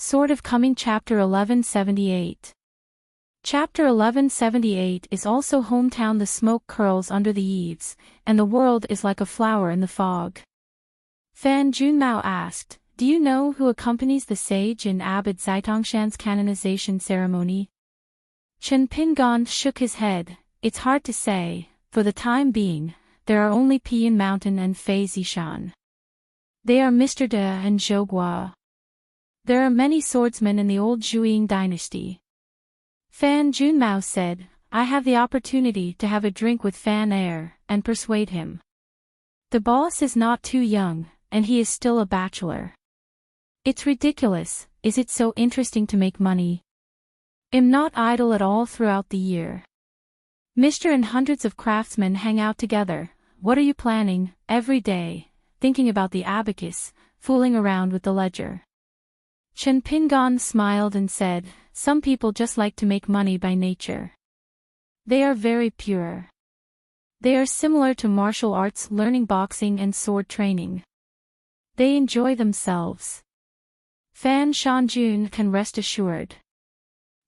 Sword of Coming Chapter 1178. Chapter 1178 is also hometown. The smoke curls under the eaves, and the world is like a flower in the fog. Fan Junmao asked, "Do you know who accompanies the sage in Abbot Zaitongshan's canonization ceremony?" Chen Pingon shook his head. "It's hard to say. For the time being, there are only Pian Mountain and Fei Zishan. They are Mr. De and Zhouguo. There are many swordsmen in the old Zhuiying dynasty." Fan Junmao said, "I have the opportunity to have a drink with Fan Er, and persuade him. The boss is not too young, and he is still a bachelor. It's ridiculous. Is it so interesting to make money? I'm not idle at all throughout the year. Mr. and hundreds of craftsmen hang out together. What are you planning, every day, thinking about the abacus, fooling around with the ledger?" Chen Pingon smiled and said, "Some people just like to make money by nature. They are very pure. They are similar to martial arts, learning boxing and sword training. They enjoy themselves. Fan Shanjun can rest assured."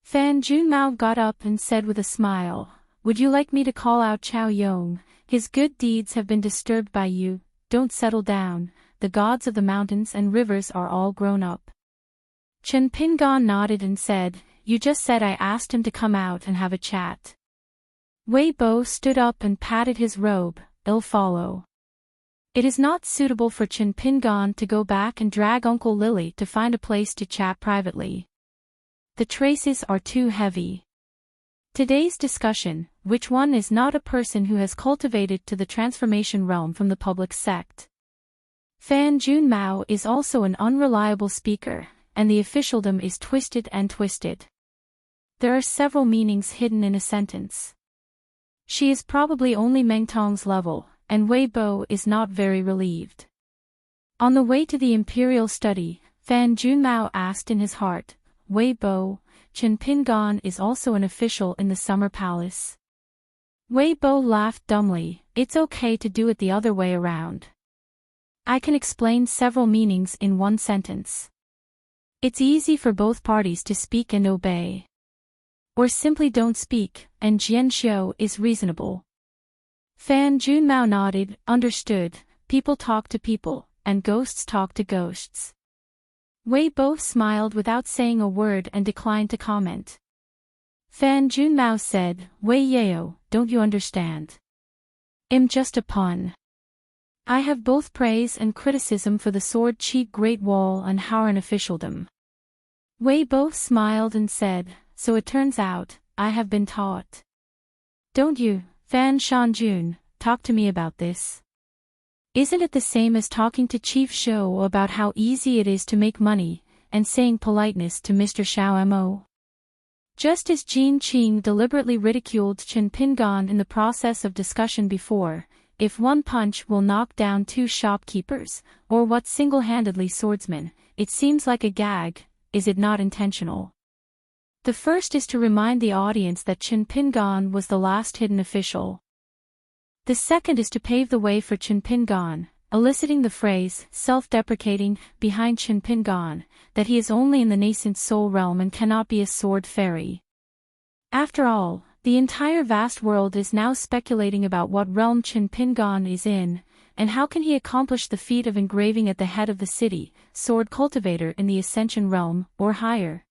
Fan Junmao got up and said with a smile, "Would you like me to call out Chao Yong? His good deeds have been disturbed by you. Don't settle down. The gods of the mountains and rivers are all grown up." Chen Pingon nodded and said, "You just said I asked him to come out and have a chat." Wei Bo stood up and patted his robe. "I'll follow." It is not suitable for Chen Pingon to go back and drag Uncle Lily to find a place to chat privately. The traces are too heavy. Today's discussion, which one is not a person who has cultivated to the transformation realm from the public sect. Fan Junmao is also an unreliable speaker, and the officialdom is twisted and twisted. There are several meanings hidden in a sentence. She is probably only Mengtong's level, and Wei Bo is not very relieved. On the way to the imperial study, Fan Junmao asked in his heart, "Wei Bo, Chen Pingon is also an official in the summer palace?" Wei Bo laughed dumbly. "It's okay to do it the other way around. I can explain several meanings in one sentence. It's easy for both parties to speak and obey. Or simply don't speak, and Jianxiu is reasonable." Fan Junmao nodded, understood. People talk to people, and ghosts talk to ghosts. Wei Bo smiled without saying a word and declined to comment. Fan Junmao said, "Wei Yao, don't you understand? I'm just a pun. I have both praise and criticism for the sword cheat Great Wall and Howran officialdom." Wei Bo smiled and said, "So it turns out, I have been taught. Don't you, Fan Shanjun, talk to me about this. Isn't it the same as talking to Chief Shou about how easy it is to make money, and saying politeness to Mr. Xiao Mo?" Just as Jin Qing deliberately ridiculed Chen Pingon in the process of discussion before, if one punch will knock down two shopkeepers, or what single-handedly swordsman, it seems like a gag, is it not intentional? The first is to remind the audience that Chen Pingon was the last hidden official. The second is to pave the way for Chen Pingon, eliciting the phrase, self-deprecating, behind Chen Pingon, that he is only in the nascent soul realm and cannot be a sword fairy. After all, the entire vast world is now speculating about what realm Chen Pingon is in, and how can he accomplish the feat of engraving at the head of the city, sword cultivator in the Ascension realm, or higher.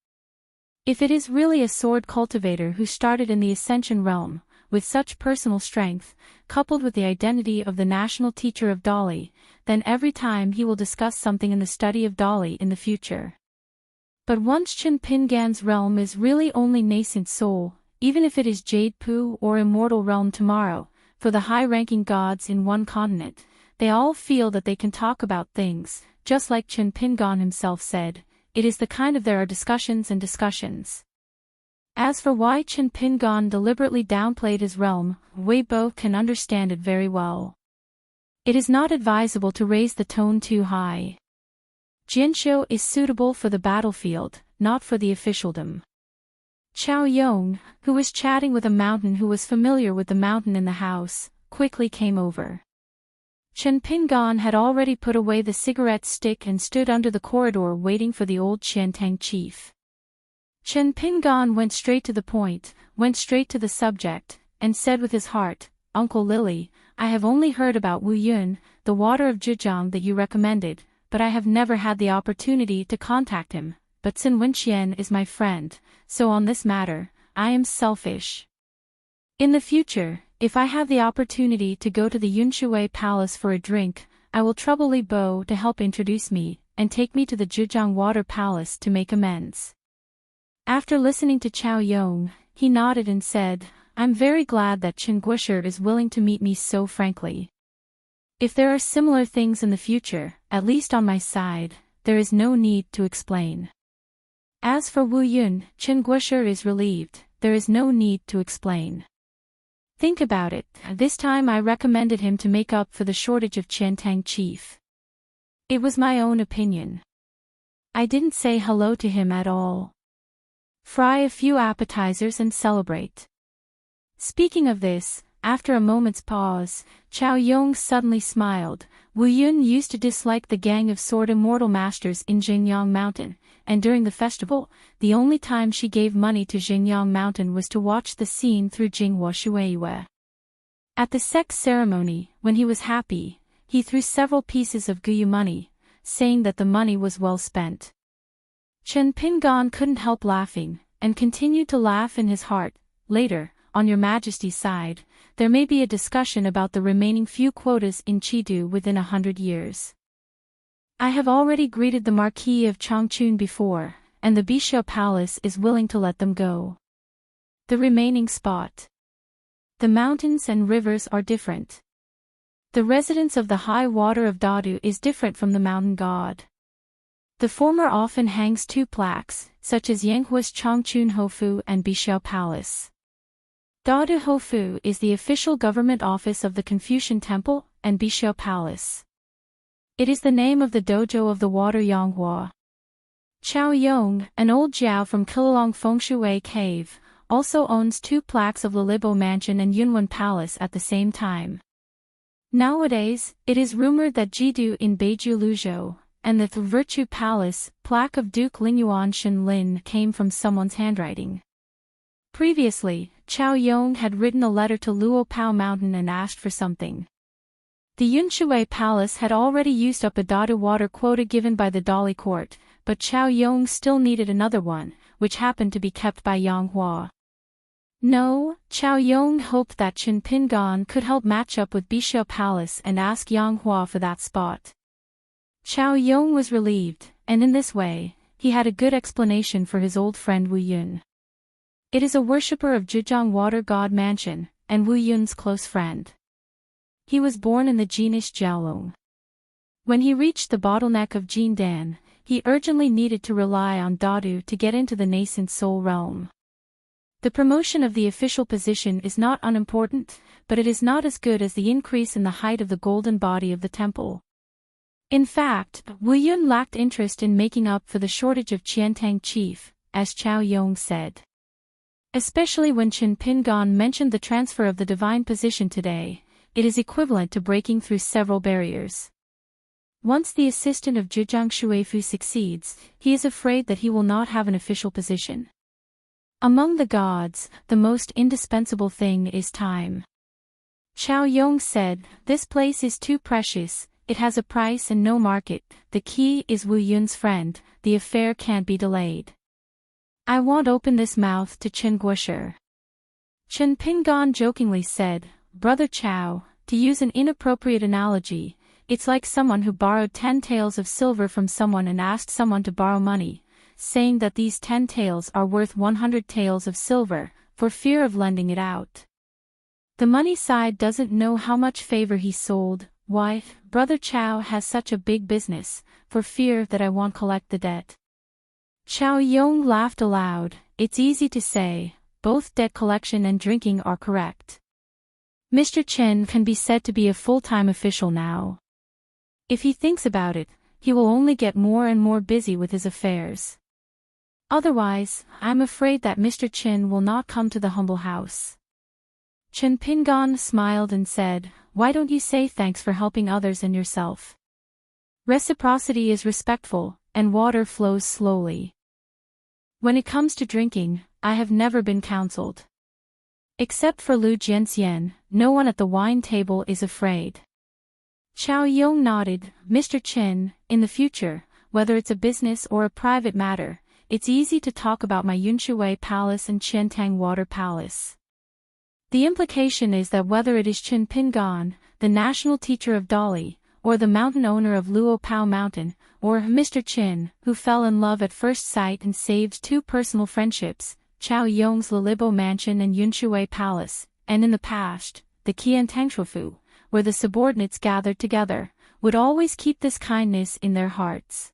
If it is really a sword cultivator who started in the Ascension realm, with such personal strength, coupled with the identity of the national teacher of Dali, then every time he will discuss something in the study of Dali in the future. But once Chen Pingan's realm is really only nascent soul, even if it is Jade Pu or immortal realm tomorrow, for the high-ranking gods in one continent, they all feel that they can talk about things, just like Chen Pingon himself said, it is the kind of there are discussions and discussions. As for why Chen Pingon deliberately downplayed his realm, Wei Bo can understand it very well. It is not advisable to raise the tone too high. Jianxiu is suitable for the battlefield, not for the officialdom. Chao Yong, who was chatting with a mountain who was familiar with the mountain in the house, quickly came over. Chen Pingan had already put away the cigarette stick and stood under the corridor waiting for the old Qiantang chief. Chen Pingan went straight to the point, went straight to the subject, and said with his heart, "Uncle Lily, I have only heard about Wu Yun, the water of Zhejiang that you recommended, but I have never had the opportunity to contact him, but Sun Wenqian is my friend, so on this matter, I am selfish. In the future, if I have the opportunity to go to the Yunshui Palace for a drink, I will trouble Li Bo to help introduce me, and take me to the Zhejiang Water Palace to make amends." After listening to Chao Yong, he nodded and said, "I'm very glad that Chen Guisher is willing to meet me so frankly. If there are similar things in the future, at least on my side, there is no need to explain. As for Wu Yun, Chen Guisher is relieved, there is no need to explain. Think about it, this time I recommended him to make up for the shortage of Qiantang chief. It was my own opinion. I didn't say hello to him at all. Fry a few appetizers and celebrate." Speaking of this, after a moment's pause, Chao Yong suddenly smiled. Wu Yun used to dislike the gang of sword immortal masters in Jingyang Mountain, and during the festival, the only time she gave money to Jingyang Mountain was to watch the scene through Jinghua Shueiyue. At the sex ceremony, when he was happy, he threw several pieces of Guyu money, saying that the money was well spent. Chen Pingan couldn't help laughing, and continued to laugh in his heart. "Later, on your Majesty's side, there may be a discussion about the remaining few quotas in Chidu within 100 years. I have already greeted the Marquis of Changchun before, and the Bishop Palace is willing to let them go. The remaining spot. The mountains and rivers are different. The residence of the high water of Dadu is different from the mountain god. The former often hangs two plaques, such as Yanghua's Changchun Hofu and Bishop Palace. Dadu Hofu is the official government office of the Confucian Temple, and Bishop Palace. It is the name of the dojo of the water Yanghua. Chao Yong, an old jiao from Kilalong Fengshui Cave, also owns two plaques of Lilibo Mansion and Yunwan Palace at the same time. Nowadays, it is rumored that Jidu in Beiju Luzhou, and the Virtue Palace, plaque of Duke Lingyuan Shenlin came from someone's handwriting. Previously, Chao Yong had written a letter to Luo Pao Mountain and asked for something. The Yunshui Palace had already used up a Dadu water quota given by the Dali court, but Chao Yong still needed another one, which happened to be kept by Yang Hua. No, Chao Yong hoped that Chen Pingan could help match up with Bishop Palace and ask Yang Hua for that spot. Chao Yong was relieved, and in this way, he had a good explanation for his old friend Wu Yun. It is a worshipper of Zhejiang Water God Mansion, and Wu Yun's close friend. He was born in the genus Jiaolong. When he reached the bottleneck of Jindan, he urgently needed to rely on Dadu to get into the nascent soul realm. The promotion of the official position is not unimportant, but it is not as good as the increase in the height of the golden body of the temple. In fact, Wu Yun lacked interest in making up for the shortage of Qiantang chief, as Chao Yong said. Especially when Chen Pingan mentioned the transfer of the divine position today, it is equivalent to breaking through several barriers. Once the assistant of Zhejiang Shuifu succeeds, he is afraid that he will not have an official position. Among the gods, the most indispensable thing is time. Chao Yong said, "This place is too precious, it has a price and no market, the key is Wu Yun's friend, the affair can't be delayed. I won't open this mouth to Chen Guisher." Chen Pingan jokingly said, "Brother Chao, to use an inappropriate analogy, it's like someone who borrowed 10 taels of silver from someone and asked someone to borrow money, saying that these 10 taels are worth 100 taels of silver, for fear of lending it out. The money side doesn't know how much favor he sold. Why, Brother Chao has such a big business, for fear that I won't collect the debt." Chao Yong laughed aloud. "It's easy to say, both debt collection and drinking are correct. Mr. Chen can be said to be a full-time official now. If he thinks about it, he will only get more and more busy with his affairs. Otherwise, I'm afraid that Mr. Chen will not come to the humble house." Chen Pingan smiled and said, "Why don't you say thanks for helping others and yourself? Reciprocity is respectful, and water flows slowly. When it comes to drinking, I have never been counseled. Except for Lu Jianxian, no one at the wine table is afraid." Chow Yong nodded. "Mr. Chen, in the future, whether it's a business or a private matter, it's easy to talk about my Yunshui Palace and Qiantang Water Palace. The implication is that whether it is Chen Pingan, the national teacher of Dali, or the mountain owner of Luopao Mountain, or Mr. Chin, who fell in love at first sight and saved two personal friendships, Chow Yong's Lilibo Mansion and Yunshui Palace, and in the past, the Qiantangshufu, where the subordinates gathered together, would always keep this kindness in their hearts.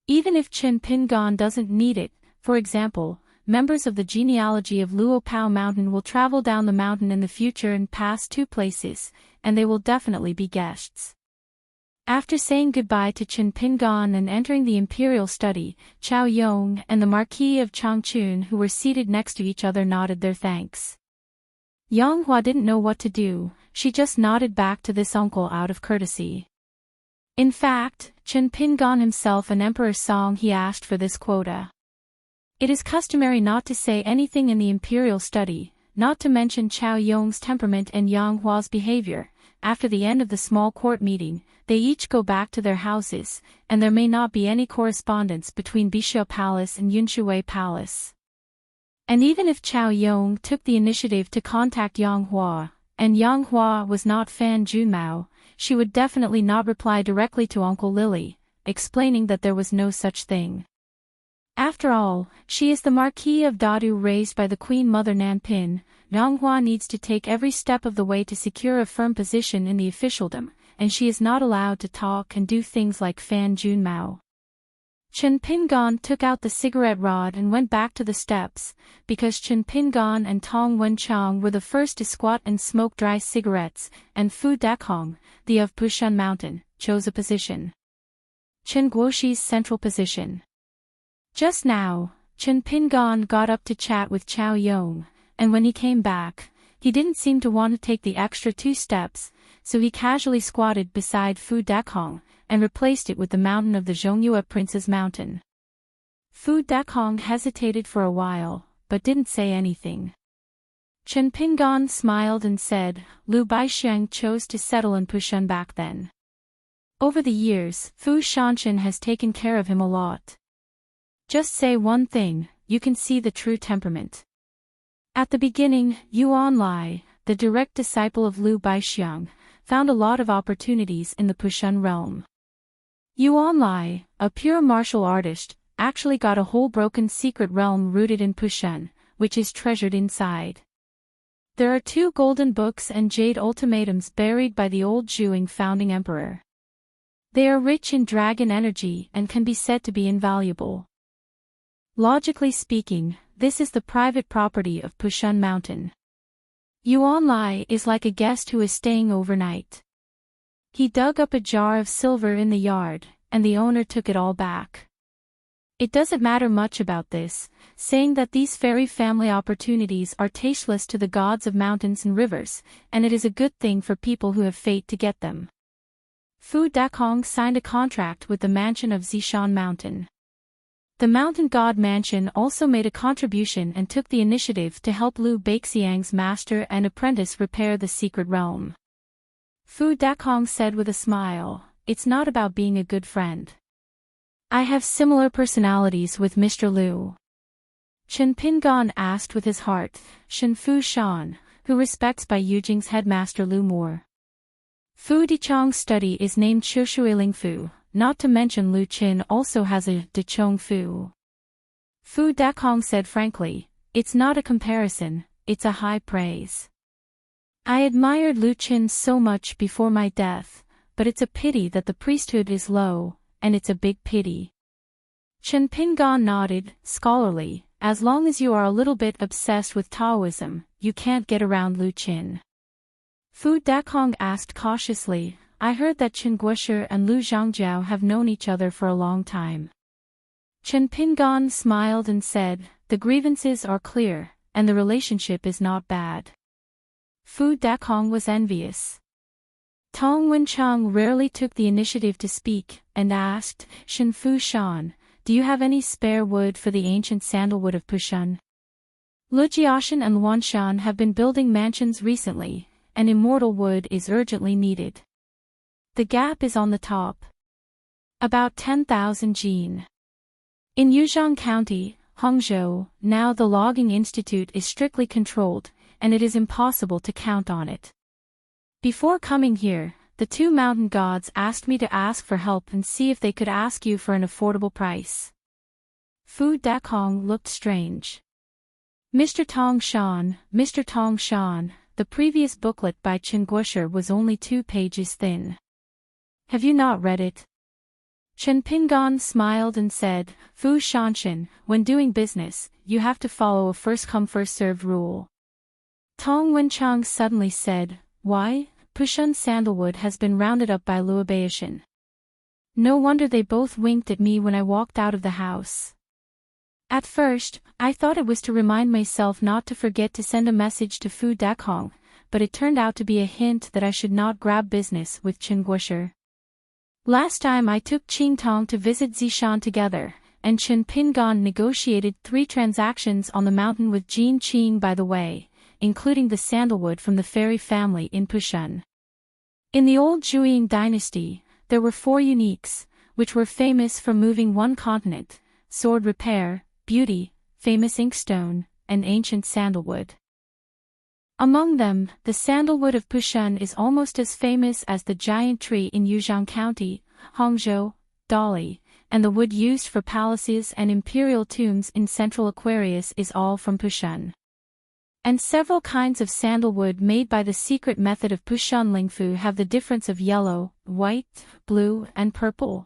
Even if Chen Pingan doesn't need it, for example, members of the genealogy of Luopao Mountain will travel down the mountain in the future and pass two places, and they will definitely be guests." After saying goodbye to Chen Pingan and entering the imperial study, Chow Yong and the Marquis of Changchun, who were seated next to each other, nodded their thanks. Yang Hua didn't know what to do. She just nodded back to this uncle out of courtesy. In fact, Chen Pingan himself and Emperor Song he asked for this quota. It is customary not to say anything in the imperial study, not to mention Chow Yong's temperament and Yang Hua's behavior. After the end of the small court meeting, they each go back to their houses, and there may not be any correspondence between Bishop Palace and Yunshui Palace. And even if Chow Yong took the initiative to contact Yang Hua, and Yang Hua was not Fan Junmao, she would definitely not reply directly to Uncle Lily, explaining that there was no such thing. After all, she is the Marquis of Dadu raised by the Queen Mother Nanpin. Yang Hua needs to take every step of the way to secure a firm position in the officialdom, and she is not allowed to talk and do things like Fan Junmao. Chen Pingan took out the cigarette rod and went back to the steps, because Chen Pingan and Tong Wenchang were the first to squat and smoke dry cigarettes, and Fu Dakong, the of Pushan Mountain, chose a position. Chen Guoxi's central position. Just now, Chen Pingan got up to chat with Chow Yong, and when he came back, he didn't seem to want to take the extra 2 steps, so he casually squatted beside Fu Dakong, and replaced it with the mountain of the Zhongyue Prince's Mountain. Fu Dakong hesitated for a while, but didn't say anything. Chen Pingan smiled and said, "Lu Baixiang chose to settle in Pushan back then. Over the years, Fu Shanshan has taken care of him a lot. Just say one thing, you can see the true temperament." At the beginning, Yuan Lai, the direct disciple of Lu Baixiang, found a lot of opportunities in the Pushan realm. Yuan Lai, a pure martial artist, actually got a whole broken secret realm rooted in Pushan, which is treasured inside. There are 2 golden books and jade ultimatums buried by the old Zhuing founding emperor. They are rich in dragon energy and can be said to be invaluable. Logically speaking, this is the private property of Pushan Mountain. Yuan Lai is like a guest who is staying overnight. He dug up a jar of silver in the yard, and the owner took it all back. It doesn't matter much about this, saying that these fairy family opportunities are tasteless to the gods of mountains and rivers, and it is a good thing for people who have fate to get them. Fu Dakong signed a contract with the mansion of Zishan Mountain. The mountain god mansion also made a contribution and took the initiative to help Lu Baixiang's master and apprentice repair the secret realm. Fu Dakong said with a smile, "It's not about being a good friend. I have similar personalities with Mr. Lu." Chen Pingan asked with his heart, Shen Fu Shan, who respects Bai Yujing's headmaster Lu Moore. Fu Dichong's study is named Shushuiling Fu, not to mention Lu Qin also has a Dichong Fu. Fu Dakong said frankly, "It's not a comparison, it's a high praise. I admired Lu Qin so much before my death, but it's a pity that the priesthood is low, and it's a big pity." Chen Pingan nodded, scholarly, "As long as you are a little bit obsessed with Taoism, you can't get around Lu Qin." Fu Dakong asked cautiously, "I heard that Chen Guoshi and Lu Zhangjiao have known each other for a long time." Chen Pingan smiled and said, "The grievances are clear, and the relationship is not bad." Fu Dakong was envious. Tong Wenchang rarely took the initiative to speak, and asked, Shen Fu Shan, do you have any spare wood for the ancient sandalwood of Pushan? Lu Jiashan and Luanshan have been building mansions recently, and immortal wood is urgently needed. The gap is on the top. About 10,000 jin. In Yuzhong County, Hangzhou, now the Logging Institute is strictly controlled, and it is impossible to count on it. Before coming here, the two mountain gods asked me to ask for help and see if they could ask you for an affordable price. Fu Dakong looked strange. Mr. Tong Shan, the previous booklet by Chen Guosher was only 2 pages thin. Have you not read it? Chen Pingan smiled and said, Fu Shanshan, when doing business, you have to follow a first-come first-served rule. Tong Wenchang suddenly said, Why? Pushan sandalwood has been rounded up by Luobaishan. No wonder they both winked at me when I walked out of the house. At first, I thought it was to remind myself not to forget to send a message to Fu Dakong, but it turned out to be a hint that I should not grab business with Chen Guosher. Last time I took Qing Tong to visit Zishan together, and Chen Pingan negotiated 3 transactions on the mountain with Jin Qing by the way, including the sandalwood from the fairy family in Pushan. In the old Zhuiying dynasty, there were 4 uniques, which were famous for moving one continent: sword repair, beauty, famous inkstone, and ancient sandalwood. Among them, the sandalwood of Pushan is almost as famous as the giant tree in Yuzhong County, Hangzhou, Dali, and the wood used for palaces and imperial tombs in Central Aquarius is all from Pushan. And several kinds of sandalwood made by the secret method of Pushan Lingfu have the difference of yellow, white, blue, and purple.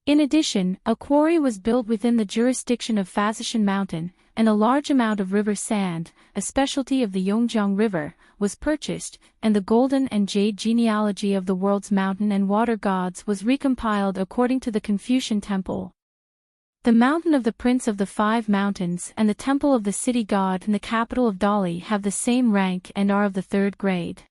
In addition, a quarry was built within the jurisdiction of Fazishan Mountain, and a large amount of river sand, a specialty of the Yongjiang River, was purchased, and the golden and jade genealogy of the world's mountain and water gods was recompiled according to the Confucian Temple. The mountain of the Prince of the 5 Mountains and the temple of the city god in the capital of Dali have the same rank and are of the 3rd grade.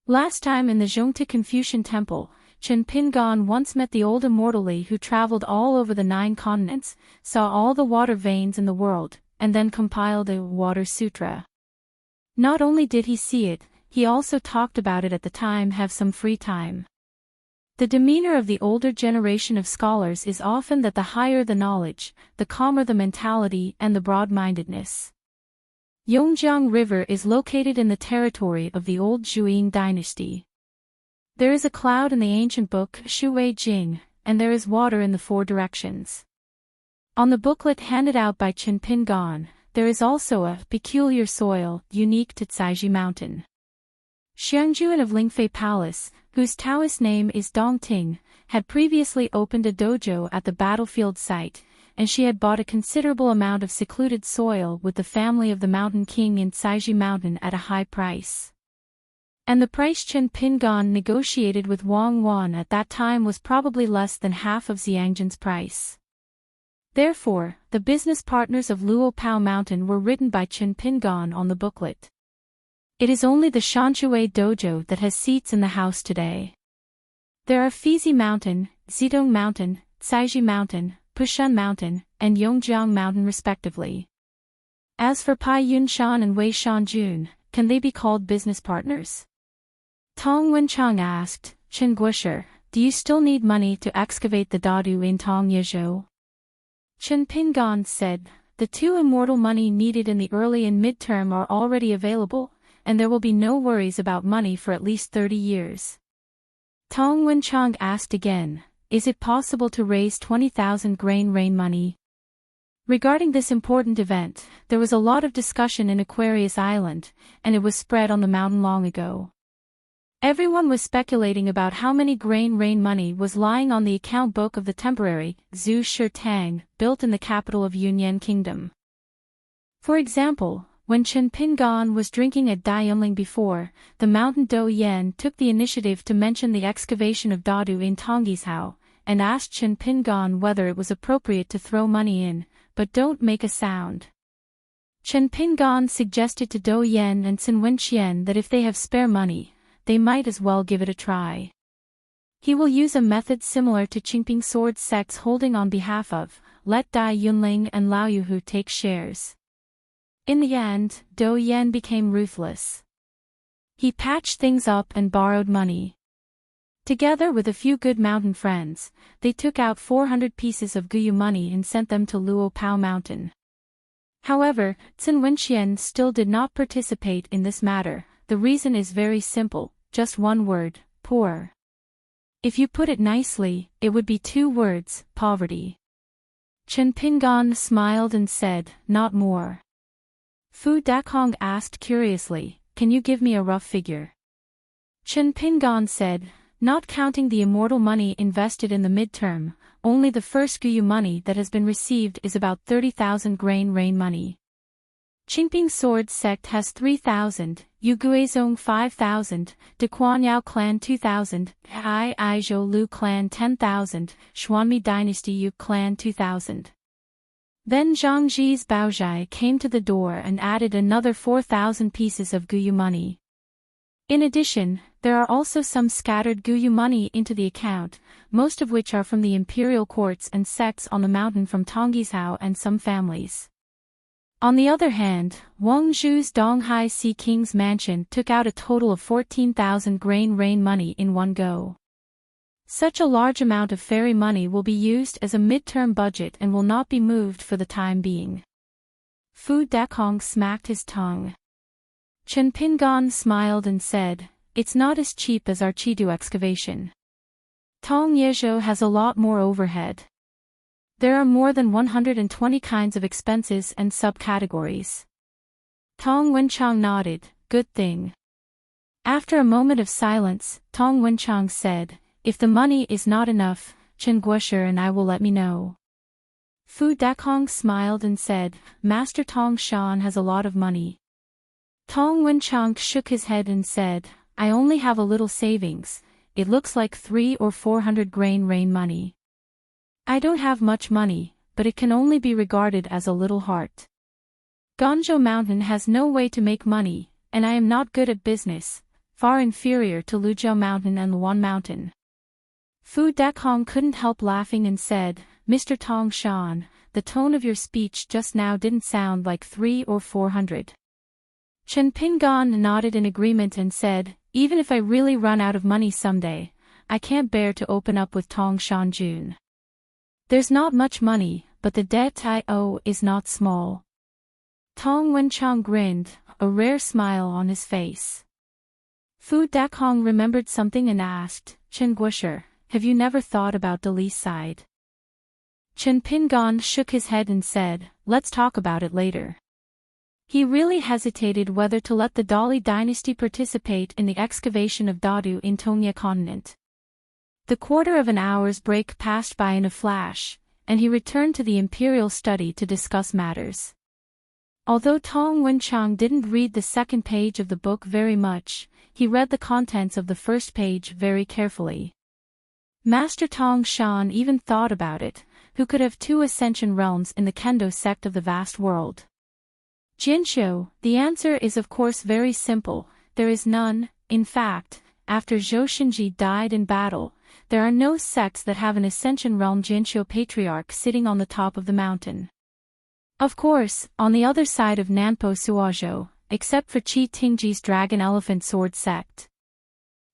Last time in the Zhongti Confucian Temple, Chen Pingan once met the old immortally who traveled all over the 9 continents, saw all the water veins in the world, and then compiled a Water Sutra. Not only did he see it, he also talked about it at the time have some free time. The demeanor of the older generation of scholars is often that the higher the knowledge, the calmer the mentality and the broad-mindedness. Yongjiang River is located in the territory of the old Zhuiying dynasty. There is a cloud in the ancient book Shuwei Jing, and there is water in the 4 directions. On the booklet handed out by Chen Pingan, there is also a peculiar soil unique to Caiji Mountain. Xiangjuan of Lingfei Palace, whose Taoist name is Dongting, had previously opened a dojo at the battlefield site, and she had bought a considerable amount of secluded soil with the family of the Mountain King in Caiji Mountain at a high price. And the price Chen Pingan negotiated with Wang Wan at that time was probably less than half of Xiangjian's price. Therefore, the business partners of Luo Pao Mountain were written by Chen Pingan on the booklet. It is only the Shanshui Dojo that has seats in the house today. There are Fizi Mountain, Zidong Mountain, Caiji Mountain, Pushan Mountain, and Yongjiang Mountain respectively. As for Pai Yunshan and Wei Shanjun, can they be called business partners? Tong Wenchang asked, Chen Guosher, do you still need money to excavate the Dadu in Tong Yezhou? Chen Pingan said, the 2 immortal money needed in the early and mid-term are already available, and there will be no worries about money for at least 30 years. Tong Wenchang asked again, is it possible to raise 20,000 grain rain money? Regarding this important event, there was a lot of discussion in Aquarius Island, and it was spread on the mountain long ago. Everyone was speculating about how many grain rain money was lying on the account book of the temporary Zhu Shitang, built in the capital of Yunyan Kingdom. For example, when Chen Pingan was drinking at Dayunling before, the mountain Do Yen took the initiative to mention the excavation of Dadu in Tonggishao, and asked Chen Pingan whether it was appropriate to throw money in, but don't make a sound. Chen Pingan suggested to Dou Yen and Sun Wenqian that if they have spare money, they might as well give it a try. He will use a method similar to Qingping sword sect's holding on behalf of, let Dai Yunling and Lao Yuhu take shares. In the end, Dou Yen became ruthless. He patched things up and borrowed money. Together with a few good mountain friends, they took out 400 pieces of Guyu money and sent them to Luo Pao Mountain. However, Sun Wenqian still did not participate in this matter. The reason is very simple, just one word, poor. If you put it nicely, it would be 2 words, poverty. Chen Pingan smiled and said, not more. Fu Dakong asked curiously, can you give me a rough figure? Chen Pingan said, not counting the immortal money invested in the midterm, only the first Guyu money that has been received is about 30,000 grain rain money. Qingping sword sect has 3,000, Yu Guizong 5,000, De Kuanyao clan 2,000, Ai Aizhou Lu clan 10,000, Xuanmi dynasty Yu clan 2,000. Then Zhangji's Baozhai came to the door and added another 4,000 pieces of Guyu money. In addition, there are also some scattered Guyu money into the account, most of which are from the imperial courts and sects on the mountain from Tonggizhao and some families. On the other hand, Wang Zhu's Donghai Sea King's mansion took out a total of 14,000 grain rain money in one go. Such a large amount of fairy money will be used as a midterm budget and will not be moved for the time being. Fu Dakong smacked his tongue. Chen Pingan smiled and said, it's not as cheap as our Chidu excavation. Tong Yezhou has a lot more overhead. There are more than 120 kinds of expenses and subcategories. Tong Wenchang nodded, good thing. After a moment of silence, Tong Wenchang said, if the money is not enough, Chen Guosher and I will let me know. Fu Dakong smiled and said, Master Tong Shan has a lot of money. Tong Wenchang shook his head and said, I only have a little savings, it looks like 300 or 400 grain rain money. I don't have much money, but it can only be regarded as a little heart. Ganzhou Mountain has no way to make money, and I am not good at business, far inferior to Lujiao Mountain and Luan Mountain. Fu Dakong couldn't help laughing and said, Mr. Tong Shan, the tone of your speech just now didn't sound like 300 or 400. Chen Pingan nodded in agreement and said, even if I really run out of money someday, I can't bear to open up with Tong Shan Jun. There's not much money, but the debt I owe is not small. Tong Wenchang grinned, a rare smile on his face. Fu Dakong remembered something and asked, Chen Guosher, have you never thought about Dali's side? Chen Pingan shook his head and said, let's talk about it later. He really hesitated whether to let the Dali dynasty participate in the excavation of Dadu in Tongye continent. The quarter of an hour's break passed by in a flash, and he returned to the imperial study to discuss matters. Although Tong Wenchang didn't read the second page of the book very much, he read the contents of the first page very carefully. Master Tong Shan even thought about it, who could have 2 ascension realms in the Kendo sect of the vast world. Jinsho, the answer is of course very simple, there is none. In fact, after Zhou Shinji died in battle, there are no sects that have an Ascension Realm Jinsho Patriarch sitting on the top of the mountain. Of course, on the other side of Nanpo Suozhou, except for Qi Tingji's Dragon Elephant Sword sect.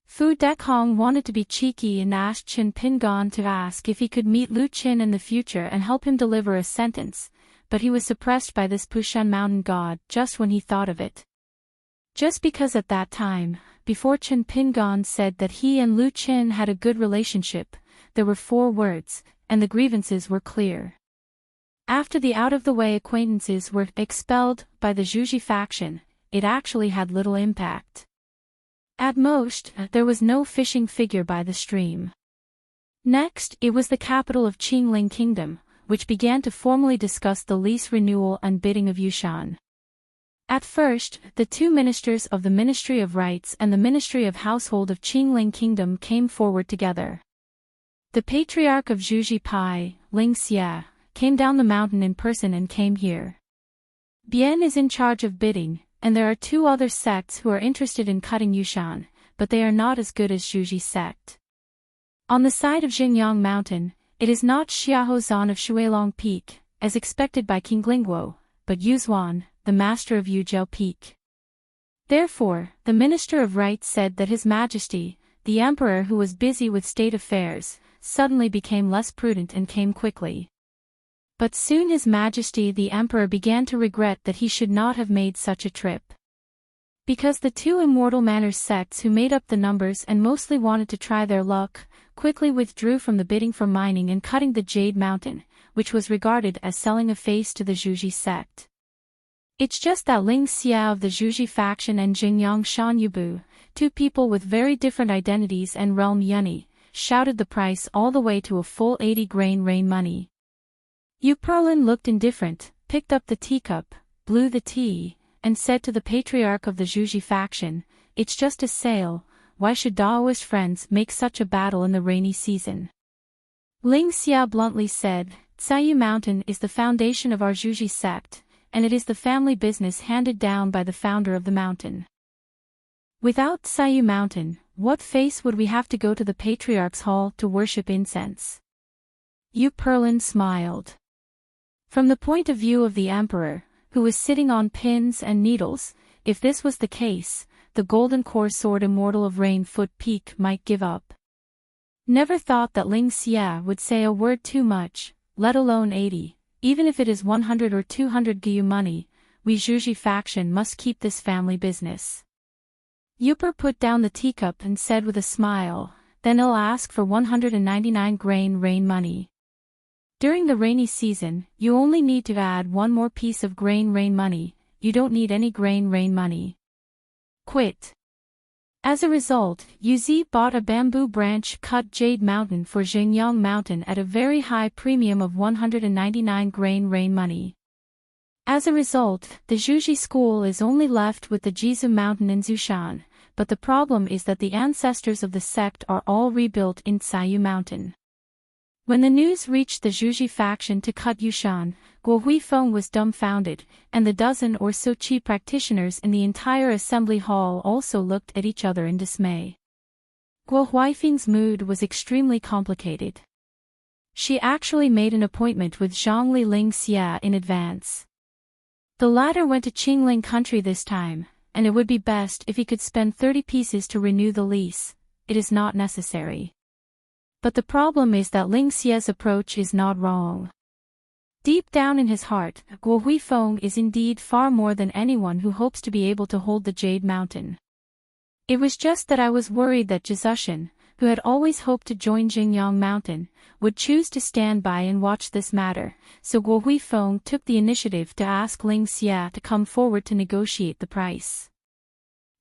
Fu Dekong wanted to be cheeky and asked Chen Pingan to ask if he could meet Lu Qin in the future and help him deliver a sentence, but he was suppressed by this Pushan Mountain god just when he thought of it. Just because at that time, before Chen Pingan said that he and Lu Qin had a good relationship, there were 4 words, and the grievances were clear. After the out-of-the-way acquaintances were expelled by the Zhuji faction, it actually had little impact. At most, there was no fishing figure by the stream. Next, it was the capital of Qingling Kingdom, which began to formally discuss the lease renewal and bidding of Yushan. At first, the 2 ministers of the Ministry of Rights and the Ministry of Household of Qingling Kingdom came forward together. The Patriarch of Zhuji Pai, Ling Xie, came down the mountain in person and came here. Bien is in charge of bidding, and there are two other sects who are interested in cutting Yushan, but they are not as good as Zhuji sect. On the side of Xingyang Mountain, it is not Xiahozan of Shuilong Peak, as expected by King Lingguo, but Yuzuan, the master of Yujiao Peak. Therefore, the Minister of Rites said that His Majesty, the Emperor, who was busy with state affairs, suddenly became less prudent and came quickly. But soon His Majesty the Emperor began to regret that he should not have made such a trip. Because the two immortal manners sects who made up the numbers and mostly wanted to try their luck, quickly withdrew from the bidding for mining and cutting the Jade Mountain, which was regarded as selling a face to the Zhuji sect. It's just that Ling Xia of the Zhuji faction and Jingyang Shan Yubu, two people with very different identities and realm Yunni, shouted the price all the way to a full 80 grain rain money. Yu Perlin looked indifferent, picked up the teacup, blew the tea, and said to the patriarch of the Zhuji faction, "It's just a sale, why should Daoist friends make such a battle in the rainy season?" Ling Xia bluntly said, "Tsayu Mountain is the foundation of our Zhuji sect, and it is the family business handed down by the founder of the mountain. Without Tsayu Mountain, what face would we have to go to the Patriarch's Hall to worship incense?" Yu Perlin smiled. From the point of view of the Emperor, who was sitting on pins and needles, if this was the case, the golden core sword immortal of Rain-Foot Peak might give up. Never thought that Ling Xia would say a word too much, let alone 80. Even if it is 100 or 200 Gyu money, we Zhuji faction must keep this family business. Yuper put down the teacup and said with a smile, "Then I'll ask for 199 grain rain money. During the rainy season, you only need to add one more piece of grain rain money, you don't need any grain rain money. Quit." As a result, Yuzi bought a bamboo branch cut Jade Mountain for Xingyang Mountain at a very high premium of 199 grain rain money. As a result, the Zhuji school is only left with the Jizu Mountain in Zushan, but the problem is that the ancestors of the sect are all rebuilt in Tsayu Mountain. When the news reached the Zhuji faction to cut Yushan, Guo Huifeng was dumbfounded, and the dozen or so Qi practitioners in the entire assembly hall also looked at each other in dismay. Guo Huifeng's mood was extremely complicated. She actually made an appointment with Zhongli Ling Xia in advance. The latter went to Qingling country this time, and it would be best if he could spend 30 pieces to renew the lease. It is not necessary. But the problem is that Ling Xia's approach is not wrong. Deep down in his heart, Guo Huifeng is indeed far more than anyone who hopes to be able to hold the Jade Mountain. It was just that I was worried that Jizushan, who had always hoped to join Xingyang Mountain, would choose to stand by and watch this matter, so Guo Huifeng took the initiative to ask Ling Xia to come forward to negotiate the price.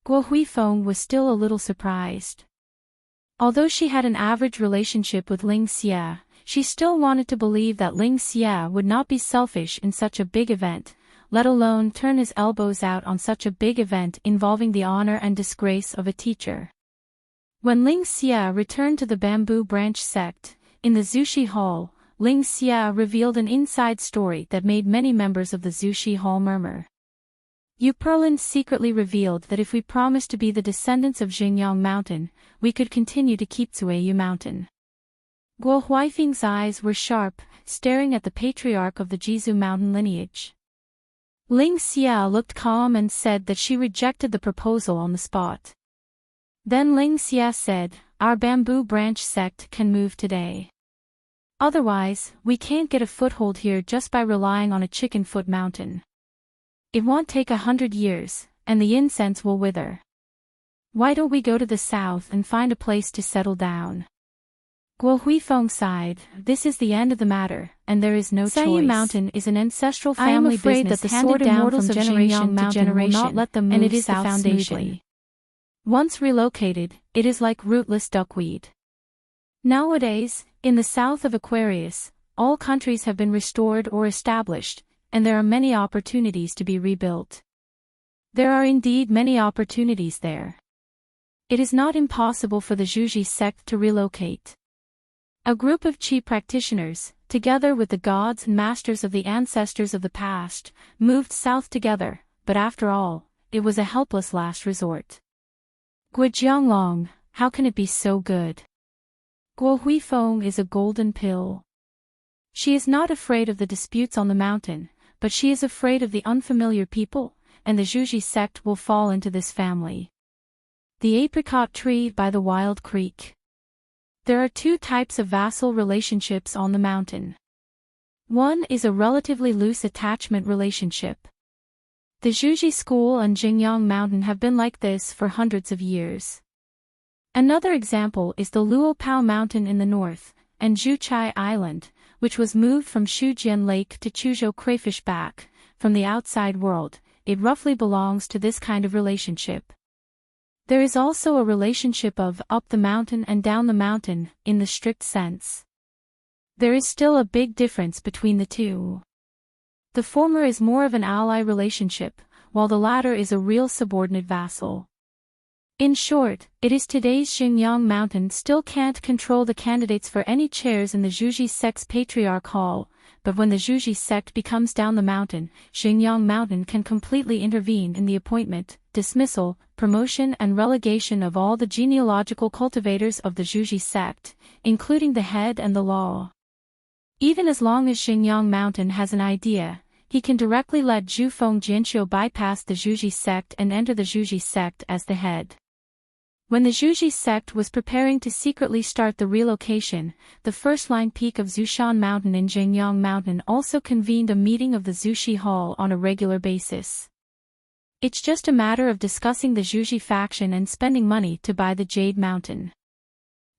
Guo Huifeng was still a little surprised. Although she had an average relationship with Ling Xia, she still wanted to believe that Ling Xia would not be selfish in such a big event, let alone turn his elbows out on such a big event involving the honor and disgrace of a teacher. When Ling Xia returned to the Bamboo Branch sect, in the Zushi Hall, Ling Xia revealed an inside story that made many members of the Zushi Hall murmur. Yu Perlin secretly revealed that if we promised to be the descendants of Xingyang Mountain, we could continue to keep Tsueyu Mountain. Guo Huifeng's eyes were sharp, staring at the patriarch of the Jizu Mountain lineage. Ling Xia looked calm and said that she rejected the proposal on the spot. Then Ling Xia said, "Our Bamboo Branch sect can move today. Otherwise, we can't get a foothold here just by relying on a chicken foot mountain. It won't take 100 years, and the incense will wither. Why don't we go to the south and find a place to settle down?" Guo Huifeng sighed, "This is the end of the matter, and there is no choice. Tsayu Mountain is an ancestral family business. I am afraid that the sword immortals of generation to generation will not let them move, and it is the foundation. Smoothly. Once relocated, it is like rootless duckweed. Nowadays, in the south of Aquarius, all countries have been restored or established, and there are many opportunities to be rebuilt. There are indeed many opportunities there. It is not impossible for the Zhuji sect to relocate." A group of Qi practitioners, together with the gods and masters of the ancestors of the past, moved south together, but after all, it was a helpless last resort. Guojianglong, how can it be so good? Guo Huifeng is a golden pill. She is not afraid of the disputes on the mountain, but she is afraid of the unfamiliar people, and the Zhuji sect will fall into this family. The apricot tree by the wild creek. There are two types of vassal relationships on the mountain. One is a relatively loose attachment relationship. The Zhuji school on Jingyang Mountain have been like this for hundreds of years. Another example is the Luopao Mountain in the north, and Zhuchai Island, which was moved from Shujian Lake to Chuzhou Crayfish Back. From the outside world, it roughly belongs to this kind of relationship. There is also a relationship of up the mountain and down the mountain, in the strict sense. There is still a big difference between the two. The former is more of an ally relationship, while the latter is a real subordinate vassal. In short, it is today's Xinjiang Mountain still can't control the candidates for any chairs in the Zhuji sect's Patriarch Hall, but when the Zhuji sect becomes down the mountain, Xinjiang Mountain can completely intervene in the appointment, dismissal, promotion and relegation of all the genealogical cultivators of the Zhuji sect, including the head and the law. Even as long as Xinjiang Mountain has an idea, he can directly let Zhufeng Jianqiu bypass the Zhuji sect and enter the Zhuji sect as the head. When the Zhuji sect was preparing to secretly start the relocation, the first-line peak of Zushan Mountain in Jingyang Mountain also convened a meeting of the Zushi Hall on a regular basis. It's just a matter of discussing the Zhuji faction and spending money to buy the Jade Mountain.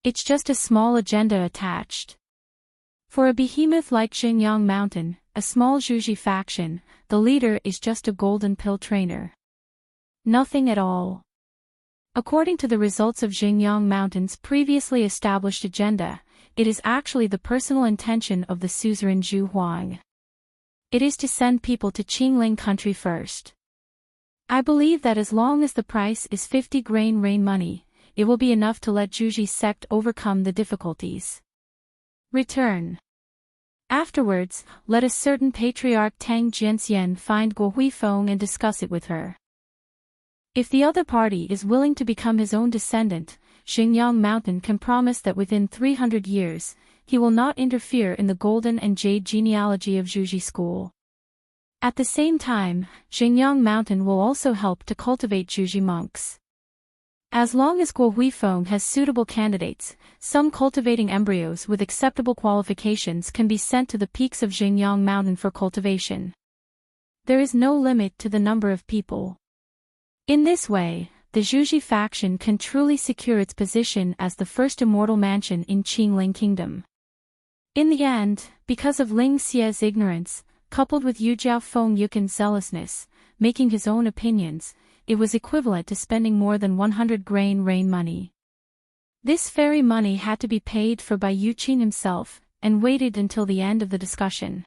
It's just a small agenda attached. For a behemoth like Xinjiang Mountain, a small Zhuji faction, the leader is just a golden pill trainer. Nothing at all. According to the results of Xinjiang Mountain's previously established agenda, it is actually the personal intention of the suzerain Zhu Huang. It is to send people to Qingling country first. I believe that as long as the price is 50 grain rain money, it will be enough to let Zhuji sect overcome the difficulties. Return. Afterwards, let a certain patriarch Tang Jianxian find Guo Huifeng and discuss it with her. If the other party is willing to become his own descendant, Xinjiang Mountain can promise that within 300 years, he will not interfere in the golden and jade genealogy of Zhuji school. At the same time, Xinjiang Mountain will also help to cultivate Zhuji monks. As long as Guo Huifeng has suitable candidates, some cultivating embryos with acceptable qualifications can be sent to the peaks of Xinjiang Mountain for cultivation. There is no limit to the number of people. In this way, the Zhuji faction can truly secure its position as the first immortal mansion in Qingling Kingdom. In the end, because of Ling Xie's ignorance, coupled with Yu Jiaofeng Yukin's zealousness, making his own opinions, it was equivalent to spending more than 100 grain rain money. This fairy money had to be paid for by Yu Qin himself, and waited until the end of the discussion.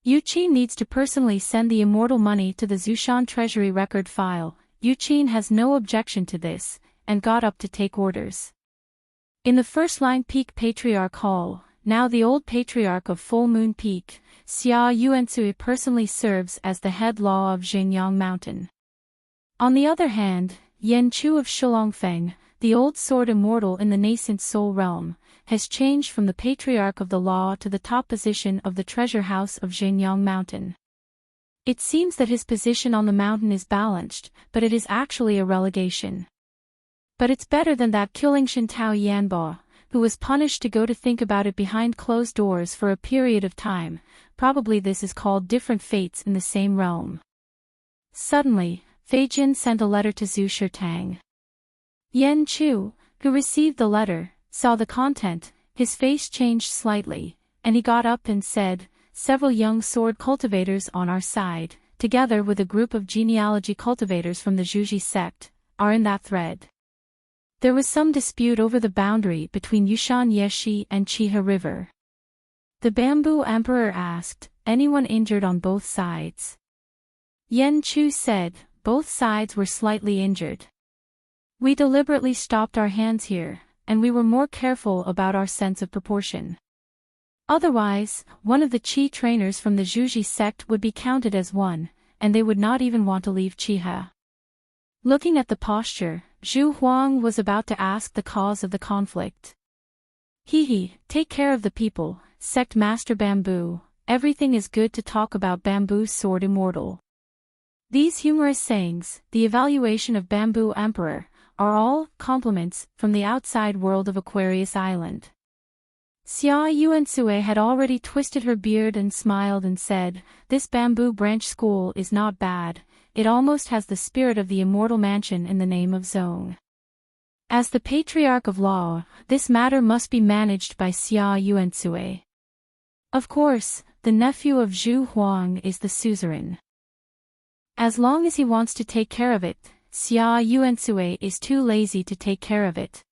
Yu Qin needs to personally send the immortal money to the Zushan treasury record file. Yu Qin has no objection to this, and got up to take orders. In the first-line Peak Patriarch Hall, now the old Patriarch of Full Moon Peak, Xia Yuansui personally serves as the head law of Xinjiang Mountain. On the other hand, Yan Chu of Shilongfeng, the old sword immortal in the nascent soul realm, has changed from the Patriarch of the law to the top position of the treasure house of Xinjiang Mountain. It seems that his position on the mountain is balanced, but it is actually a relegation. But it's better than that killing Shintao Yanbo, who was punished to go to think about it behind closed doors for a period of time. Probably this is called different fates in the same realm. Suddenly, Fei Jin sent a letter to Zhu Shitang. Yan Chu, who received the letter, saw the content, his face changed slightly, and he got up and said, "Several young sword cultivators on our side, together with a group of genealogy cultivators from the Zhuji sect, are in that thread." There was some dispute over the boundary between Yushan Yeshi and Chiha River. The Bamboo Emperor asked, "Anyone injured on both sides?" Yan Chu said, "Both sides were slightly injured. We deliberately stopped our hands here, and we were more careful about our sense of proportion. Otherwise, one of the Qi trainers from the Zhuji sect would be counted as one, and they would not even want to leave Qihe. Looking at the posture, Zhu Huang was about to ask the cause of the conflict. Take care of the people, Sect Master Bamboo, everything is good to talk about Bamboo's sword immortal. These humorous sayings, the evaluation of Bamboo Emperor, are all compliments from the outside world of Aquarius Island. Xia Yuansue had already twisted her beard and smiled and said, "This Bamboo Branch School is not bad, it almost has the spirit of the immortal mansion in the name of Zong. As the Patriarch of Law, this matter must be managed by Xia Yuansue. Of course, the nephew of Zhu Huang is the suzerain. As long as he wants to take care of it, Xia Yuansue is too lazy to take care of it."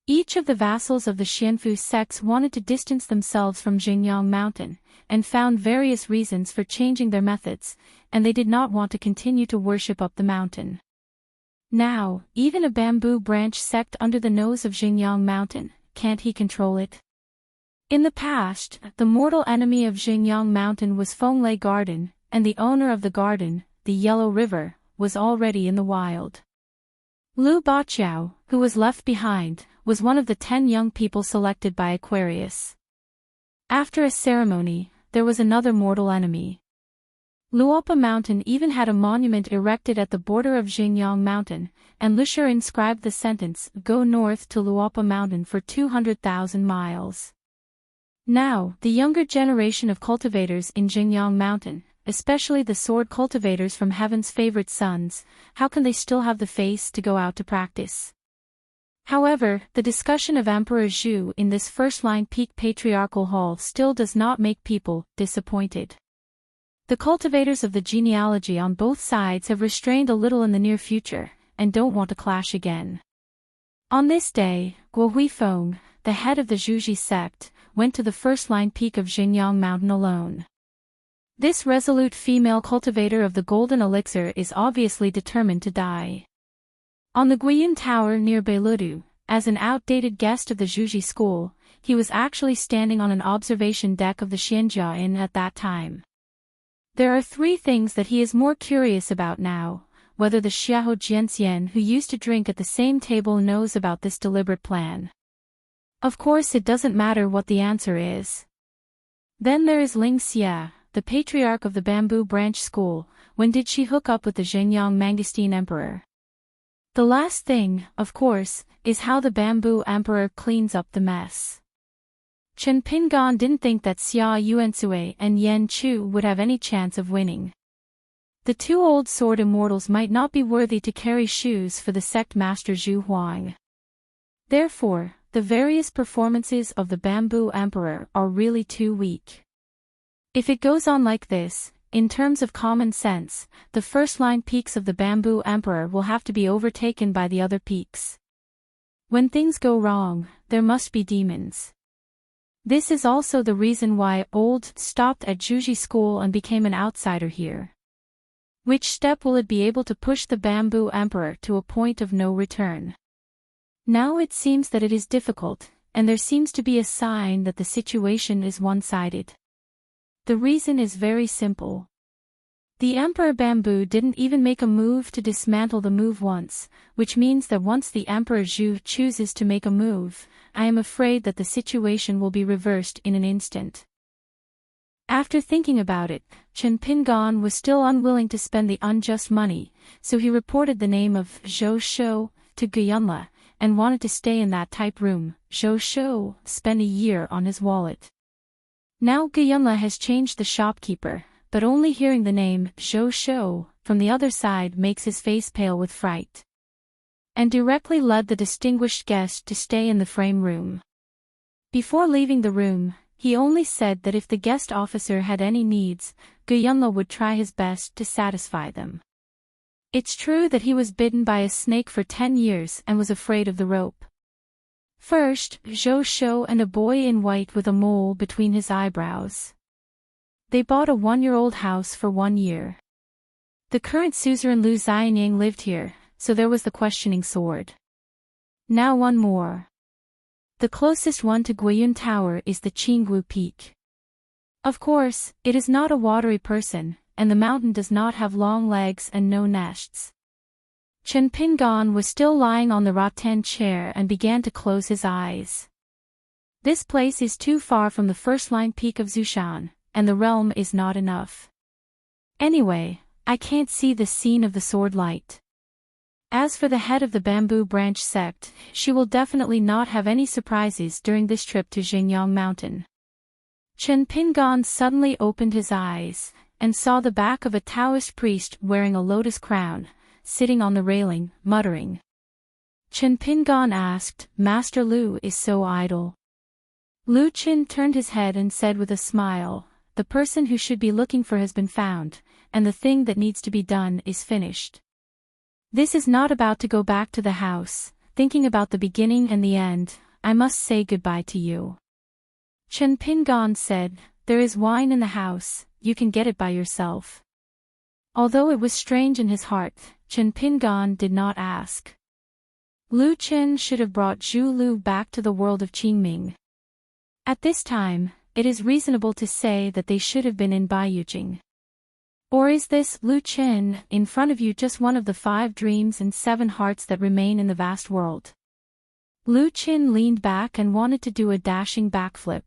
Each of the vassals of the Xianfu sects wanted to distance themselves from Jingyang Mountain, and found various reasons for changing their methods, and they did not want to continue to worship up the mountain. Now, even a bamboo branch sect under the nose of Jingyang Mountain, can't he control it? In the past, the mortal enemy of Jingyang Mountain was Fenglei Garden, and the owner of the garden, the Yellow River, was already in the wild. Lu Baqiao, who was left behind, was one of the 10 young people selected by Aquarius. After a ceremony, there was another mortal enemy. Luopa Mountain even had a monument erected at the border of Jingyang Mountain, and Lushur inscribed the sentence, "Go north to Luopa Mountain for 200,000 miles." Now, the younger generation of cultivators in Jingyang Mountain, especially the sword cultivators from Heaven's favorite sons, how can they still have the face to go out to practice? However, the discussion of Emperor Zhu in this first-line peak patriarchal hall still does not make people disappointed. The cultivators of the genealogy on both sides have restrained a little in the near future, and don't want to clash again. On this day, Guo Huifeng, the head of the Zhuji sect, went to the first-line peak of Jingyang Mountain alone. This resolute female cultivator of the golden elixir is obviously determined to die. On the Guiyun Tower near Beiludu, as an outdated guest of the Zhuji school, he was actually standing on an observation deck of the Xianjia Inn at that time. There are 3 things that he is more curious about now: whether the Xiahou Jianxian who used to drink at the same table knows about this deliberate plan. Of course it doesn't matter what the answer is. Then there is Ling Xia, the patriarch of the Bamboo Branch School. When did she hook up with the Zhenyang Mangustine Emperor? The last thing, of course, is how the Bamboo Emperor cleans up the mess. Chen Pingan didn't think that Xia Yuansue and Yan Chu would have any chance of winning. The 2 old sword immortals might not be worthy to carry shoes for the sect master Zhu Huang. Therefore, the various performances of the Bamboo Emperor are really too weak. If it goes on like this, in terms of common sense, the first-line peaks of the Bamboo Emperor will have to be overtaken by the other peaks. When things go wrong, there must be demons. This is also the reason why Old stopped at Zhuji school and became an outsider here. Which step will it be able to push the Bamboo Emperor to a point of no return? Now it seems that it is difficult, and there seems to be a sign that the situation is one-sided. The reason is very simple. The Emperor Bamboo didn't even make a move to dismantle the move once, which means that once the Emperor Zhu chooses to make a move, I am afraid that the situation will be reversed in an instant. After thinking about it, Chen Pingan was still unwilling to spend the unjust money, so he reported the name of Zhou Shou to Guyunla, and wanted to stay in that type room. Zhou Shou spent a year on his wallet. Now Guyunla has changed the shopkeeper, but only hearing the name Zhou Shou from the other side makes his face pale with fright. And directly led the distinguished guest to stay in the frame room. Before leaving the room, he only said that if the guest officer had any needs, Guyunla would try his best to satisfy them. It's true that he was bitten by a snake for 10 years and was afraid of the rope. First, Zhou Shou and a boy in white with a mole between his eyebrows. They bought a 1-year-old house for 1 year. The current suzerain Lu Xianyang lived here, so there was the questioning sword. Now one more. The closest one to Guiyun Tower is the Qinggu Peak. Of course, it is not a watery person, and the mountain does not have long legs and no nests. Chen Pingan was still lying on the rattan chair and began to close his eyes. This place is too far from the first-line peak of Zushan, and the realm is not enough. Anyway, I can't see the scene of the sword light. As for the head of the bamboo branch sect, she will definitely not have any surprises during this trip to Xingyang Mountain. Chen Pingan suddenly opened his eyes, and saw the back of a Taoist priest wearing a lotus crown, sitting on the railing, muttering. Chen Pingan asked, "Master Lu is so idle." Lu Qin turned his head and said with a smile, "The person who should be looking for has been found, and the thing that needs to be done is finished. This is not about to go back to the house, thinking about the beginning and the end. I must say goodbye to you." Chen Pingan said, "There is wine in the house, you can get it by yourself." Although it was strange in his heart, Chen Pingan did not ask. Lu Qin should have brought Zhu Lu back to the world of Qingming. At this time, it is reasonable to say that they should have been in Baiyujing. Or is this, Lu Qin, in front of you just one of the 5 dreams and 7 hearts that remain in the vast world? Lu Qin leaned back and wanted to do a dashing backflip.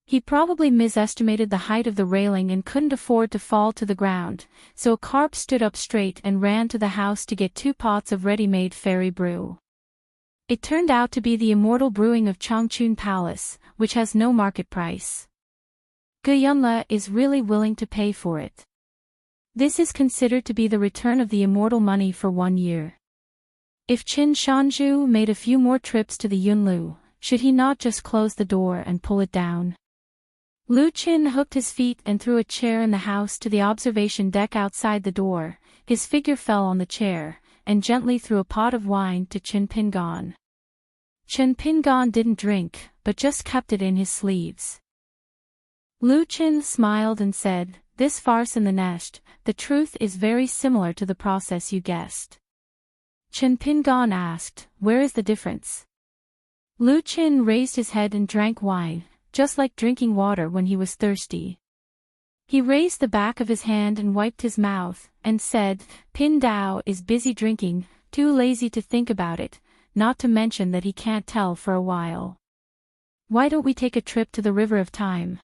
He probably misestimated the height of the railing and couldn't afford to fall to the ground, so a carp stood up straight and ran to the house to get 2 pots of ready-made fairy brew. It turned out to be the immortal brewing of Changchun Palace, which has no market price. Gu Yunle is really willing to pay for it. This is considered to be the return of the immortal money for 1 year. If Qin Shanzhu made a few more trips to the Yunlu, should he not just close the door and pull it down? Lu Qin hooked his feet and threw a chair in the house to the observation deck outside the door. His figure fell on the chair, and gently threw a pot of wine to Chen Pingan. Chen Pingan didn't drink, but just kept it in his sleeves. Lu Qin smiled and said, "This farce in the nest, the truth is very similar to the process you guessed." Chen Pingan asked, "Where is the difference?" Lu Qin raised his head and drank wine, just like drinking water when he was thirsty. He raised the back of his hand and wiped his mouth, and said, "Pin Dao is busy drinking, too lazy to think about it, not to mention that he can't tell for a while. Why don't we take a trip to the River of Time?"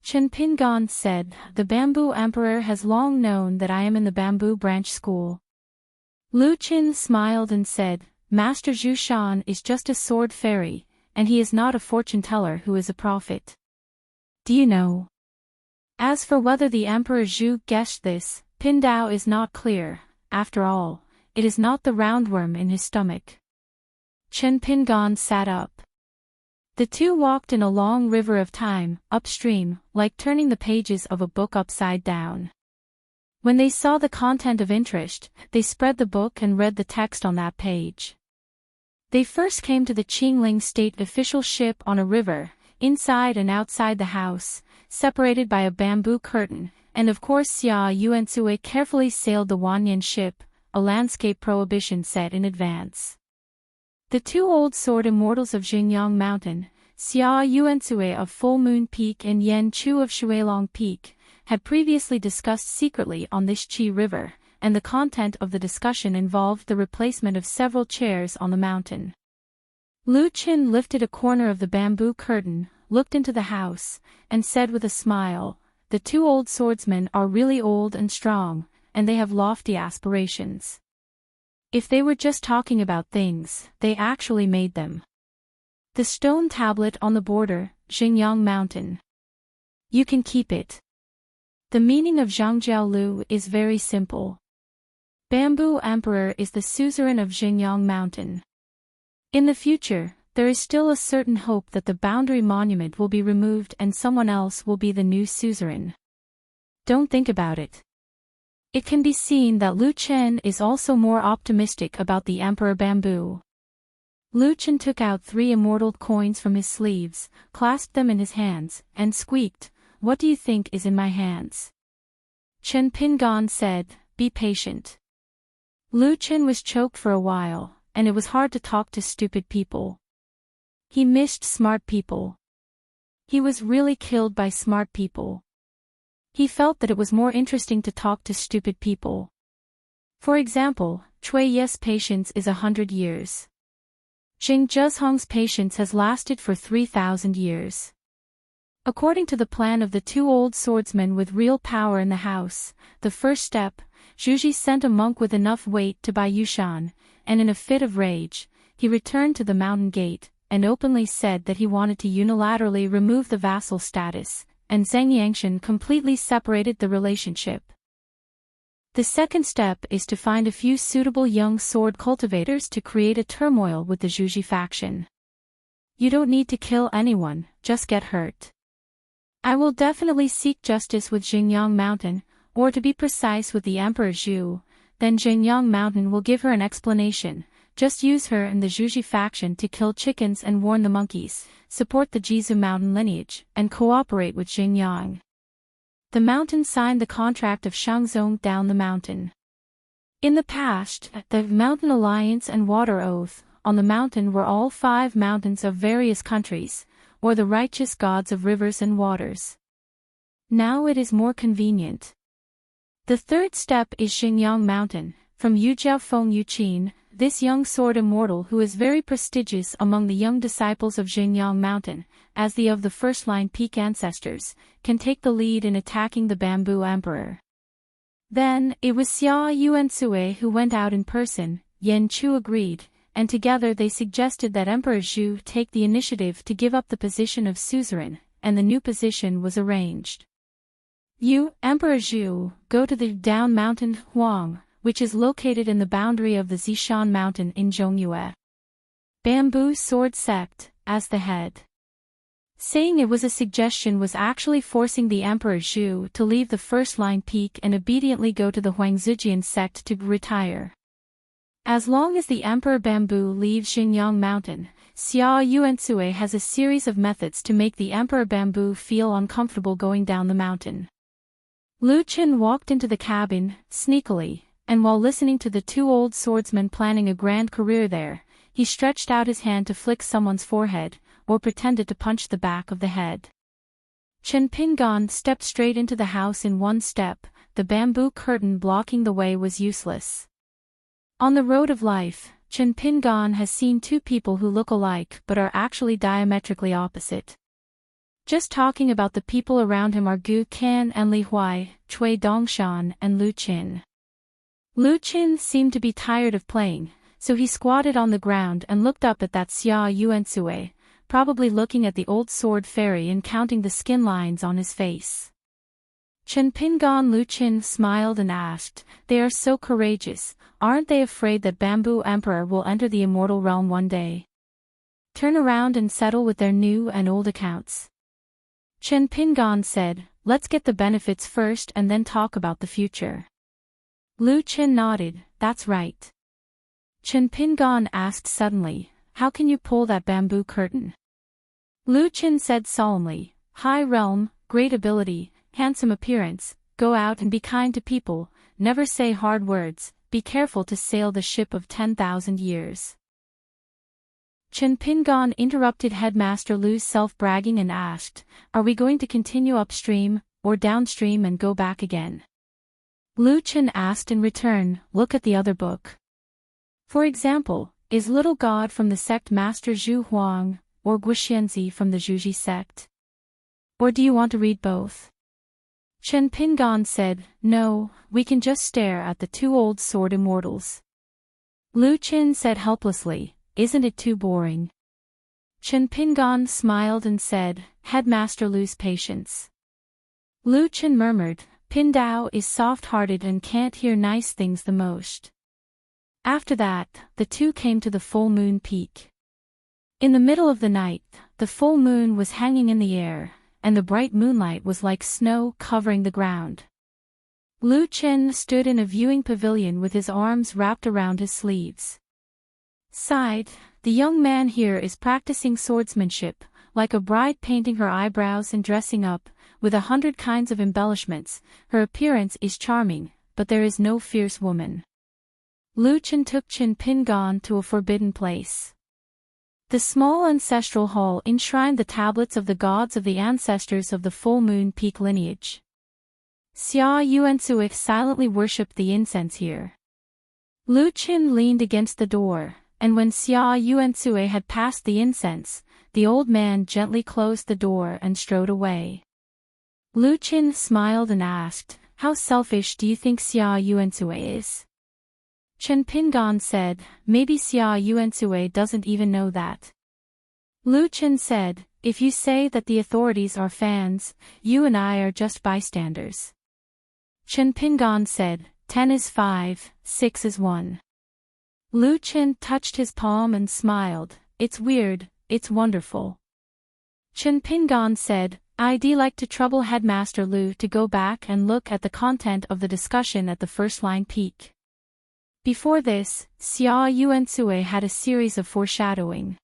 Chen Pingan said, "The Bamboo Emperor has long known that I am in the Bamboo Branch School." Lu Qin smiled and said, "Master Zhu Shan is just a sword fairy, and he is not a fortune-teller who is a prophet. Do you know? As for whether the Emperor Zhu guessed this, Pin Dao is not clear. After all, it is not the roundworm in his stomach." Chen Pingan sat up. The two walked in a long river of time, upstream, like turning the pages of a book upside down. When they saw the content of interest, they spread the book and read the text on that page. They first came to the Qingling State official ship on a river, inside and outside the house, separated by a bamboo curtain, and of course Xia Yuansui carefully sailed the Wanyan ship, a landscape prohibition set in advance. The 2 old sword immortals of Xingyang Mountain, Xia Yuansui of Full Moon Peak and Yan Chu of Shuilong Peak, had previously discussed secretly on this Qi River, and the content of the discussion involved the replacement of several chairs on the mountain. Lu Qin lifted a corner of the bamboo curtain, looked into the house, and said with a smile, "The 2 old swordsmen are really old and strong, and they have lofty aspirations. If they were just talking about things, they actually made them." The stone tablet on the border, Xingyang Mountain. You can keep it. The meaning of Zhangjiao Lu is very simple. Bamboo Emperor is the suzerain of Xingyang Mountain. In the future, there is still a certain hope that the boundary monument will be removed and someone else will be the new suzerain. Don't think about it. It can be seen that Lu Chen is also more optimistic about the Emperor Bamboo. Lu Chen took out 3 immortal coins from his sleeves, clasped them in his hands, and squeaked, "What do you think is in my hands?" Chen Pingan said, "Be patient." Lu Chen was choked for a while, and it was hard to talk to stupid people. He missed smart people. He was really killed by smart people. He felt that it was more interesting to talk to stupid people. For example, Cui Ye's patience is 100 years. Jing Zhezhong's patience has lasted for 3,000 years. According to the plan of the two old swordsmen with real power in the house, the first step, Zhuji sent a monk with enough weight to buy Yushan, and in a fit of rage, he returned to the mountain gate, and openly said that he wanted to unilaterally remove the vassal status, and Zhang Yangshan completely separated the relationship. The second step is to find a few suitable young sword cultivators to create a turmoil with the Zhuji faction. You don't need to kill anyone, just get hurt. I will definitely seek justice with Jingyang Mountain, or to be precise with the Emperor Zhu, then Jingyang Mountain will give her an explanation. Just use her and the Zhuji faction to kill chickens and warn the monkeys, support the Jizu mountain lineage, and cooperate with Jingyang. The mountain signed the contract of Shangzong down the mountain. In the past, the Mountain Alliance and Water Oath on the mountain were all 5 mountains of various countries, or the righteous gods of rivers and waters. Now it is more convenient. The third step is Xingyang Mountain, from Yujiaofeng Yuqin, this young sword immortal who is very prestigious among the young disciples of Xingyang Mountain, as the of the first-line peak ancestors, can take the lead in attacking the Bamboo Emperor. Then, it was Xia Yuansui who went out in person. Yan Chu agreed, and together they suggested that Emperor Zhu take the initiative to give up the position of suzerain, and the new position was arranged. You, Emperor Zhu, go to the down mountain Huang, which is located in the boundary of the Zishan Mountain in Zhongyue. Bamboo Sword Sect, as the head. Saying it was a suggestion was actually forcing the Emperor Zhu to leave the first-line peak and obediently go to the Huangzujian sect to retire. As long as the Emperor Bamboo leaves Xingyang Mountain, Xia Yuansui has a series of methods to make the Emperor Bamboo feel uncomfortable going down the mountain. Lu Qin walked into the cabin, sneakily, and while listening to the two old swordsmen planning a grand career there, he stretched out his hand to flick someone's forehead, or pretended to punch the back of the head. Chen Pingan stepped straight into the house in one step. The bamboo curtain blocking the way was useless. On the road of life, Chen Pingan has seen two people who look alike but are actually diametrically opposite. Just talking about the people around him are Gu Kan and Li Huai, Cui Dongshan and Lu Qin. Lu Qin seemed to be tired of playing, so he squatted on the ground and looked up at that Xia Yuansui, probably looking at the old sword fairy and counting the skin lines on his face. Chen Pingan Lu Qin smiled and asked, "They are so courageous, aren't they afraid that Bamboo Emperor will enter the immortal realm one day? Turn around and settle with their new and old accounts." Chen Pingan said, "Let's get the benefits first and then talk about the future." Lu Qin nodded, "That's right." Chen Pingan asked suddenly, "How can you pull that bamboo curtain?" Lu Qin said solemnly, "High realm, great ability, handsome appearance, go out and be kind to people, never say hard words, be careful to sail the ship of 10,000 years. Chen Pingan interrupted Headmaster Lu's self-bragging and asked, "Are we going to continue upstream, or downstream and go back again?" Lu Qin asked in return, "Look at the other book. For example, is Little God from the sect Master Zhu Huang, or Guxianzi from the Zhuji sect? Or do you want to read both?" Chen Pingan said, "No, we can just stare at the two old sword immortals." Lu Qin said helplessly, "Isn't it too boring?" Chen Pingan smiled and said, "Headmaster Lu's patience." Lu Qin murmured, "Pindao is soft-hearted and can't hear nice things the most." After that, the two came to the full moon peak. In the middle of the night, the full moon was hanging in the air, and the bright moonlight was like snow covering the ground. Lu Qin stood in a viewing pavilion with his arms wrapped around his sleeves. Sighed, "The young man here is practicing swordsmanship, like a bride painting her eyebrows and dressing up, with 100 kinds of embellishments. Her appearance is charming, but there is no fierce woman." Lu Qin took Chen Pingan to a forbidden place. The small ancestral hall enshrined the tablets of the gods of the ancestors of the full moon peak lineage. Xia Yuansui silently worshipped the incense here. Lu Qin leaned against the door, and when Xia Yuansui had passed the incense, the old man gently closed the door and strode away. Lu Qin smiled and asked, "How selfish do you think Xia Yuansui is?" Chen Pingan said, "Maybe Xia Yuansui doesn't even know that." Lu Qin said, "If you say that the authorities are fans, you and I are just bystanders." Chen Pingan said, 10 is 5, 6 is 1. Lu Qin touched his palm and smiled, "It's weird, it's wonderful." Chen Pingan said, "I'd like to trouble Headmaster Lu to go back and look at the content of the discussion at the first line peak." Before this, Xia Yuansui had a series of foreshadowing.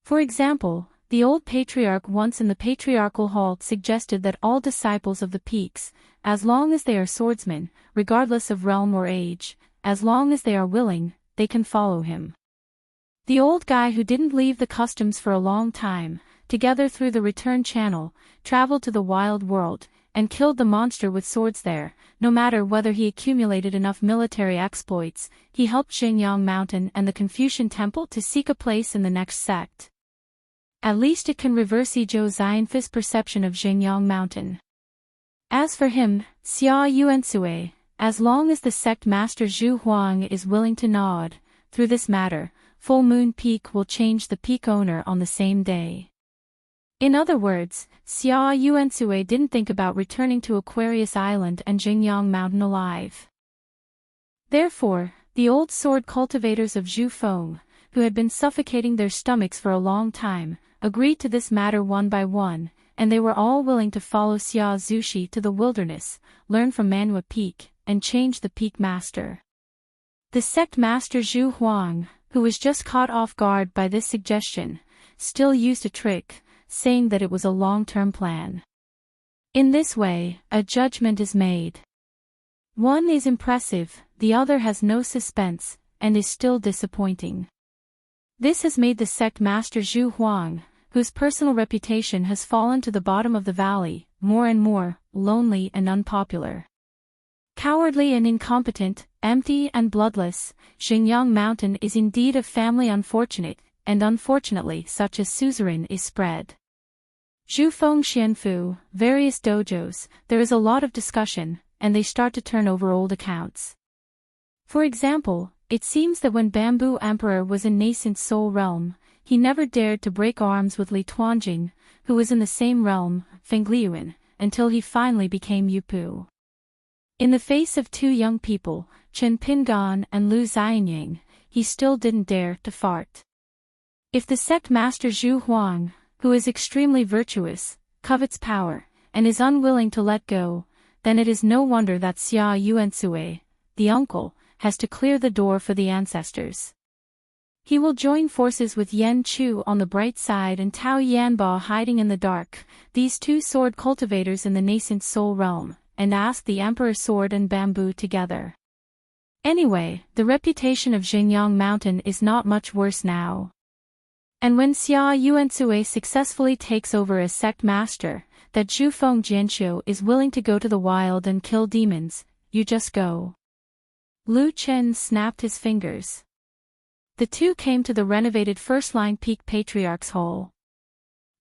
For example, the old patriarch once in the patriarchal hall suggested that all disciples of the peaks, as long as they are swordsmen, regardless of realm or age, as long as they are willing, they can follow him. The old guy who didn't leave the customs for a long time, together through the return channel, traveled to the wild world, and killed the monster with swords there. No matter whether he accumulated enough military exploits, he helped Xingyang Mountain and the Confucian Temple to seek a place in the next sect. At least it can reverse Zhou Xianfi's perception of Xingyang Mountain. As for him, Xia Yuansui, as long as the sect master Zhu Huang is willing to nod, through this matter, Full Moon Peak will change the peak owner on the same day. In other words, Xia Yuansui didn't think about returning to Aquarius Island and Xingyang Mountain alive. Therefore, the old sword cultivators of Zhu Feng, who had been suffocating their stomachs for a long time, agreed to this matter one by one, and they were all willing to follow Xia Zushi to the wilderness, learn from Manhua Peak, and change the peak master. The sect master Zhu Huang, who was just caught off guard by this suggestion, still used a trick, saying that it was a long-term plan. In this way, a judgment is made. One is impressive, the other has no suspense, and is still disappointing. This has made the sect master Zhu Huang, whose personal reputation has fallen to the bottom of the valley, more and more lonely and unpopular. Cowardly and incompetent, empty and bloodless, Xingyang Mountain is indeed a family unfortunate, and unfortunately such a suzerain is spread. Zhu Feng Xianfu, various dojos, there is a lot of discussion, and they start to turn over old accounts. For example, it seems that when Bamboo Emperor was in nascent Soul Realm, he never dared to break arms with Li Tuanjing, who was in the same realm, Fengliuan, until he finally became Yupu. In the face of two young people, Chen Pingan and Lu Xianying, he still didn't dare to fart. If the sect master Zhu Huang, who is extremely virtuous, covets power, and is unwilling to let go, then it is no wonder that Xia Yuansui, the uncle, has to clear the door for the ancestors. He will join forces with Yan Chu on the bright side and Tao Yanba hiding in the dark, these two sword cultivators in the nascent soul realm, and ask the Emperor Sword and Bamboo together. Anyway, the reputation of Xingyang Mountain is not much worse now. And when Xia Yuansui successfully takes over as sect master, that Zhu Feng Jianxiu is willing to go to the wild and kill demons, you just go. Lu Chen snapped his fingers. The two came to the renovated first-line peak patriarch's hall.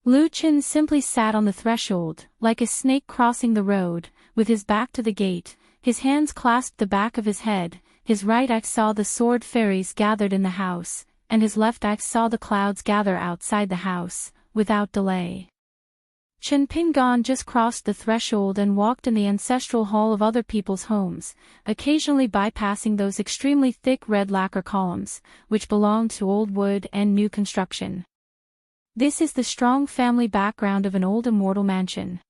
Lu Chen simply sat on the threshold, like a snake crossing the road, with his back to the gate, his hands clasped the back of his head, his right eye saw the sword fairies gathered in the house, and his left eye saw the clouds gather outside the house, without delay. Chen Pingan just crossed the threshold and walked in the ancestral hall of other people's homes, occasionally bypassing those extremely thick red lacquer columns, which belonged to old wood and new construction. This is the strong family background of an old immortal mansion.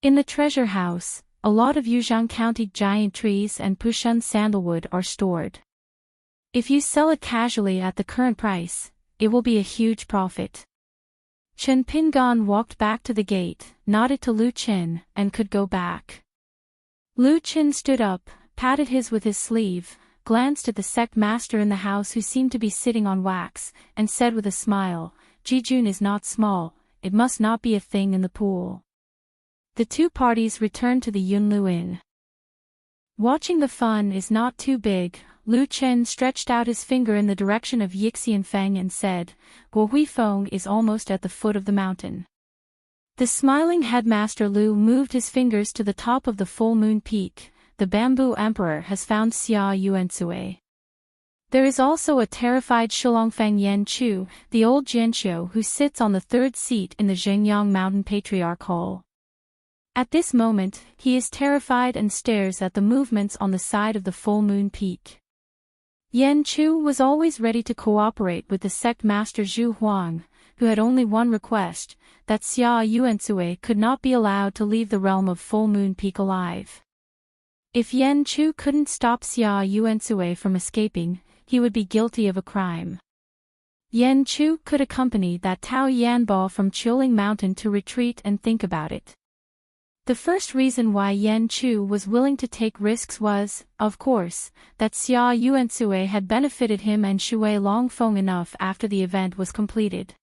In the treasure house, a lot of Yuzhang County giant trees and Pushun sandalwood are stored. If you sell it casually at the current price, it will be a huge profit. Chen Pingan walked back to the gate, nodded to Lu Qin, and could go back. Lu Qin stood up, patted his with his sleeve, glanced at the sect master in the house who seemed to be sitting on wax, and said with a smile, "Jijun is not small, it must not be a thing in the pool." The two parties returned to the Yunlu Inn. Watching the fun is not too big, Lu Chen stretched out his finger in the direction of Yixian Feng and said, "Guohui Feng is almost at the foot of the mountain." The smiling headmaster Lu moved his fingers to the top of the full moon peak. The bamboo emperor has found Xia Yuansui. There is also a terrified Shilongfang Yan Chu, the old Jianqiu who sits on the third seat in the Zhengyang Mountain Patriarch Hall. At this moment, he is terrified and stares at the movements on the side of the full moon peak. Yan Chu was always ready to cooperate with the sect master Zhu Huang, who had only one request, that Xia Yuansui could not be allowed to leave the realm of full moon peak alive. If Yan Chu couldn't stop Xia Yuansui from escaping, he would be guilty of a crime. Yan Chu could accompany that Tao Yanbo from Qiuling Mountain to retreat and think about it. The first reason why Yan Chu was willing to take risks was, of course, that Xia Yuansui had benefited him and Shui Longfeng enough after the event was completed.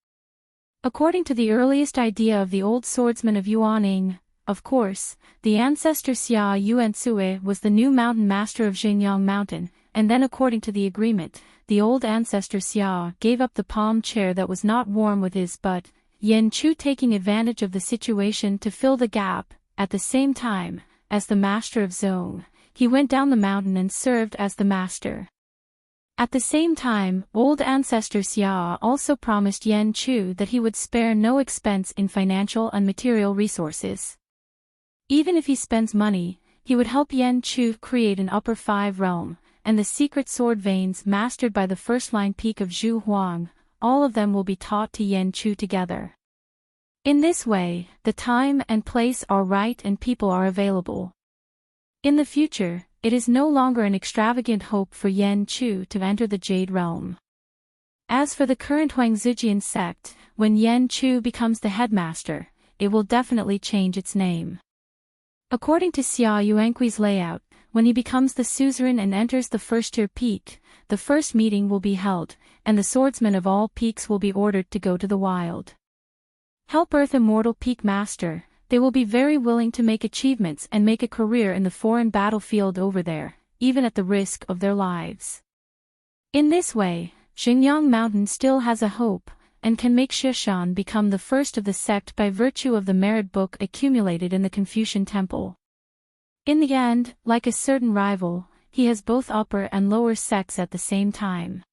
According to the earliest idea of the old swordsman of Yuaning, of course, the ancestor Xia Yuansui was the new mountain master of Xinjiang Mountain, and then according to the agreement, the old ancestor Xia gave up the palm chair that was not warm with his but, Yan Chu taking advantage of the situation to fill the gap. At the same time, as the master of Zhong, he went down the mountain and served as the master. At the same time, old ancestor Xia also promised Yan Chu that he would spare no expense in financial and material resources. Even if he spends money, he would help Yan Chu create an upper five realm, and the secret sword veins mastered by the first-line peak of Zhu Huang, all of them will be taught to Yan Chu together. In this way, the time and place are right and people are available. In the future, it is no longer an extravagant hope for Yan Chu to enter the Jade Realm. As for the current Huangzijian sect, when Yan Chu becomes the headmaster, it will definitely change its name. According to Xia Yuanqui's layout, when he becomes the suzerain and enters the first-tier peak, the first meeting will be held, and the swordsmen of all peaks will be ordered to go to the wild. Help Earth Immortal Peak Master, they will be very willing to make achievements and make a career in the foreign battlefield over there, even at the risk of their lives. In this way, Xinjiang Mountain still has a hope, and can make Shishan become the first of the sect by virtue of the merit book accumulated in the Confucian Temple. In the end, like a certain rival, he has both upper and lower sects at the same time.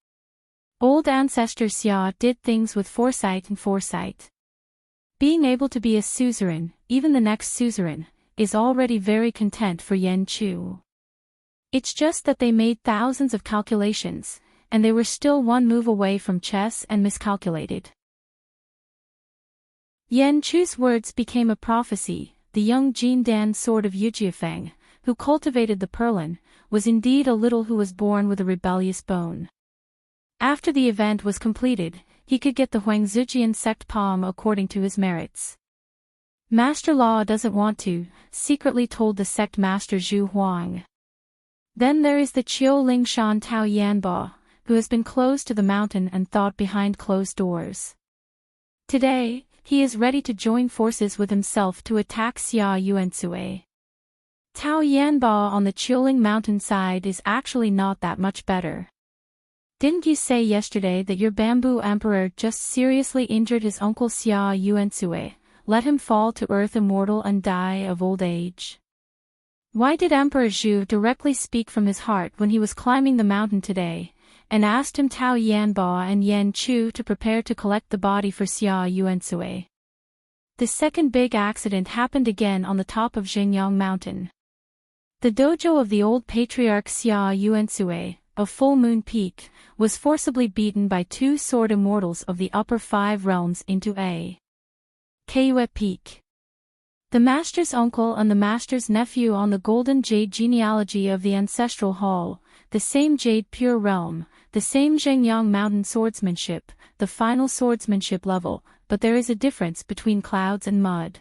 Old ancestor Xia did things with foresight and foresight. Being able to be a suzerain, even the next suzerain, is already very content for Yan Chu. It's just that they made thousands of calculations, and they were still one move away from chess and miscalculated. Yan Chu's words became a prophecy. The young Jin Dan sword of Yujiafeng, who cultivated the Perlin, was indeed a little who was born with a rebellious bone. After the event was completed, he could get the Huangzijian sect palm according to his merits. Master Law doesn't want to, secretly told the sect master Zhu Huang. Then there is the Qiu Lingshan Tao Yanbo, who has been closed to the mountain and thought behind closed doors. Today, he is ready to join forces with himself to attack Xia Yuansui. Tao Yanbo on the Qiuling mountain side is actually not that much better. Didn't you say yesterday that your bamboo emperor just seriously injured his uncle Xia Yuansui, let him fall to earth immortal and die of old age? Why did Emperor Zhu directly speak from his heart when he was climbing the mountain today, and asked him Tao Yanbo and Yan Chu to prepare to collect the body for Xia Yuansui? The second big accident happened again on the top of Xinjiang Mountain. The dojo of the old patriarch Xia Yuansui, of Full Moon Peak, was forcibly beaten by two sword immortals of the upper five realms into a Kayue Peak. The master's uncle and the master's nephew on the golden jade genealogy of the ancestral hall, the same jade pure realm, the same Zhengyang mountain swordsmanship, the final swordsmanship level, but there is a difference between clouds and mud.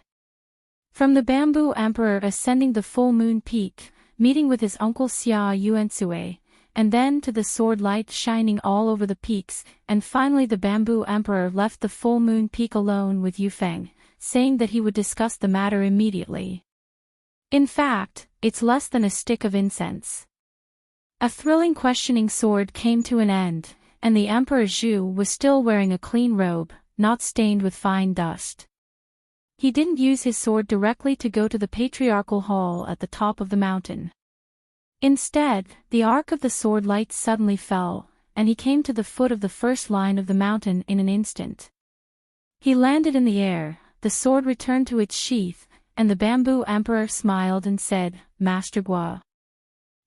From the bamboo emperor ascending the Full Moon Peak, meeting with his uncle Xia Yuansui, and then to the sword light shining all over the peaks, and finally the Bamboo Emperor left the full moon peak alone with Yufeng, saying that he would discuss the matter immediately. In fact, it's less than a stick of incense. A thrilling questioning sword came to an end, and the Emperor Zhu was still wearing a clean robe, not stained with fine dust. He didn't use his sword directly to go to the patriarchal hall at the top of the mountain. Instead, the arc of the sword light suddenly fell, and he came to the foot of the first line of the mountain in an instant. He landed in the air, the sword returned to its sheath, and the Bamboo Emperor smiled and said, "Master Guo."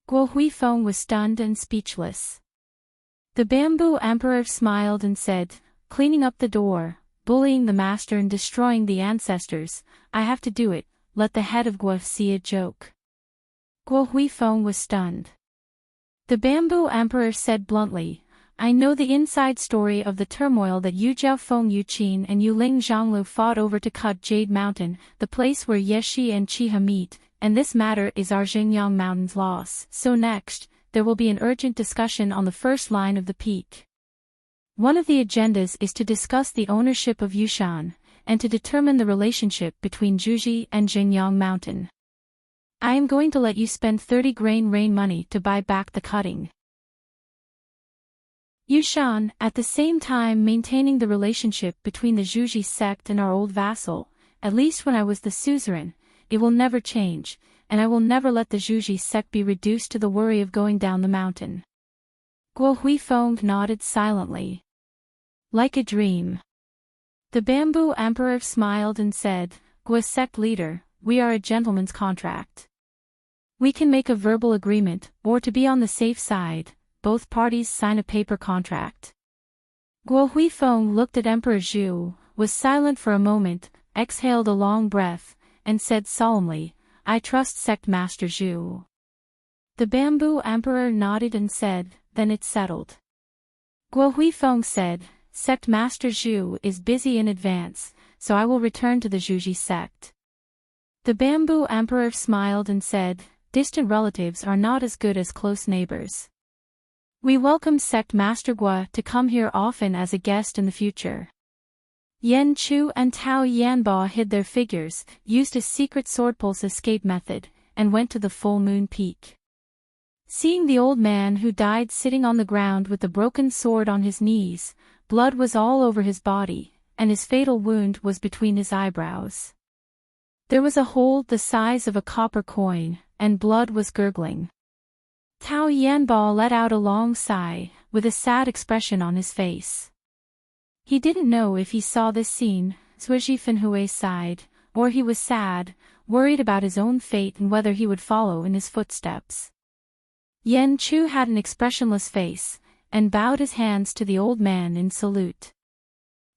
Guo Huifeng was stunned and speechless. The Bamboo Emperor smiled and said, "Cleaning up the door, bullying the master and destroying the ancestors, I have to do it, let the head of Guo see a joke." Guo Huifeng was stunned. The Bamboo Emperor said bluntly, "I know the inside story of the turmoil that Yu Jiaofeng Yuqin and Yu Ling Zhanglu fought over to cut Jade Mountain, the place where Yeshi and Chiha meet, and this matter is our Xingyang Mountain's loss. So next, there will be an urgent discussion on the first line of the peak. One of the agendas is to discuss the ownership of Yushan, and to determine the relationship between Zhuji and Xingyang Mountain. I am going to let you spend 30 grain rain money to buy back the cutting. Yushan, at the same time maintaining the relationship between the Zhuji sect and our old vassal, at least when I was the suzerain, it will never change, and I will never let the Zhuji sect be reduced to the worry of going down the mountain." Guo Huifeng nodded silently. Like a dream. The Bamboo Emperor smiled and said, "Guo sect leader, we are a gentleman's contract. We can make a verbal agreement, or to be on the safe side, both parties sign a paper contract." Guo Huifeng looked at Emperor Zhu, was silent for a moment, exhaled a long breath, and said solemnly, "I trust Sect Master Zhu." The Bamboo Emperor nodded and said, "Then it's settled." Guo Huifeng said, "Sect Master Zhu is busy in advance, so I will return to the Zhuji sect." The Bamboo Emperor smiled and said, "Distant relatives are not as good as close neighbors. We welcome Sect Master Guo to come here often as a guest in the future." Yan Chu and Tao Yanbo hid their figures, used a secret sword pulse escape method, and went to the full moon peak. Seeing the old man who died sitting on the ground with the broken sword on his knees, blood was all over his body, and his fatal wound was between his eyebrows. There was a hole the size of a copper coin, and blood was gurgling. Tao Yanbo let out a long sigh, with a sad expression on his face. He didn't know if he saw this scene, Zhuji Fenhui sighed, or he was sad, worried about his own fate and whether he would follow in his footsteps. Yan Chu had an expressionless face, and bowed his hands to the old man in salute.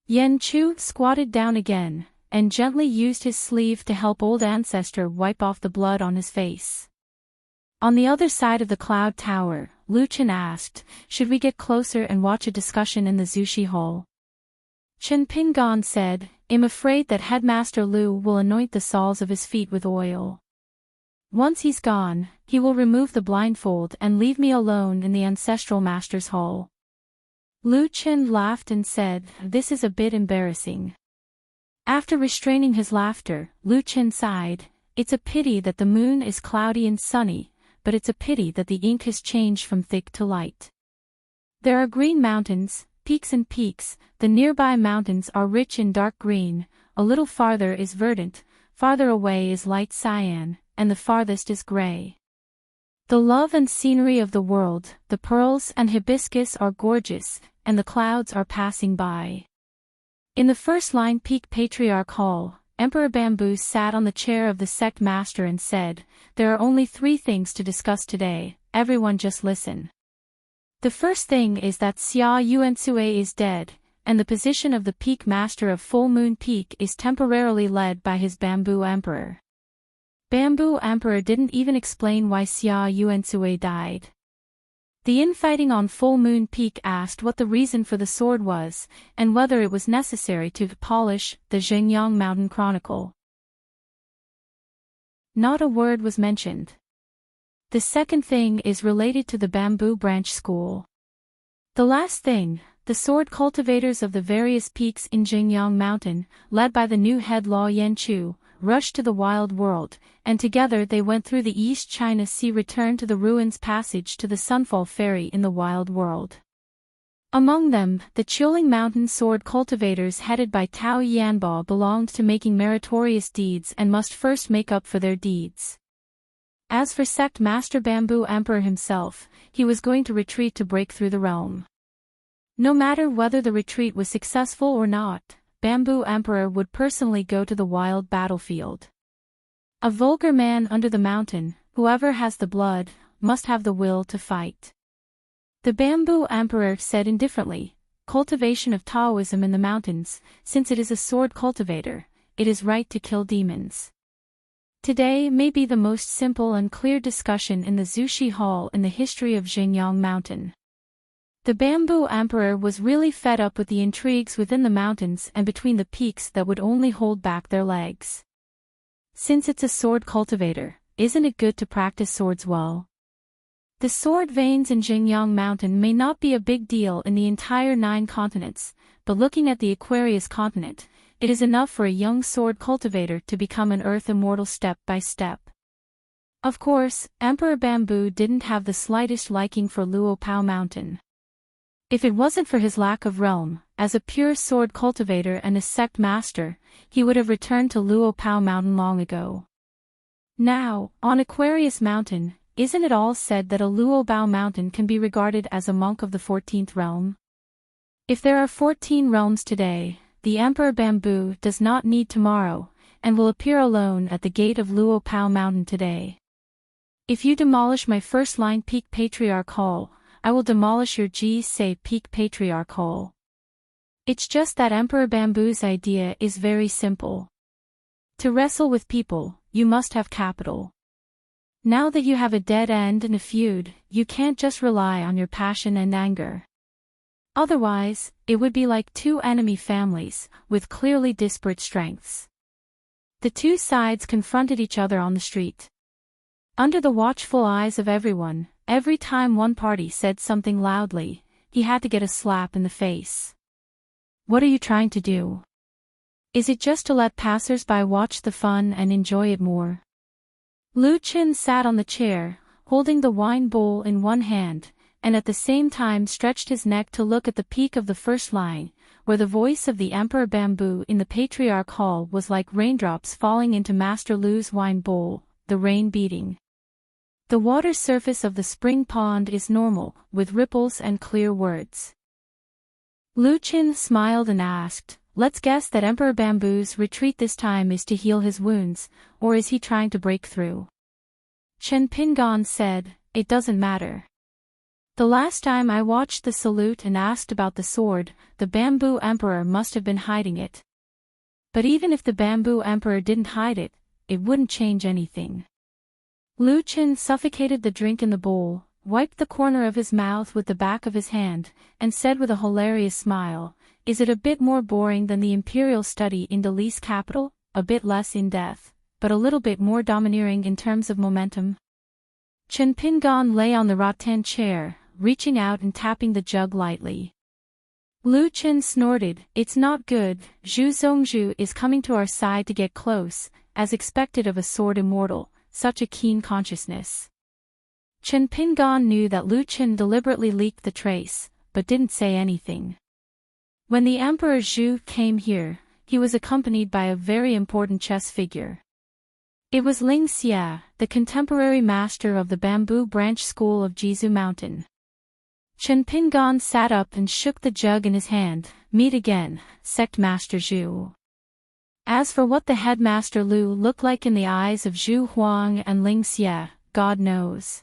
Yan Chu squatted down again, and gently used his sleeve to help old ancestor wipe off the blood on his face. On the other side of the cloud tower, Lu Chen asked, "Should we get closer and watch a discussion in the Zushi Hall?" Chen Pingon said, "I'm afraid that Headmaster Lu will anoint the soles of his feet with oil. Once he's gone, he will remove the blindfold and leave me alone in the ancestral master's hall." Lu Chen laughed and said, "This is a bit embarrassing." After restraining his laughter, Lu Chen sighed, "It's a pity that the moon is cloudy and sunny, but it's a pity that the ink has changed from thick to light. There are green mountains, peaks and peaks, the nearby mountains are rich in dark green, a little farther is verdant, farther away is light cyan, and the farthest is gray. The love and scenery of the world, the pearls and hibiscus are gorgeous, and the clouds are passing by." In the first-line peak Patriarch Hall, Emperor Bamboo sat on the chair of the sect master and said, "There are only 3 things to discuss today, everyone just listen. The first thing is that Xia Yuansue is dead, and the position of the peak master of Full Moon Peak is temporarily led by his Bamboo Emperor." Bamboo Emperor didn't even explain why Xia Yuansue died. The infighting on Full Moon Peak asked what the reason for the sword was, and whether it was necessary to polish the Xingyang Mountain Chronicle. Not a word was mentioned. The second thing is related to the bamboo branch school. The last thing, the sword cultivators of the various peaks in Jingyang Mountain, led by the new head Law Yanchu, rushed to the wild world, and together they went through the East China Sea, returned to the ruins passage to the Sunfall Ferry in the wild world. Among them, the Qiuling Mountain sword cultivators headed by Tao Yanbo belonged to making meritorious deeds and must first make up for their deeds. As for sect master Bamboo Emperor himself, he was going to retreat to break through the realm. No matter whether the retreat was successful or not, Bamboo Emperor would personally go to the wild battlefield. A vulgar man under the mountain, whoever has the blood, must have the will to fight. The Bamboo Emperor said indifferently, cultivation of Taoism in the mountains, since it is a sword cultivator, it is right to kill demons. Today may be the most simple and clear discussion in the Zushi Hall in the history of Jingyang Mountain. The Bamboo Emperor was really fed up with the intrigues within the mountains and between the peaks that would only hold back their legs. Since it's a sword cultivator, isn't it good to practice swords well? The sword veins in Jingyang Mountain may not be a big deal in the entire 9 continents, but looking at the Aquarius continent, it is enough for a young sword cultivator to become an earth immortal step by step. Of course, Emperor Bamboo didn't have the slightest liking for Luopao Mountain. If it wasn't for his lack of realm, as a pure sword cultivator and a sect master, he would have returned to Luopao Mountain long ago. Now, on Aquarius Mountain, isn't it all said that a Luobao Mountain can be regarded as a monk of the 14th realm? If there are 14 realms today, the Emperor Bamboo does not need tomorrow, and will appear alone at the gate of Luopao Mountain today. If you demolish my first-line peak Patriarch Hall, I will demolish your G-Say peak Patriarch Hall. It's just that Emperor Bamboo's idea is very simple. To wrestle with people, you must have capital. Now that you have a dead end in a feud, you can't just rely on your passion and anger. Otherwise, it would be like 2 enemy families, with clearly disparate strengths. The 2 sides confronted each other on the street. Under the watchful eyes of everyone, every time one party said something loudly, he had to get a slap in the face. What are you trying to do? Is it just to let passers-by watch the fun and enjoy it more? Lu Qin sat on the chair, holding the wine bowl in one hand, and at the same time stretched his neck to look at the peak of the first line, where the voice of the Emperor Bamboo in the Patriarch Hall was like raindrops falling into Master Lu's wine bowl, the rain beating. The water surface of the spring pond is normal, with ripples and clear words. Lu Qin smiled and asked, "Let's guess that Emperor Bamboo's retreat this time is to heal his wounds, or is he trying to break through?" Chen Pingan said, "It doesn't matter. The last time I watched the salute and asked about the sword, the Bamboo Emperor must have been hiding it. But even if the Bamboo Emperor didn't hide it, it wouldn't change anything." Lu Qin suffocated the drink in the bowl, wiped the corner of his mouth with the back of his hand, and said with a hilarious smile, "Is it a bit more boring than the imperial study in Dali's capital? A bit less in-depth, but a little bit more domineering in terms of momentum?" Chen Pingan lay on the rattan chair, reaching out and tapping the jug lightly. Lu Qin snorted, "It's not good. Zhu Zongzhu is coming to our side to get close, as expected of a sword immortal, such a keen consciousness." Chen Pingan knew that Lu Qin deliberately leaked the trace, but didn't say anything. When the Emperor Zhu came here, he was accompanied by a very important chess figure. It was Ling Xia, the contemporary master of the Bamboo Branch School of Jizu Mountain. Chen Pingan sat up and shook the jug in his hand. "Meet again, Sect Master Zhu." As for what the headmaster Lu looked like in the eyes of Zhu Huang and Ling Xia, God knows.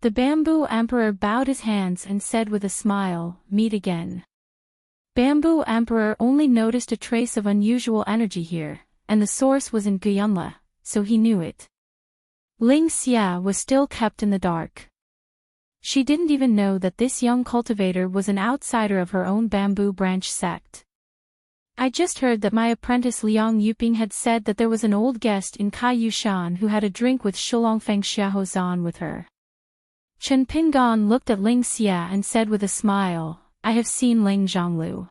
The Bamboo Emperor bowed his hands and said with a smile, "Meet again." Bamboo Emperor only noticed a trace of unusual energy here, and the source was in Guyunla, so he knew it. Ling Xia was still kept in the dark. She didn't even know that this young cultivator was an outsider of her own Bamboo Branch sect. I just heard that my apprentice Liang Yuping had said that there was an old guest in Kai Yushan who had a drink with Shulongfeng Xiahozan with her. Chen Pingan looked at Ling Xia and said with a smile, I have seen Ling Zhonglu.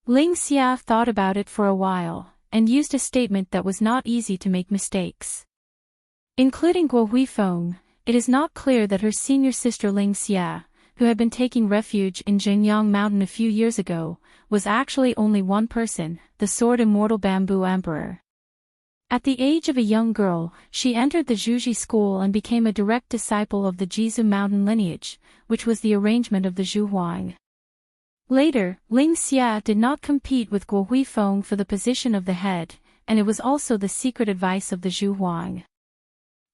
Ling Xia thought about it for a while, and used a statement that was not easy to make mistakes. Including Guo Huifeng, it is not clear that her senior sister Ling Xia, who had been taking refuge in Jingyang Mountain a few years ago, was actually only one person, the Sword Immortal Bamboo Emperor. At the age of a young girl, she entered the Zhuji school and became a direct disciple of the Jizu mountain lineage, which was the arrangement of the Zhu Huang. Later, Ling Xia did not compete with Guo Huifeng for the position of the head, and it was also the secret advice of the Zhu Huang.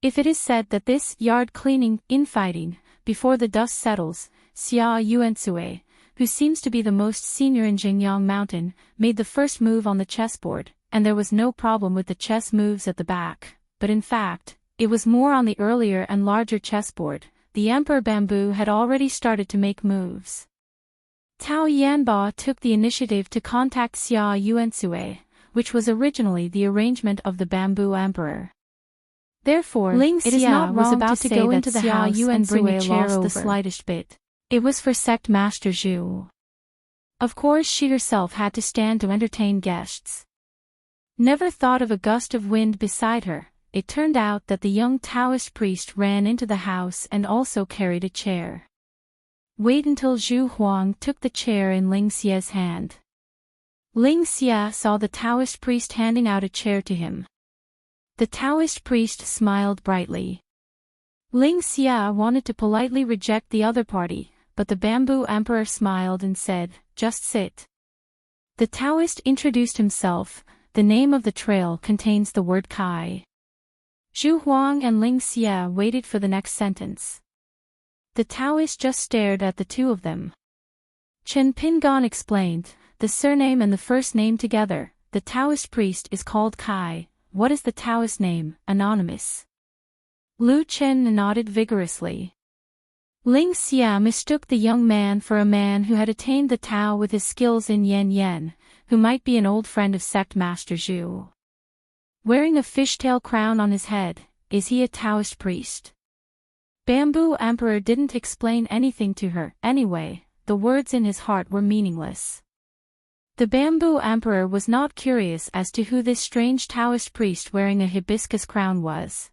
If it is said that this yard cleaning, infighting, before the dust settles, Xia Yuansui, who seems to be the most senior in Jingyang Mountain, made the first move on the chessboard, and there was no problem with the chess moves at the back, but in fact, it was more on the earlier and larger chessboard. The Emperor Bamboo had already started to make moves. Tao Yanba took the initiative to contact Xia Yuansui, which was originally the arrangement of the Bamboo Emperor. Therefore, Ling Xia was about to go into the house and bring a chair over. The slightest bit. It was for Sect Master Zhu. Of course she herself had to stand to entertain guests. Never thought of a gust of wind beside her, it turned out that the young Taoist priest ran into the house and also carried a chair. Wait until Zhu Huang took the chair in Ling Xia's hand. Ling Xia saw the Taoist priest handing out a chair to him. The Taoist priest smiled brightly. Ling Xia wanted to politely reject the other party, but the Bamboo Emperor smiled and said, just sit. The Taoist introduced himself. The name of the trail contains the word Kai. Zhu Huang and Ling Xia waited for the next sentence. The Taoist just stared at the two of them. Chen Pingan explained, the surname and the first name together, the Taoist priest is called Kai. What is the Taoist name? Anonymous. Lu Chen nodded vigorously. Ling Xia mistook the young man for a man who had attained the Tao with his skills in Yen Yen, who might be an old friend of Sect Master Zhu. Wearing a fishtail crown on his head, is he a Taoist priest? Bamboo Emperor didn't explain anything to her. Anyway, the words in his heart were meaningless. The Bamboo Emperor was not curious as to who this strange Taoist priest wearing a hibiscus crown was.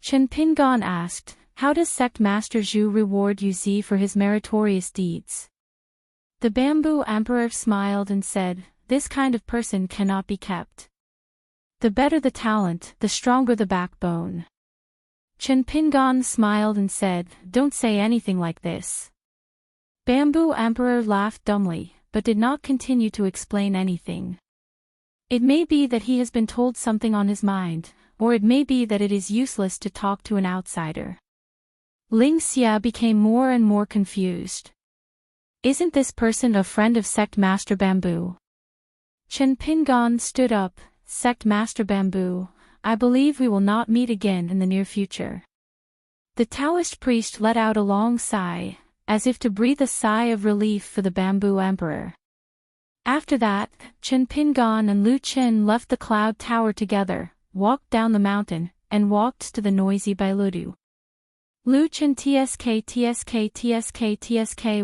Chen Pingan asked, how does Sect Master Zhu reward Yuzi for his meritorious deeds? The Bamboo Emperor smiled and said, this kind of person cannot be kept. The better the talent, the stronger the backbone. Chen Pingan smiled and said, don't say anything like this. Bamboo Emperor laughed dumbly, but did not continue to explain anything. It may be that he has been told something on his mind, or it may be that it is useless to talk to an outsider. Ling Xia became more and more confused. Isn't this person a friend of Sect Master Bamboo? Chen Pingan stood up, Sect Master Bamboo, I believe we will not meet again in the near future. The Taoist priest let out a long sigh, as if to breathe a sigh of relief for the Bamboo Emperor. After that, Chen Pingan and Lu Chen left the Cloud Tower together, walked down the mountain, and walked to the noisy Bailudu. Lu Chen tsk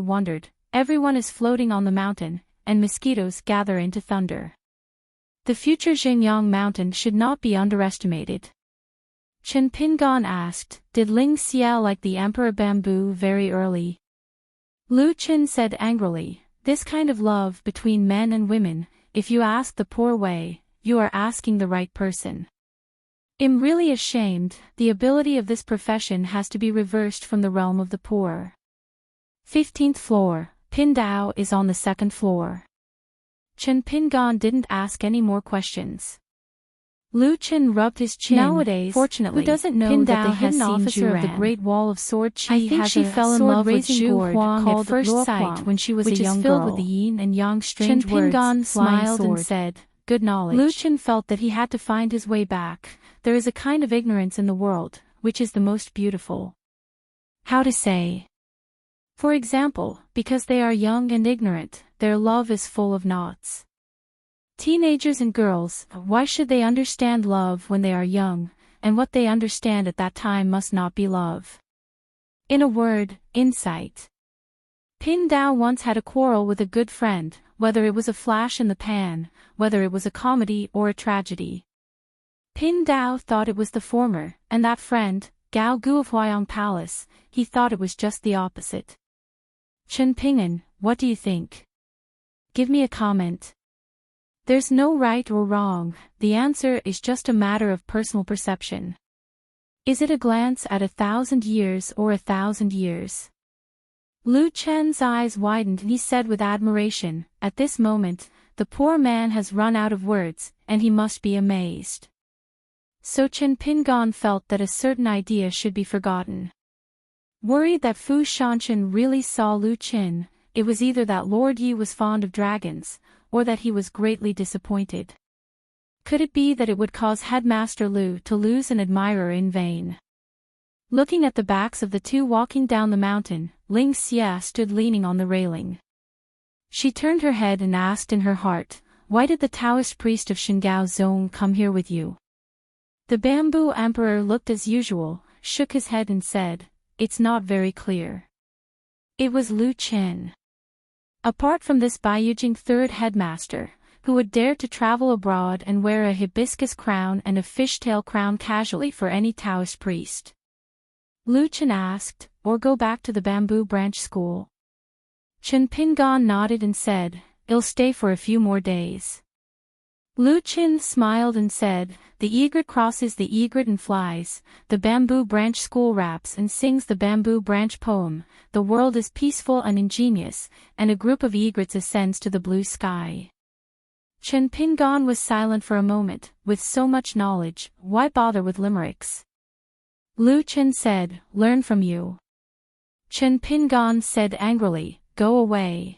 wondered, everyone is floating on the mountain, and mosquitoes gather into thunder. The future Jingyang Mountain should not be underestimated. Chen Pingan asked, did Ling Xia like the Emperor Bamboo very early? Lu Chen said angrily, this kind of love between men and women, if you ask the poor way, you are asking the right person. I'm really ashamed, the ability of this profession has to be reversed from the realm of the poor. 15th floor, Pindao is on the 2nd floor. Chen Pingan didn't ask any more questions. Lu Chen rubbed his chin. Nowadays, fortunately, who doesn't know that the hidden officer of the Great Wall of Sword Chi has she fell in love with Zhu Huang at first sight when she was a young girl, filled with the yin and yang strange words. Chen Pingan smiled and said, good knowledge. Lu Chen felt that he had to find his way back. There is a kind of ignorance in the world, which is the most beautiful. How to say? For example, because they are young and ignorant, their love is full of knots. Teenagers and girls, why should they understand love when they are young, and what they understand at that time must not be love? In a word, insight. Pin Dao once had a quarrel with a good friend, whether it was a flash in the pan, whether it was a comedy or a tragedy. Pin Dao thought it was the former, and that friend, Gao Gu of Huayong Palace, he thought it was just the opposite. Chen Ping'an, what do you think? Give me a comment. There's no right or wrong, the answer is just a matter of personal perception. Is it a glance at 1,000 years or 1,000 years? Lu Chen's eyes widened and he said with admiration, at this moment, the poor man has run out of words, and he must be amazed. So Chen Pingan felt that a certain idea should be forgotten. Worried that Fu Shanchen really saw Lu Chen, it was either that Lord Yi was fond of dragons, or that he was greatly disappointed. Could it be that it would cause Headmaster Lu to lose an admirer in vain? Looking at the backs of the two walking down the mountain, Ling Xia stood leaning on the railing. She turned her head and asked in her heart, why did the Taoist priest of Shingao Zong come here with you? The Bamboo Emperor looked as usual, shook his head and said, it's not very clear. It was Lu Chen. Apart from this Baiyujing third headmaster, who would dare to travel abroad and wear a hibiscus crown and a fishtail crown casually for any Taoist priest? Lu Chen asked, or go back to the bamboo branch school? Chen Pingan nodded and said, I'll stay for a few more days. Lu Chen smiled and said, the egret crosses the egret and flies, the bamboo branch school raps and sings the bamboo branch poem, the world is peaceful and ingenious, and a group of egrets ascends to the blue sky. Chen Pingan was silent for a moment, with so much knowledge, why bother with limericks? Lu Chen said, learn from you. Chen Pingan said angrily, go away.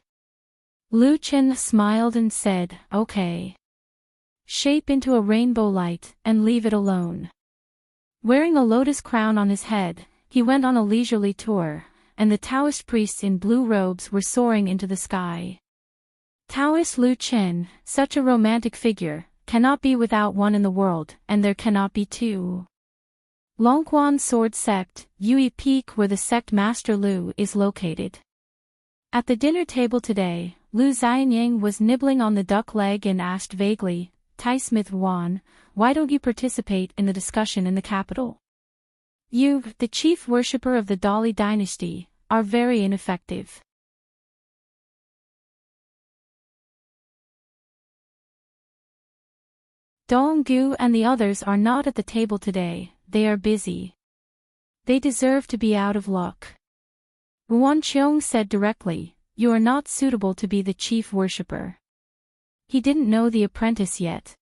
Lu Chen smiled and said, okay. Shape into a rainbow light, and leave it alone. Wearing a lotus crown on his head, he went on a leisurely tour, and the Taoist priests in blue robes were soaring into the sky. Taoist Lu Chen, such a romantic figure, cannot be without one in the world, and there cannot be two. Longquan Sword Sect, Yui Peak where the sect Master Lu is located. At the dinner table today, Lu Xianying was nibbling on the duck leg and asked vaguely, Tai Smith Wan, why don't you participate in the discussion in the capital? You, the chief worshipper of the Dali dynasty, are very ineffective. Donggu and the others are not at the table today, they are busy. They deserve to be out of luck. Ruan Qiong said directly, you are not suitable to be the chief worshipper. He didn't know the apprentice yet.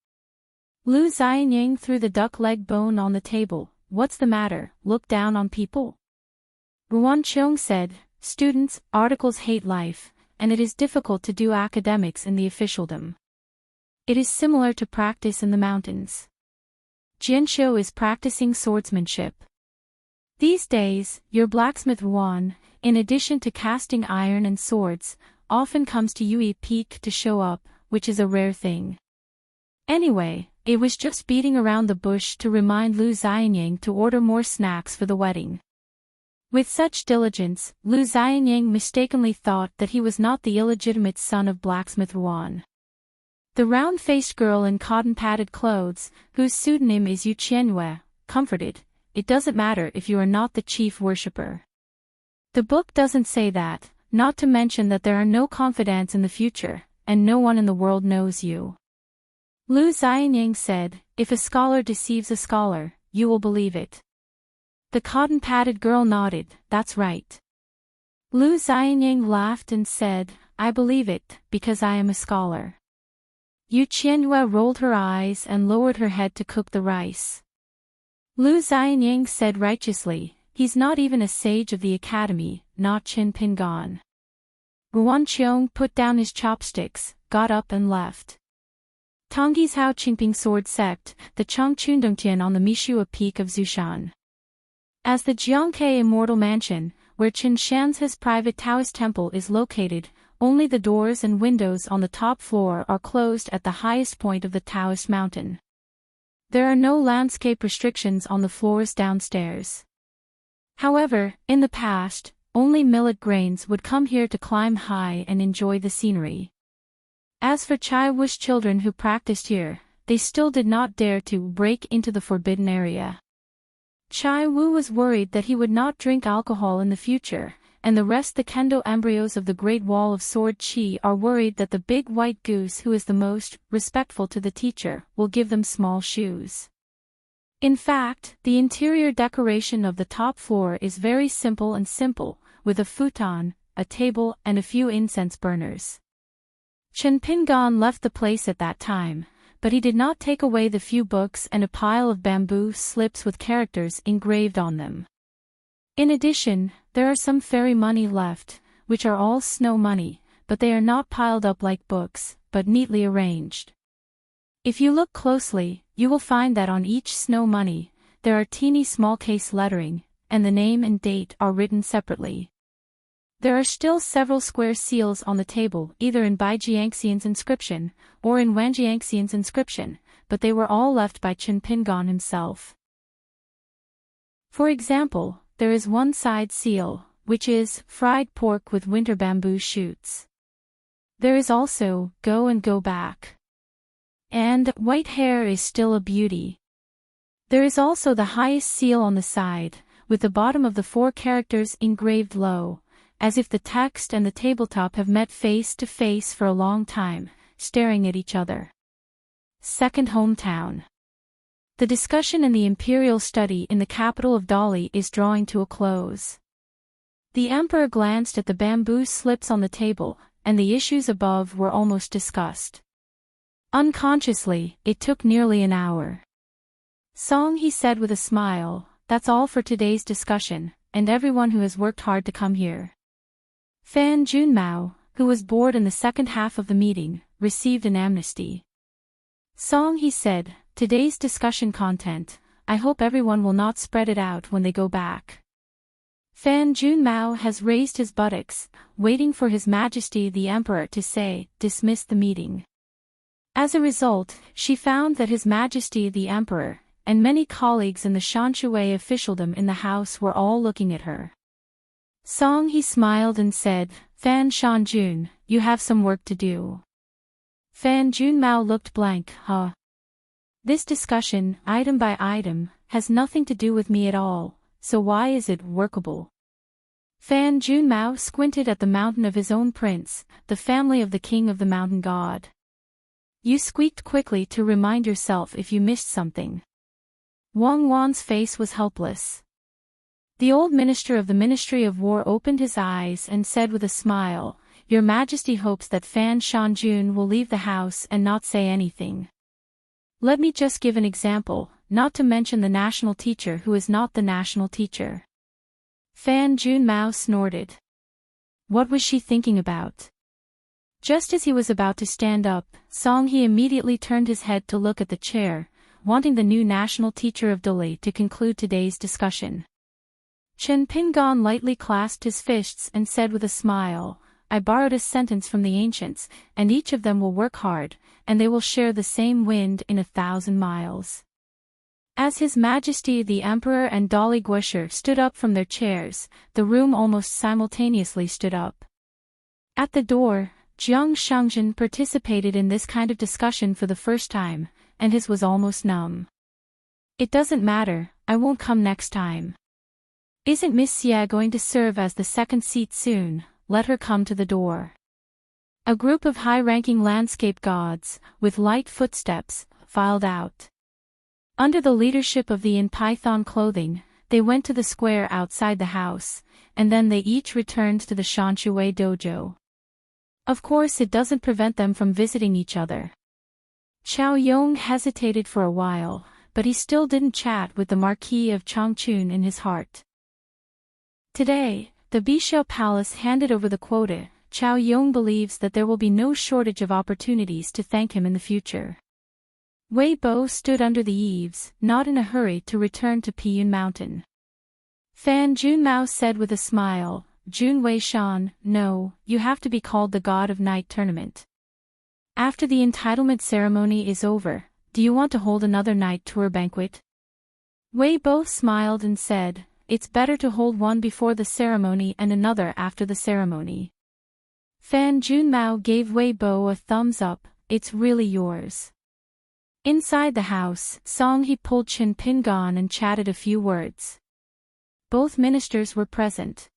Lu Xianying threw the duck leg bone on the table, what's the matter, look down on people? Ruan Qiong said, students, articles hate life, and it is difficult to do academics in the officialdom. It is similar to practice in the mountains. Jianshou is practicing swordsmanship. These days, your blacksmith Wan, in addition to casting iron and swords, often comes to Yui Peak to show up, which is a rare thing. Anyway, it was just beating around the bush to remind Lu Xianying to order more snacks for the wedding. With such diligence, Lu Xianying mistakenly thought that he was not the illegitimate son of blacksmith Wan. The round-faced girl in cotton-padded clothes, whose pseudonym is Yu Qianyue, comforted, it doesn't matter if you are not the chief worshipper. The book doesn't say that, not to mention that there are no confidants in the future, and no one in the world knows you. Lu Xianying said, if a scholar deceives a scholar, you will believe it. The cotton-padded girl nodded, that's right. Lu Xianying laughed and said, I believe it, because I am a scholar. Yu Qianyue rolled her eyes and lowered her head to cook the rice. Lu Xianying said righteously, he's not even a sage of the academy, not Chen Pingan. Ruan Qiong put down his chopsticks, got up and left. Tongyi's Hao Qingping Sword Sect, the Changchundongtian on the Mishua Peak of Zushan. As the Jiangke Immortal Mansion, where Chen Shan's private Taoist temple is located, only the doors and windows on the top floor are closed at the highest point of the Taoist mountain. There are no landscape restrictions on the floors downstairs. However, in the past, only millet grains would come here to climb high and enjoy the scenery. As for Chai Wu's children who practiced here, they still did not dare to break into the forbidden area. Chai Wu was worried that he would not drink alcohol in the future, and the rest the Kendo embryos of the Great Wall of Sword Chi are worried that the big white goose who is the most respectful to the teacher will give them small shoes. In fact, the interior decoration of the top floor is very simple, with a futon, a table and a few incense burners. Chen Pingan left the place at that time, but he did not take away the few books and a pile of bamboo slips with characters engraved on them. In addition, there are some fairy money left, which are all snow money, but they are not piled up like books, but neatly arranged. If you look closely, you will find that on each snow money, there are teeny small case lettering, and the name and date are written separately. There are still several square seals on the table, either in Bai Jiangxian's inscription, or in Wan Jiangxian's inscription, but they were all left by Chen Pingan himself. For example, there is one side seal, which is fried pork with winter bamboo shoots. There is also go and go back. And white hair is still a beauty. There is also the highest seal on the side, with the bottom of the 4 characters engraved low, as if the text and the tabletop have met face to face for a long time, staring at each other. Second hometown. The discussion in the imperial study in the capital of Dali is drawing to a close. The emperor glanced at the bamboo slips on the table, and the issues above were almost discussed. Unconsciously, it took nearly an hour. Song, he said with a smile, that's all for today's discussion, and everyone who has worked hard to come here. Fan Junmao, who was bored in the second half of the meeting, received an amnesty. Song, he said, today's discussion content, I hope everyone will not spread it out when they go back. Fan Junmao has raised his buttocks, waiting for His Majesty the Emperor to say, dismiss the meeting. As a result, she found that His Majesty the Emperor, and many colleagues in the Shanshui officialdom in the house were all looking at her. Song, he smiled and said, Fan Shanjun, you have some work to do. Fan Junmao looked blank, huh? This discussion, item by item, has nothing to do with me at all, so why is it workable? Fan Junmao squinted at the mountain of his own prince, the family of the king of the mountain god. You squeaked quickly to remind yourself if you missed something. Wang Wan's face was helpless. The old minister of the Ministry of War opened his eyes and said with a smile, Your Majesty hopes that Fan Shanjun will leave the house and not say anything. Let me just give an example, not to mention the national teacher who is not the national teacher. Fan Junmao snorted. What was she thinking about? Just as he was about to stand up, Song he immediately turned his head to look at the chair, wanting the new national teacher of Dali to conclude today's discussion. Chen Pingan lightly clasped his fists and said with a smile, I borrowed a sentence from the ancients, and each of them will work hard, and they will share the same wind in 1,000 miles. As His Majesty the Emperor and Dali Guisher stood up from their chairs, the room almost simultaneously stood up. At the door, Jiang Shangjin participated in this kind of discussion for the first time, and his was almost numb. It doesn't matter, I won't come next time. Isn't Miss Xie going to serve as the second seat soon? Let her come to the door. A group of high-ranking landscape gods, with light footsteps, filed out. Under the leadership of the in python clothing, they went to the square outside the house, and then they each returned to the Shanshui dojo. Of course it doesn't prevent them from visiting each other. Chao Yong hesitated for a while, but he still didn't chat with the Marquis of Changchun in his heart. Today, the Bishao Palace handed over the quota. Chao Yong believes that there will be no shortage of opportunities to thank him in the future. Wei Bo stood under the eaves, not in a hurry to return to Piyun Mountain. Fan Junmao said with a smile, Jun Wei Shan, no, you have to be called the God of Night tournament. After the entitlement ceremony is over, do you want to hold another night tour banquet? Wei Bo smiled and said, it's better to hold one before the ceremony and another after the ceremony. Fan Junmao gave Wei Bo a thumbs up, it's really yours. Inside the house, Song He pulled Chin Pingon and chatted a few words. Both ministers were present.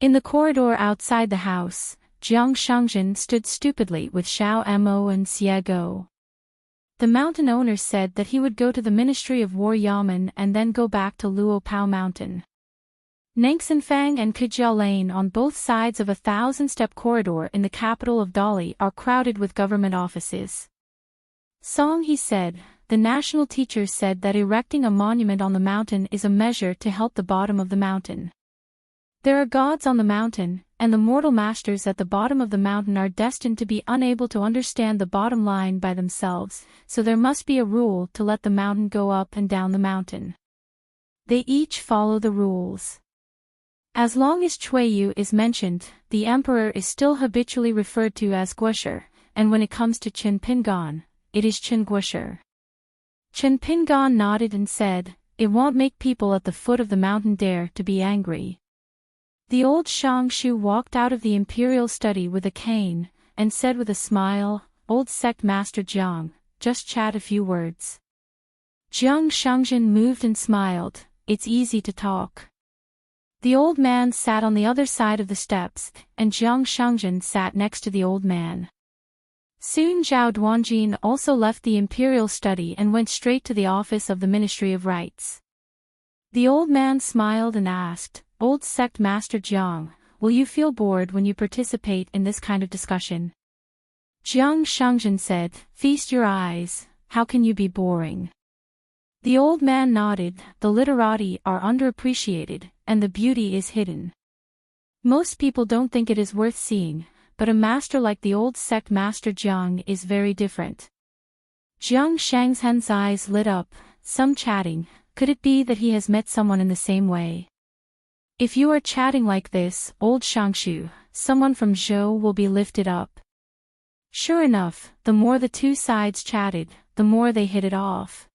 In the corridor outside the house, Jiang Shangjin stood stupidly with Xiao Mo and Xie Go. The mountain owner said that he would go to the Ministry of War Yamen and then go back to Luopao Mountain. Nangxinfang and Kejiao Lane on both sides of a 1,000-step corridor in the capital of Dali are crowded with government offices. Song He said, the national teacher said that erecting a monument on the mountain is a measure to help the bottom of the mountain. There are gods on the mountain, and the mortal masters at the bottom of the mountain are destined to be unable to understand the bottom line by themselves, so there must be a rule to let the mountain go up and down the mountain. They each follow the rules. As long as Chuiyu is mentioned, the emperor is still habitually referred to as Guosher, and when it comes to Qin Pingon, it is Qin Guosher. Qin Pingon nodded and said, it won't make people at the foot of the mountain dare to be angry. The old Shang Shu walked out of the imperial study with a cane, and said with a smile, old sect master Jiang, just chat a few words. Jiang Shangjin moved and smiled, it's easy to talk. The old man sat on the other side of the steps, and Jiang Shangjin sat next to the old man. Soon Zhao Duanjin also left the imperial study and went straight to the office of the Ministry of Rites. The old man smiled and asked, Old sect master Jiang, will you feel bored when you participate in this kind of discussion? Jiang Shangjin said, feast your eyes, how can you be boring? The old man nodded, the literati are underappreciated, and the beauty is hidden. Most people don't think it is worth seeing, but a master like the old sect master Jiang is very different. Jiang Shangzhen's eyes lit up, some chatting, could it be that he has met someone in the same way? If you are chatting like this, old Shangshu, someone from Zhou will be lifted up. Sure enough, the more the two sides chatted, the more they hit it off.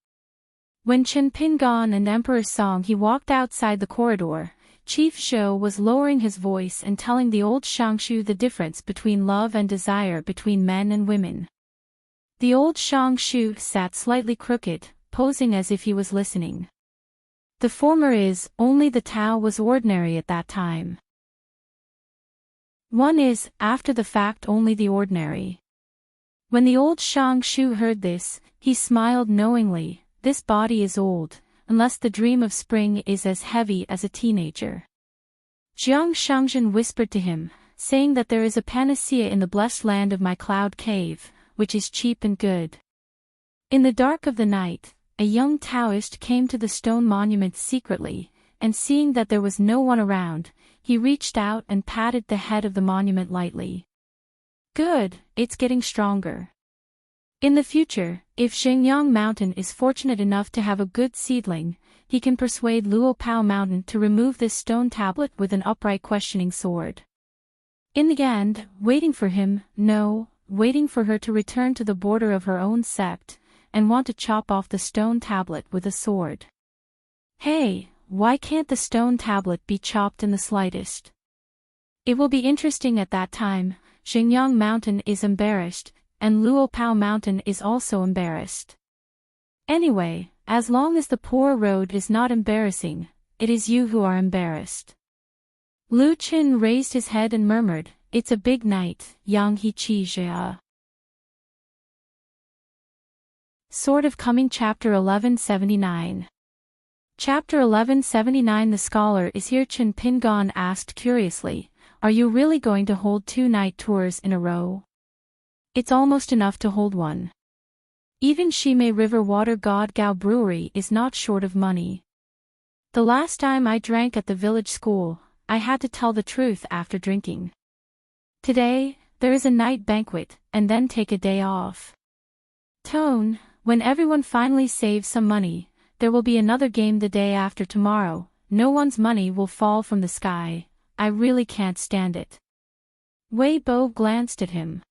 When Qin Pingon and Emperor Song He walked outside the corridor, Chief Zhou was lowering his voice and telling the old Shangshu the difference between love and desire between men and women. The old Shangshu sat slightly crooked, posing as if he was listening. The former is, only the Tao was ordinary at that time. One is, after the fact only the ordinary. When the old Shang Shu heard this, he smiled knowingly, this body is old, unless the dream of spring is as heavy as a teenager. Jiang Shangjin whispered to him, saying that there is a panacea in the blessed land of my cloud cave, which is cheap and good. In the dark of the night, a young Taoist came to the stone monument secretly, and seeing that there was no one around, he reached out and patted the head of the monument lightly. Good, it's getting stronger. In the future, if Xingyang Mountain is fortunate enough to have a good seedling, he can persuade Luopao Mountain to remove this stone tablet with an upright questioning sword. In the end, waiting for him, no, waiting for her to return to the border of her own sept, and want to chop off the stone tablet with a sword. Hey, why can't the stone tablet be chopped in the slightest? It will be interesting at that time. Xingyang Mountain is embarrassed, and Luopao Mountain is also embarrassed. Anyway, as long as the poor road is not embarrassing, it is you who are embarrassed. Lu Qin raised his head and murmured, it's a big night, Yang He Chi Jia. Sword of Coming Chapter 1179. Chapter 1179. The scholar is here. Qin Pingon asked curiously, are you really going to hold 2 night tours in a row? It's almost enough to hold one. Even Shimei River Water God Gao Brewery is not short of money. The last time I drank at the village school, I had to tell the truth after drinking. Today, there is a night banquet, and then take a day off. Tone, when everyone finally saves some money, there will be another game the day after tomorrow, no one's money will fall from the sky, I really can't stand it. Wei Bo glanced at him.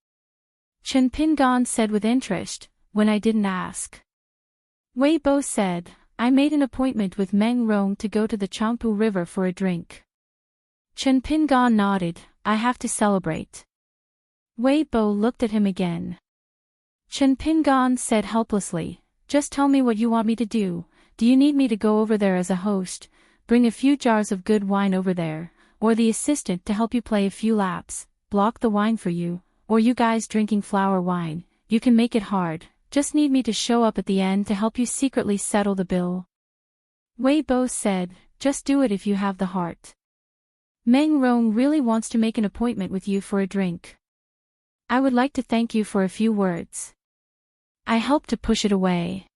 Chen Pingan said with interest, when I didn't ask. Wei Bo said, I made an appointment with Meng Rong to go to the Changpu River for a drink. Chen Pingan nodded, I have to celebrate. Wei Bo looked at him again. Chen Pingan said helplessly, just tell me what you want me to do. Do you need me to go over there as a host, bring a few jars of good wine over there, or the assistant to help you play a few laps, block the wine for you, or you guys drinking flower wine? You can make it hard, just need me to show up at the end to help you secretly settle the bill. Wei Bo said, just do it if you have the heart. Meng Rong really wants to make an appointment with you for a drink. I would like to thank you for a few words. I helped to push it away.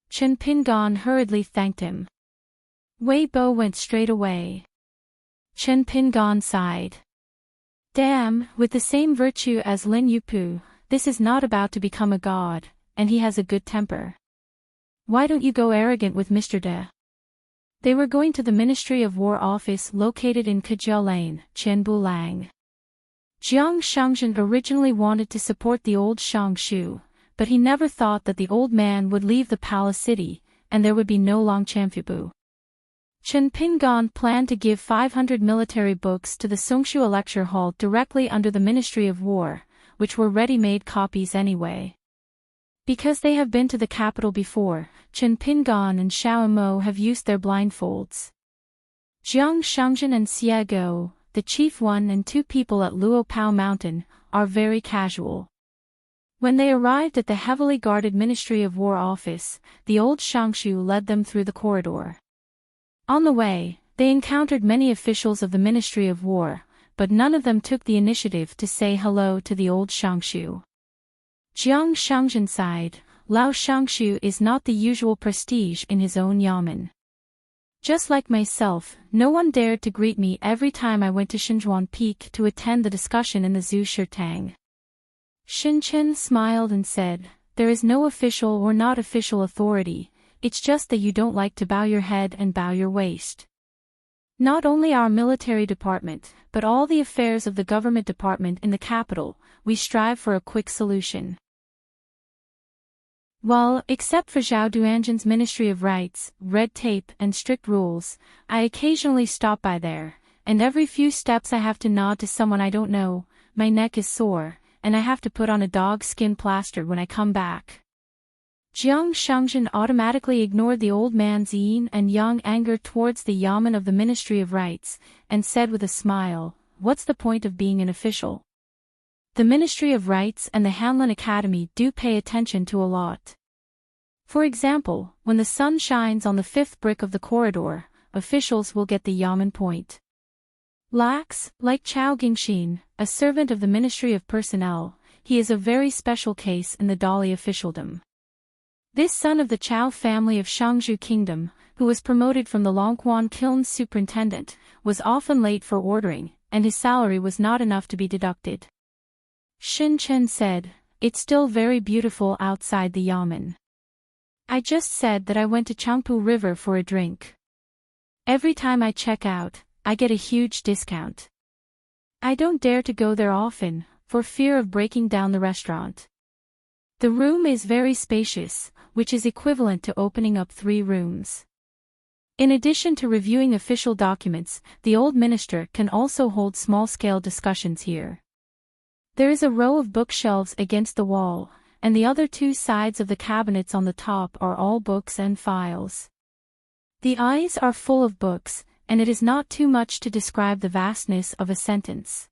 Chen Pingan hurriedly thanked him. Wei Bo went straight away. Chen Pingan sighed. Damn, with the same virtue as Lin Yupu, this is not about to become a god, and he has a good temper. Why don't you go arrogant with Mr. De? They were going to the Ministry of War office located in Kejiao Lane, Qianbu Lang. Jiang Shangzhen originally wanted to support the old Shangshu, but he never thought that the old man would leave the palace city, and there would be no long Chamfubu. Chen Pingan planned to give 500 military books to the Songshu lecture hall directly under the Ministry of War, which were ready-made copies anyway. Because they have been to the capital before, Chen Pingan and Xiao Mo have used their blindfolds. Jiang Shangzhen and Xie Go, the chief one and two people at Luo Pao Mountain, are very casual. When they arrived at the heavily guarded Ministry of War office, the old Shangshu led them through the corridor. On the way, they encountered many officials of the Ministry of War, but none of them took the initiative to say hello to the old Shangshu. Jiang Shangzhen sighed, Lao Shangshu is not the usual prestige in his own yamen. Just like myself, no one dared to greet me every time I went to Xinzhuan Peak to attend the discussion in the Zhu Shirtang. Xin Chen smiled and said, there is no official or not official authority, it's just that you don't like to bow your head and bow your waist. Not only our military department, but all the affairs of the government department in the capital, we strive for a quick solution. Well, except for Zhao Duanjin's Ministry of Rights, red tape and strict rules, I occasionally stop by there, and every few steps I have to nod to someone I don't know, my neck is sore, and I have to put on a dog skin plaster when I come back. Jiang Shangzhen automatically ignored the old man's yin and yang anger towards the yamen of the Ministry of Rights, and said with a smile, what's the point of being an official? The Ministry of Rights and the Hanlin Academy do pay attention to a lot. For example, when the sun shines on the fifth brick of the corridor, officials will get the yamen point. Lax, like Chao Gingxin, a servant of the Ministry of Personnel, he is a very special case in the Dali officialdom. This son of the Chao family of Shangzhou Kingdom, who was promoted from the Longquan Kiln's superintendent, was often late for ordering, and his salary was not enough to be deducted. Xin Chen said, it's still very beautiful outside the yamen. I just said that I went to Changpu River for a drink. Every time I check out, I get a huge discount. I don't dare to go there often, for fear of breaking down the restaurant. The room is very spacious, which is equivalent to opening up 3 rooms. In addition to reviewing official documents, the old minister can also hold small-scale discussions here. There is a row of bookshelves against the wall, and the other 2 sides of the cabinets on the top are all books and files. The eyes are full of books, and it is not too much to describe the vastness of a sentence.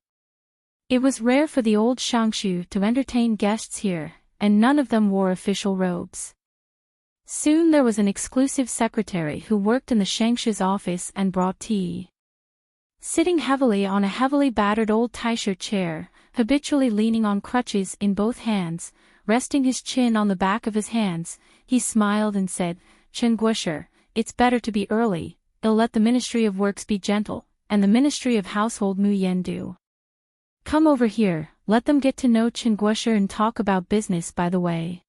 It was rare for the old Shangshu to entertain guests here, and none of them wore official robes. Soon there was an exclusive secretary who worked in the Shangshu's office and brought tea. Sitting heavily on a heavily battered old Taisha chair, habitually leaning on crutches in both hands, resting his chin on the back of his hands, he smiled and said, Chen Guosher, it's better to be early, it'll let the Ministry of Works be gentle, and the Ministry of Household Mu Yen do. Come over here, let them get to know Chen Guosher and talk about business by the way.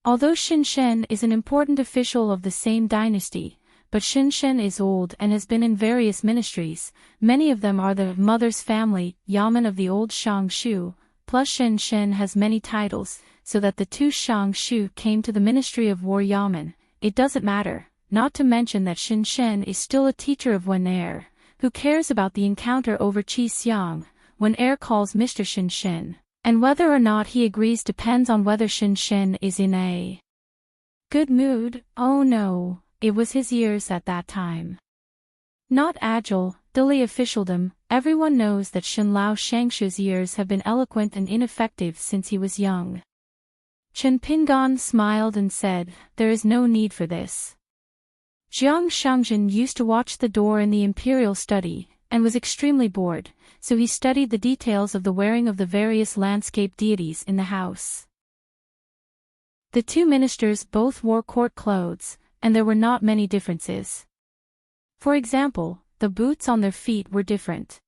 Although Xin Shen is an important official of the same dynasty, but Shinshen is old and has been in various ministries. Many of them are the mother's family, Yamen of the old Shang Shu, plus Shinshen has many titles, so that the two Shang Shu came to the Ministry of War Yamen. It doesn't matter, not to mention that Shinshen is still a teacher of Wen Er, who cares about the encounter over Qi Xiang. Wen Er calls Mr. Shinshen, and whether or not he agrees depends on whether Shinshen is in a good mood. Oh no, it was his years at that time. Not agile, dilly officialdom. Everyone knows that Shenlao Shangshu's years have been eloquent and ineffective since he was young. Chen Pingan smiled and said, "There is no need for this." Jiang Shangjin used to watch the door in the imperial study, and was extremely bored, so he studied the details of the wearing of the various landscape deities in the house. The two ministers both wore court clothes, and there were not many differences. For example, the boots on their feet were different.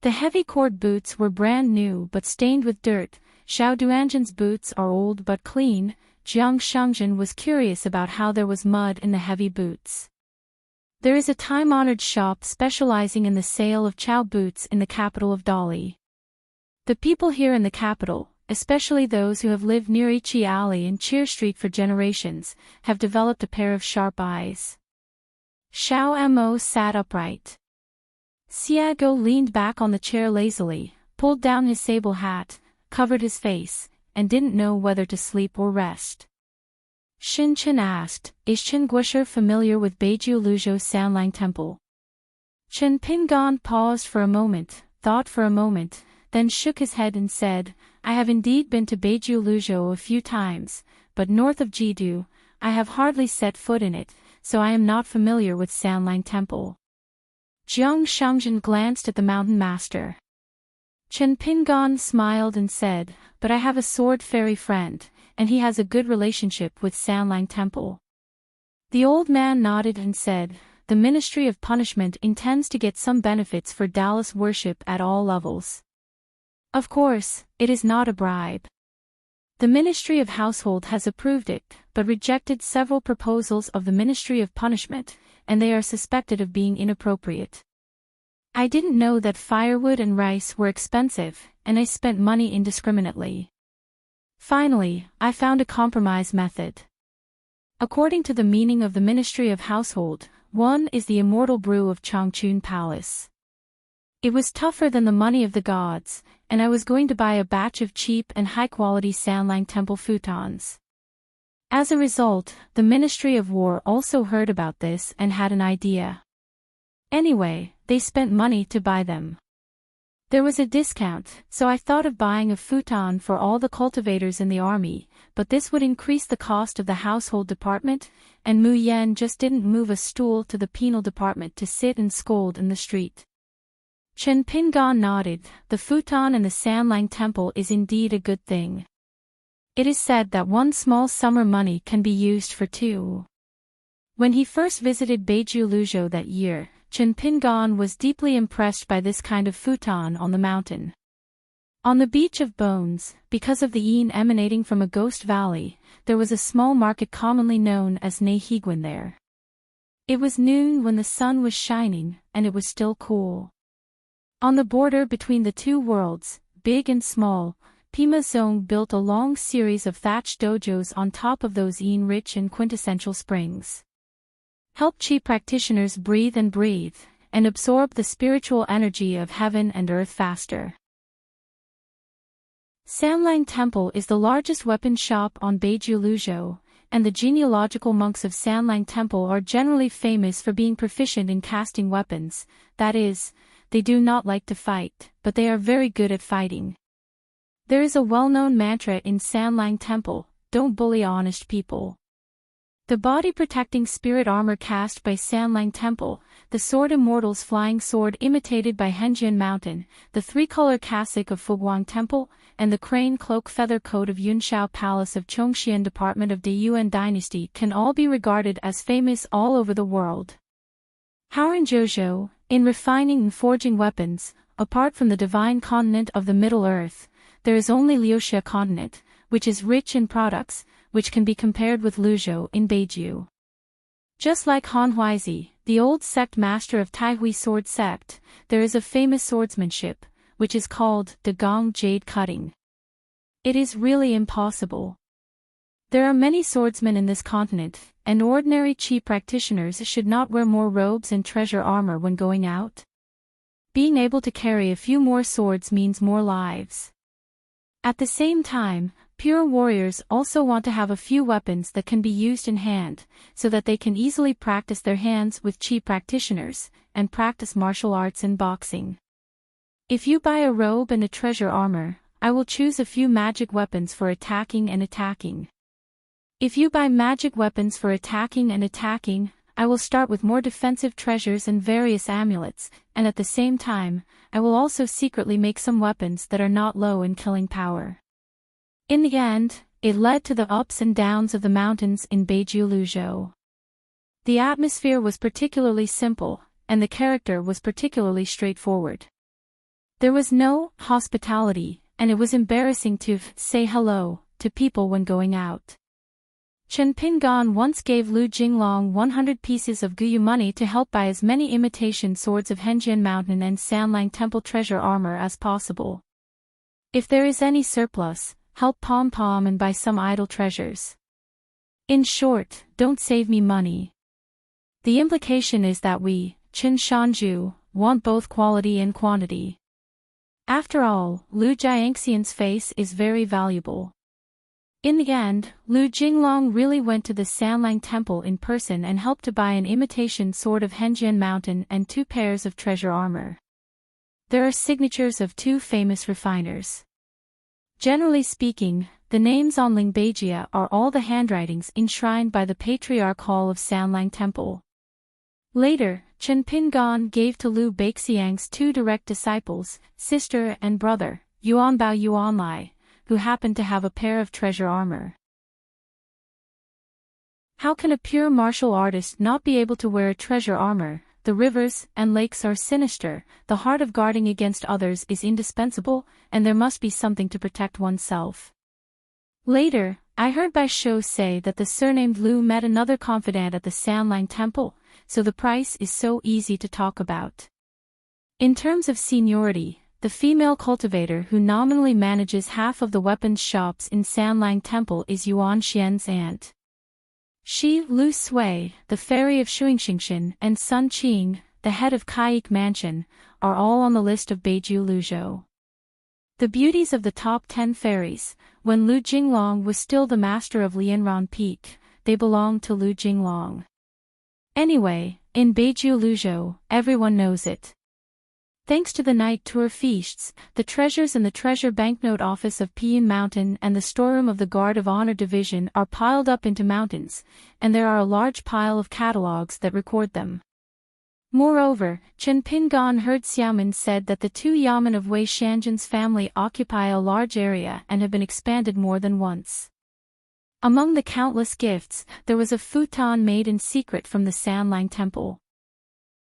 The heavy cord boots were brand new but stained with dirt. Xiao Duanjin's boots are old but clean. Jiang Shangjin was curious about how there was mud in the heavy boots. There is a time-honored shop specializing in the sale of Chow boots in the capital of Dali. The people here in the capital, especially those who have lived near Ichi Alley and Cheer Street for generations, have developed a pair of sharp eyes. Xiao Mo sat upright. Xiago leaned back on the chair lazily, pulled down his sable hat, covered his face, and didn't know whether to sleep or rest. Xin Chen asked, "Is Chen Guosher familiar with Beiju Luzhou Sanlang Temple?" Chen Pingan paused for a moment, thought for a moment, then shook his head and said, "I have indeed been to Beiju Luzhou a few times, but north of Jidu, I have hardly set foot in it, so I am not familiar with Sanlang Temple." Jiang Shangjin glanced at the mountain master. Chen Pingan smiled and said, "But I have a sword fairy friend, and he has a good relationship with Sanlang Temple." The old man nodded and said, "The Ministry of Punishment intends to get some benefits for Dallas worship at all levels. Of course, it is not a bribe. The Ministry of Household has approved it, but rejected several proposals of the Ministry of Punishment, and they are suspected of being inappropriate. I didn't know that firewood and rice were expensive, and I spent money indiscriminately. Finally, I found a compromise method. According to the meaning of the Ministry of Household, one is the immortal brew of Changchun Palace. It was tougher than the money of the gods, and I was going to buy a batch of cheap and high-quality Sanlang Temple futons. As a result, the Ministry of War also heard about this and had an idea. Anyway, they spent money to buy them. There was a discount, so I thought of buying a futon for all the cultivators in the army, but this would increase the cost of the household department, and Mu Yan just didn't move a stool to the penal department to sit and scold in the street. Chen Pingan nodded. The futon in the Sanlang Temple is indeed a good thing. It is said that one small summer money can be used for two. When he first visited Beiju Luzhou that year, Chen Pingan was deeply impressed by this kind of futon on the mountain. On the Beach of Bones, because of the yin emanating from a ghost valley, there was a small market commonly known as Nehiguan there. It was noon when the sun was shining, and it was still cool. On the border between the two worlds, big and small, Pima Zong built a long series of thatched dojos on top of those yin-rich and quintessential springs. Help Qi practitioners breathe and absorb the spiritual energy of heaven and earth faster. Sanlang Temple is the largest weapon shop on Beiju Luzhou, and the genealogical monks of Sanlang Temple are generally famous for being proficient in casting weapons. That is, they do not like to fight, but they are very good at fighting. There is a well-known mantra in Sanlang Temple, "Don't bully honest people." The body-protecting spirit armor cast by Sanlang Temple, the Sword Immortal's flying sword imitated by Henjian Mountain, the three-color cassock of Fuguang Temple, and the crane cloak feather coat of Yunshao Palace of Chongxian Department of the Yuan Dynasty can all be regarded as famous all over the world. Haoran Zhozhou, in refining and forging weapons, apart from the divine continent of the Middle Earth, there is only Liuxia continent, which is rich in products, which can be compared with Luzhou in Beiju. Just like Han Huizi, the old sect master of Taihui sword sect, there is a famous swordsmanship, which is called the Gong Jade Cutting. It is really impossible. There are many swordsmen in this continent, and ordinary chi practitioners should not wear more robes and treasure armor when going out. Being able to carry a few more swords means more lives. At the same time, pure warriors also want to have a few weapons that can be used in hand, so that they can easily practice their hands with chi practitioners, and practice martial arts and boxing. If you buy a robe and a treasure armor, I will choose a few magic weapons for attacking and attacking. If you buy magic weapons for attacking and attacking, I will start with more defensive treasures and various amulets, and at the same time, I will also secretly make some weapons that are not low in killing power. In the end, it led to the ups and downs of the mountains in Beiju Luzhou. The atmosphere was particularly simple, and the character was particularly straightforward. There was no hospitality, and it was embarrassing to say hello to people when going out. Chen Pingan once gave Lu Jinglong 100 pieces of Guyu money to help buy as many imitation swords of Henjian Mountain and Sanlang Temple treasure armor as possible. If there is any surplus, help Pom Pom and buy some idle treasures. In short, don't save me money. The implication is that we, Qin Shanju, want both quality and quantity. After all, Lu Jiangxian's face is very valuable. In the end, Lu Jinglong really went to the Sanlang Temple in person and helped to buy an imitation sword of Henjian Mountain and 2 pairs of treasure armor. There are signatures of 2 famous refiners. Generally speaking, the names on Lingbeigia are all the handwritings enshrined by the Patriarch Hall of Sanlang Temple. Later, Chen Pingan gave to Liu Baixiang's 2 direct disciples, sister and brother, Yuanbao Yuanlai, who happened to have a pair of treasure armor. How can a pure martial artist not be able to wear a treasure armor? The rivers and lakes are sinister, the heart of guarding against others is indispensable, and there must be something to protect oneself. Later, I heard Bai Shou say that the surnamed Lu met another confidant at the Sanlang Temple, so the price is so easy to talk about. In terms of seniority, the female cultivator who nominally manages half of the weapons shops in Sanlang Temple is Yuan Xian's aunt. She, Lu Sui, the fairy of Shuingxingshan, and Sun Qing, the head of Kaik Mansion, are all on the list of Beiju Luzhou. The beauties of the top 10 fairies, when Lu Jinglong was still the master of Lianran Peak, they belonged to Lu Jinglong. Anyway, in Beiju Luzhou, everyone knows it. Thanks to the night tour feasts, the treasures in the treasure banknote office of Piyun Mountain and the storeroom of the Guard of Honor Division are piled up into mountains, and there are a large pile of catalogs that record them. Moreover, Chen Pingan heard Xiaomin said that the 2 yamen of Wei Shanjin's family occupy a large area and have been expanded more than once. Among the countless gifts, there was a futon made in secret from the Sanlang Temple.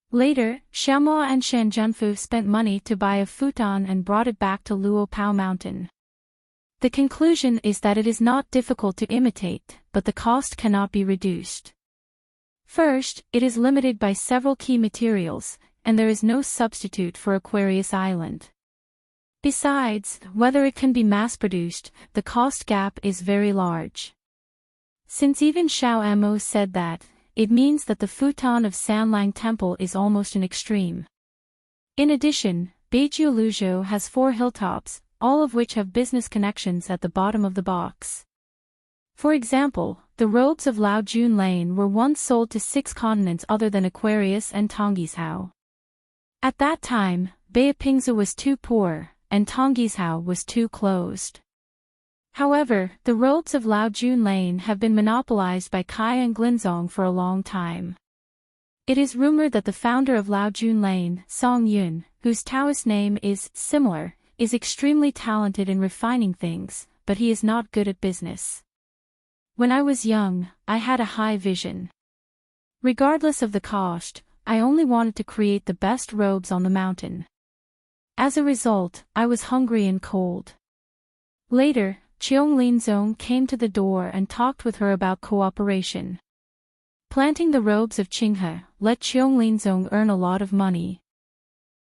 Later, Xiaomo and Shan Junfu spent money to buy a futon and brought it back to Luopao Mountain. The conclusion is that it is not difficult to imitate, but the cost cannot be reduced. First, it is limited by several key materials, and there is no substitute for Aquarius Island. Besides, whether it can be mass-produced, the cost gap is very large. Since even Xiao Amo said that, it means that the futon of Sanlang Temple is almost an extreme. In addition, Beiju Luzhou has 4 hilltops, all of which have business connections at the bottom of the box. For example, the robes of Lao Jun Lane were once sold to 6 continents other than Aquarius and Tonggishao. At that time, Beipingzu was too poor, and Tonggishao was too closed. However, the robes of Lao Jun Lane have been monopolized by Kai and Glinzong for a long time. It is rumored that the founder of Lao Jun Lane, Song Yun, whose Taoist name is similar, is extremely talented in refining things, but he is not good at business. When I was young, I had a high vision. Regardless of the cost, I only wanted to create the best robes on the mountain. As a result, I was hungry and cold. Later, Cheong Linzong came to the door and talked with her about cooperation. Planting the robes of Qinghe let Qionglinzong earn a lot of money.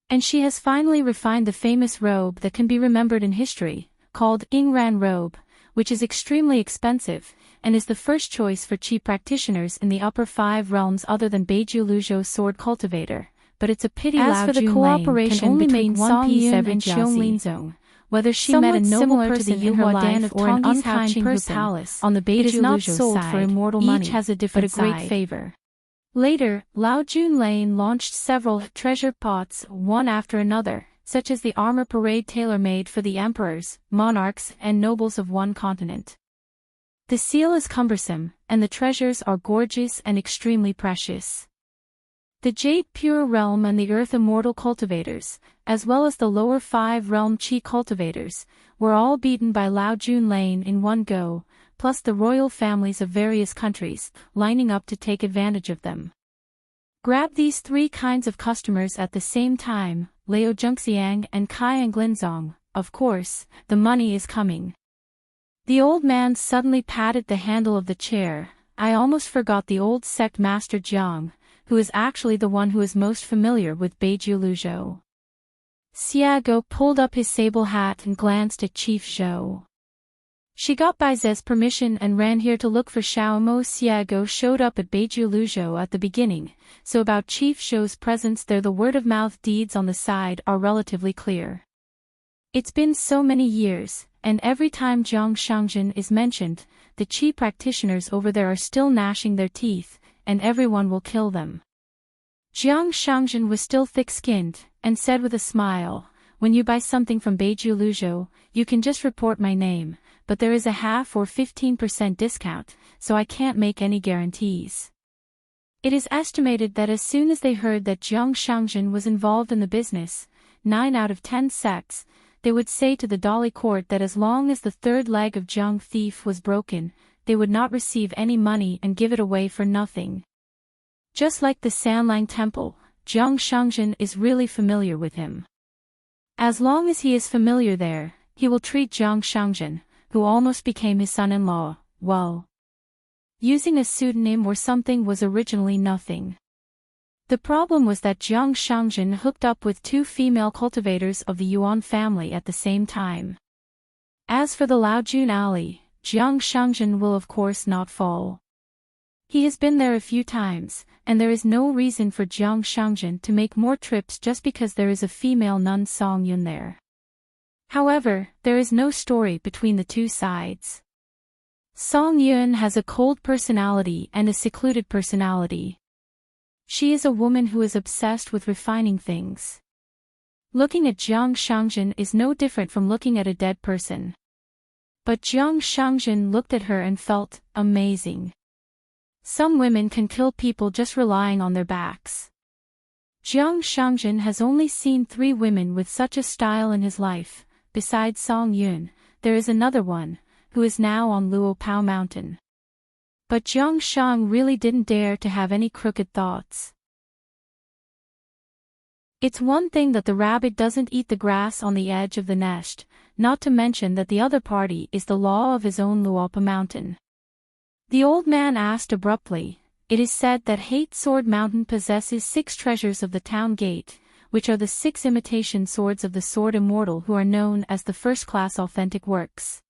And she has finally refined the famous robe that can be remembered in history, called Yingran robe, which is extremely expensive, and is the first choice for qi practitioners in the upper 5 realms other than Beiju Luzhou sword cultivator. But it's a pity Lao Junlane can only make one piece every Qionglinzong. Whether she met a noble person in her life or an unkind person on the Beiju Luzhou side, for immortal money, each has a different but a great favor. Later, Lao Junlane launched several treasure pots one after another, such as the armor parade tailor-made for the emperors, monarchs, and nobles of one continent. The seal is cumbersome, and the treasures are gorgeous and extremely precious. The Jade Pure Realm and the Earth Immortal cultivators, as well as the lower 5 realm Qi cultivators, were all beaten by Lao Junlane in one go, plus the royal families of various countries, lining up to take advantage of them. Grab these 3 kinds of customers at the same time, Liu Zhengxiang and Kai Anglинzong, of course, the money is coming. The old man suddenly patted the handle of the chair. I almost forgot the old sect master Jiang, who is actually the one who is most familiar with Beiju Luzhou. Xiago pulled up his sable hat and glanced at Chief Zhou. She got Baize's permission and ran here to look for Xiaomo. Xiago showed up at Beiju Luzhou at the beginning, so about Chief Zhou's presence there the word-of-mouth deeds on the side are relatively clear. It's been so many years, and every time Jiang Shangjin is mentioned, the Qi practitioners over there are still gnashing their teeth, and everyone will kill them. Jiang Shangjin was still thick-skinned, and said with a smile, "When you buy something from Beiju Luzhou, you can just report my name, but there is a half or 15% discount, so I can't make any guarantees." It is estimated that as soon as they heard that Jiang Shangjin was involved in the business, 9 out of 10 sects, they would say to the Dali court that as long as the 3rd leg of Jiang thief was broken, they would not receive any money and give it away for nothing. Just like the Sanlang Temple, Jiang Shangjin is really familiar with him. As long as he is familiar there, he will treat Jiang Shangjin, who almost became his son-in-law, well. Using a pseudonym or something was originally nothing. The problem was that Jiang Shangjin hooked up with 2 female cultivators of the Yuan family at the same time. As for the Lao Jun alley, Jiang Shangjin will of course not fall. He has been there a few times, and there is no reason for Jiang Shangjin to make more trips just because there is a female nun Song Yun there. However, there is no story between the 2 sides. Song Yun has a cold personality and a secluded personality. She is a woman who is obsessed with refining things. Looking at Jiang Shangjin is no different from looking at a dead person. But Jiang Shangjin looked at her and felt amazing. Some women can kill people just relying on their backs. Jiang Shangjin has only seen 3 women with such a style in his life. Besides Song Yun, there is another one, who is now on Luopao Mountain. But Jiang Shang really didn't dare to have any crooked thoughts. It's one thing that the rabbit doesn't eat the grass on the edge of the nest, not to mention that the other party is the law of his own Luopa Mountain. The old man asked abruptly, "It is said that Hate Sword Mountain possesses 6 treasures of the town gate, which are the 6 imitation swords of the Sword Immortal who are known as the first-class authentic works.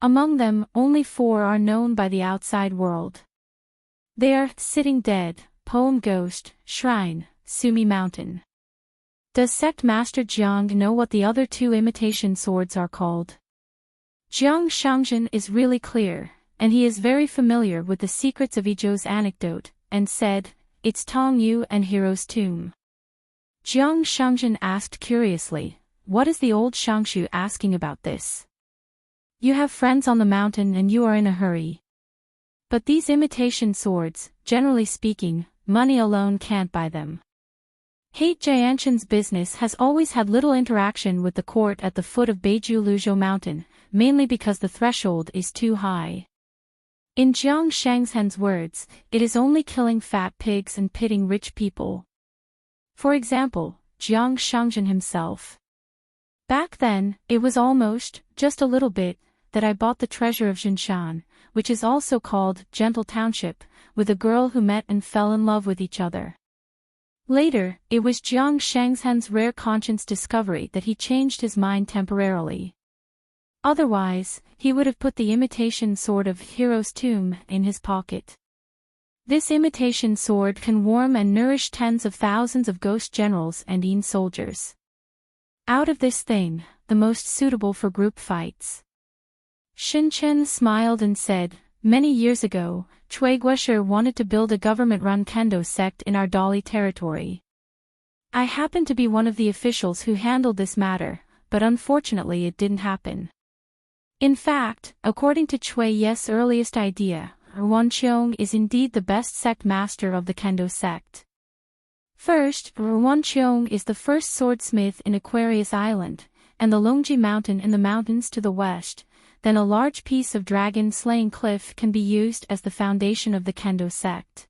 Among them, only 4 are known by the outside world. They are Sitting Dead, Poem Ghost, Shrine, Sumi Mountain. Does Sect Master Jiang know what the other 2 imitation swords are called?" Jiang Shangjin is really clear, and he is very familiar with the secrets of Izhou's anecdote, and said, "It's Tong Yu and Hero's Tomb." Jiang Shangjin asked curiously, "What is the old Shangshu asking about this? You have friends on the mountain and you are in a hurry. But these imitation swords, generally speaking, money alone can't buy them." Hate Jianshan's business has always had little interaction with the court at the foot of Beiju Luzhou Mountain, mainly because the threshold is too high. In Jiang Shangzhen's words, it is only killing fat pigs and pitting rich people. For example, Jiang Shangjin himself. Back then, it was almost, just a little bit, that I bought the treasure of Jinshan, which is also called Gentle Township, with a girl who met and fell in love with each other. Later, it was Jiang Shangzhen's rare conscience discovery that he changed his mind temporarily. Otherwise, he would have put the imitation sword of Hero's tomb in his pocket. This imitation sword can warm and nourish tens of thousands of ghost generals and Yin soldiers. Out of this thing, the most suitable for group fights. Shin Chen smiled and said, "Many years ago, Cui Guosher wanted to build a government-run kendo sect in our Dali territory. I happened to be one of the officials who handled this matter, but unfortunately it didn't happen. In fact, according to Cui Ye's earliest idea, Wan Qiong is indeed the best sect master of the kendo sect. First, Wan Qiong is the first swordsmith in Aquarius Island, and the Longji Mountain in the mountains to the west. Then a large piece of dragon-slaying cliff can be used as the foundation of the kendo sect.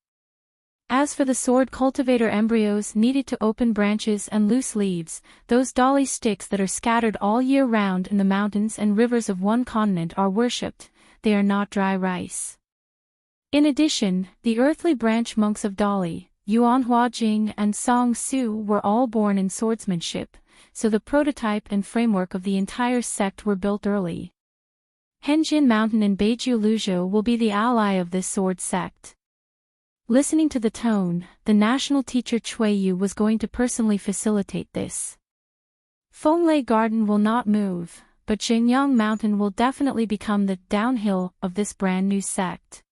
As for the sword cultivator embryos needed to open branches and loose leaves, those dolly sticks that are scattered all year round in the mountains and rivers of one continent are worshipped, they are not dry rice. In addition, the earthly branch monks of Dali, Yuan Huajing and Song Su were all born in swordsmanship, so the prototype and framework of the entire sect were built early. Henjin Mountain in Beiju Luzhou will be the ally of this sword sect." Listening to the tone, the national teacher Cui Yu was going to personally facilitate this. Fenglei Garden will not move, but Xingyang Mountain will definitely become the downhill of this brand new sect.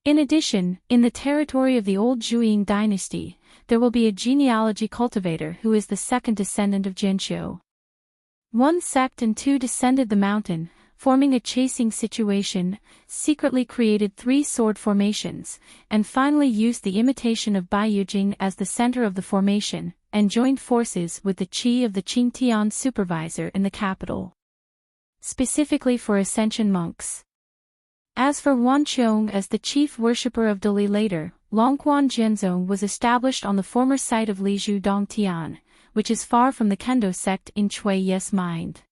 In addition, in the territory of the old Zhuiying dynasty, there will be a genealogy cultivator who is the second descendant of Jianqiu. One sect and two descended the mountain, forming a chasing situation, secretly created 3 sword formations, and finally used the imitation of Baiyujing as the center of the formation, and joined forces with the Qi of the Qingtian supervisor in the capital. Specifically for ascension monks. As for Wan Qiong as the chief worshipper of Dali later, Longquan Jianzong was established on the former site of Lizhu Dongtian, which is far from the kendo sect in Cui Ye's mind.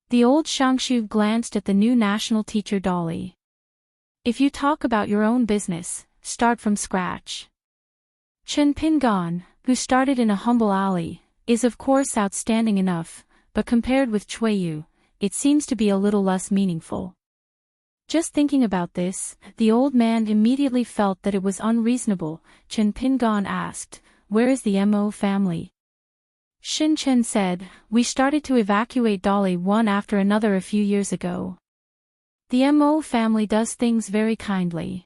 The old Shangshu glanced at the new national teacher Dali. "If you talk about your own business, start from scratch." Chen Pingan, who started in a humble alley, is of course outstanding enough, but compared with Cui Yu, it seems to be a little less meaningful. Just thinking about this, the old man immediately felt that it was unreasonable. Chen Pingan asked, "Where is the Mo family?" Shin Chen said, "We started to evacuate Dali one after another a few years ago. The Mo family does things very kindly.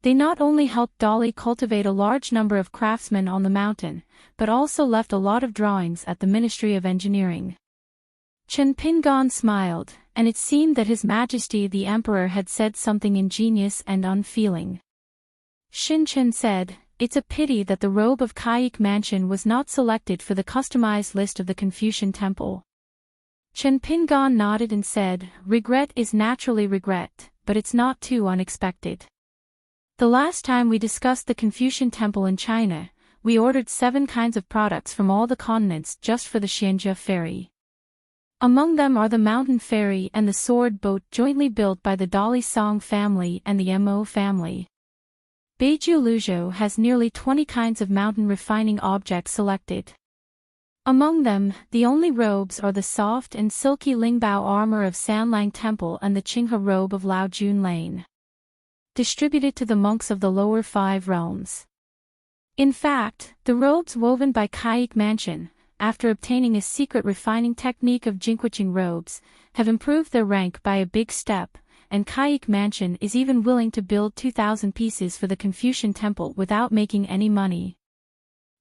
They not only helped Dali cultivate a large number of craftsmen on the mountain, but also left a lot of drawings at the Ministry of Engineering." Chen Pingan smiled, and it seemed that His Majesty the Emperor had said something ingenious and unfeeling. Shin Chen said, "It's a pity that the robe of Kaik Mansion was not selected for the customized list of the Confucian Temple." Chen Pingan nodded and said, "Regret is naturally regret, but it's not too unexpected. The last time we discussed the Confucian Temple in China, we ordered 7 kinds of products from all the continents just for the Xianjia ferry. Among them are the mountain ferry and the sword boat jointly built by the Dali Song family and the Mo family. Beiju Luzhou has nearly 20 kinds of mountain refining objects selected. Among them, the only robes are the soft and silky Lingbao armor of Sanlang Temple and the Qinghe robe of Laojun Lane, distributed to the monks of the lower 5 realms. In fact, the robes woven by Kaik Mansion, after obtaining a secret refining technique of Jingqiqing robes, have improved their rank by a big step, and Kaik Mansion is even willing to build 2,000 pieces for the Confucian Temple without making any money.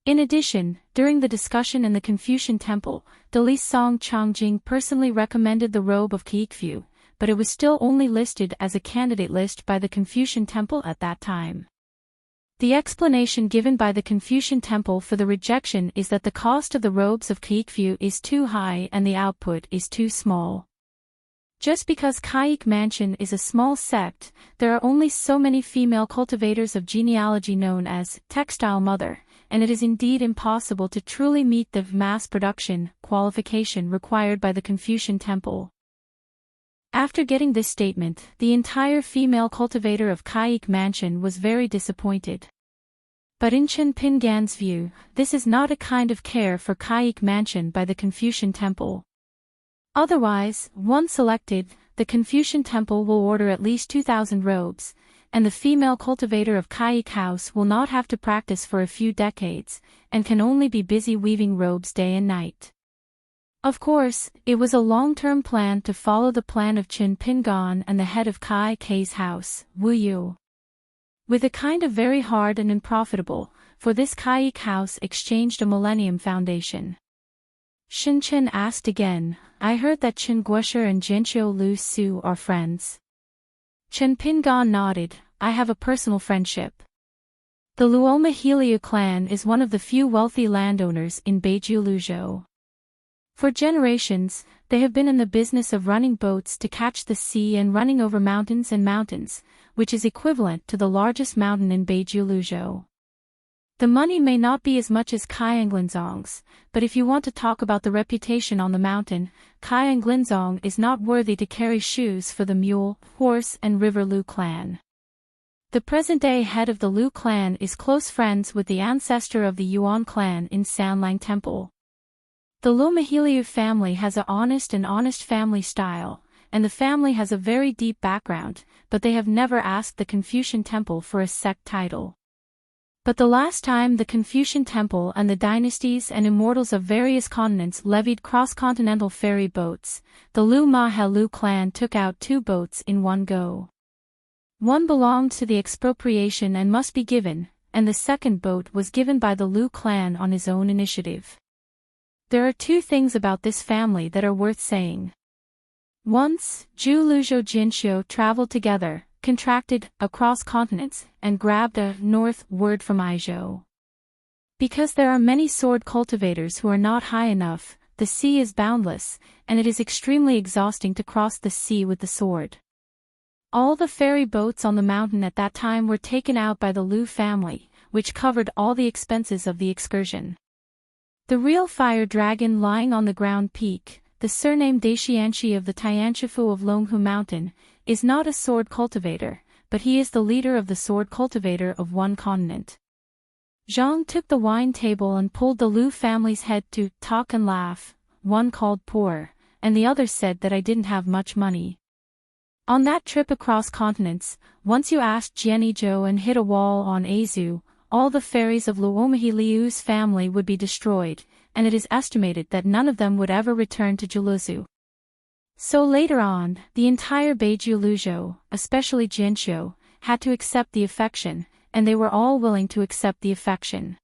In addition, during the discussion in the Confucian Temple, Dali Song Changjing personally recommended the robe of Kaikfu, but it was still only listed as a candidate list by the Confucian Temple at that time. The explanation given by the Confucian Temple for the rejection is that the cost of the robes of Kaikfu is too high and the output is too small. Just because Kaik Mansion is a small sect, there are only so many female cultivators of genealogy known as textile mother, and it is indeed impossible to truly meet the mass production qualification required by the Confucian Temple. After getting this statement, the entire female cultivator of Kaik Mansion was very disappointed. But in Chen Pingan's view, this is not a kind of care for Kaik Mansion by the Confucian Temple. Otherwise, once selected, the Confucian Temple will order at least 2,000 robes, and the female cultivator of Kaik House will not have to practice for a few decades, and can only be busy weaving robes day and night. Of course, it was a long-term plan to follow the plan of Qin Pingan and the head of Kai K's house, Wu Yu. With a kind of very hard and unprofitable, for this Kaik House exchanged a millennium foundation. Shin Chen asked again, I heard that Chen Guosher and Jianqiu Lu Su are friends. Chen Pingan nodded, I have a personal friendship. The Luoma Heliu clan is one of the few wealthy landowners in Beiju Luzhou. For generations, they have been in the business of running boats to catch the sea and running over mountains and mountains, which is equivalent to the largest mountain in Beiju Luzhou. The money may not be as much as Kaianglinzong's, but if you want to talk about the reputation on the mountain, Kaianglinzong is not worthy to carry shoes for the mule, horse and river Lu clan. The present-day head of the Lu clan is close friends with the ancestor of the Yuan clan in Sanlang Temple. The Lomahiliu family has an honest family style, and the family has a very deep background, but they have never asked the Confucian Temple for a sect title. But the last time the Confucian Temple and the dynasties and immortals of various continents levied cross-continental ferry boats, the Lu Mahelu clan took out 2 boats in one go. One belonged to the expropriation and must be given, and the second boat was given by the Lu clan on his own initiative. There are 2 things about this family that are worth saying. Once, Zhu Luzhou Jinqiu traveled together, contracted across continents, and grabbed a north word from Aizhou. Because there are many sword cultivators who are not high enough, the sea is boundless, and it is extremely exhausting to cross the sea with the sword. All the ferry boats on the mountain at that time were taken out by the Lu family, which covered all the expenses of the excursion. The real fire dragon lying on the ground peak, the surname Daishianshi of the Tianshifu of Longhu Mountain, is not a sword cultivator, but he is the leader of the sword cultivator of one continent. Zhang took the wine table and pulled the Lu family's head to talk and laugh. One called poor, and the other said that I didn't have much money. On that trip across continents, once you asked Jianizhou and hit a wall on Azu, all the ferries of Luomahi Liu's family would be destroyed, and it is estimated that none of them would ever return to Jiluzu. So later on, the entire Beiju Luzhou, especially Jianqiu, had to accept the affection, and they were all willing to accept the affection.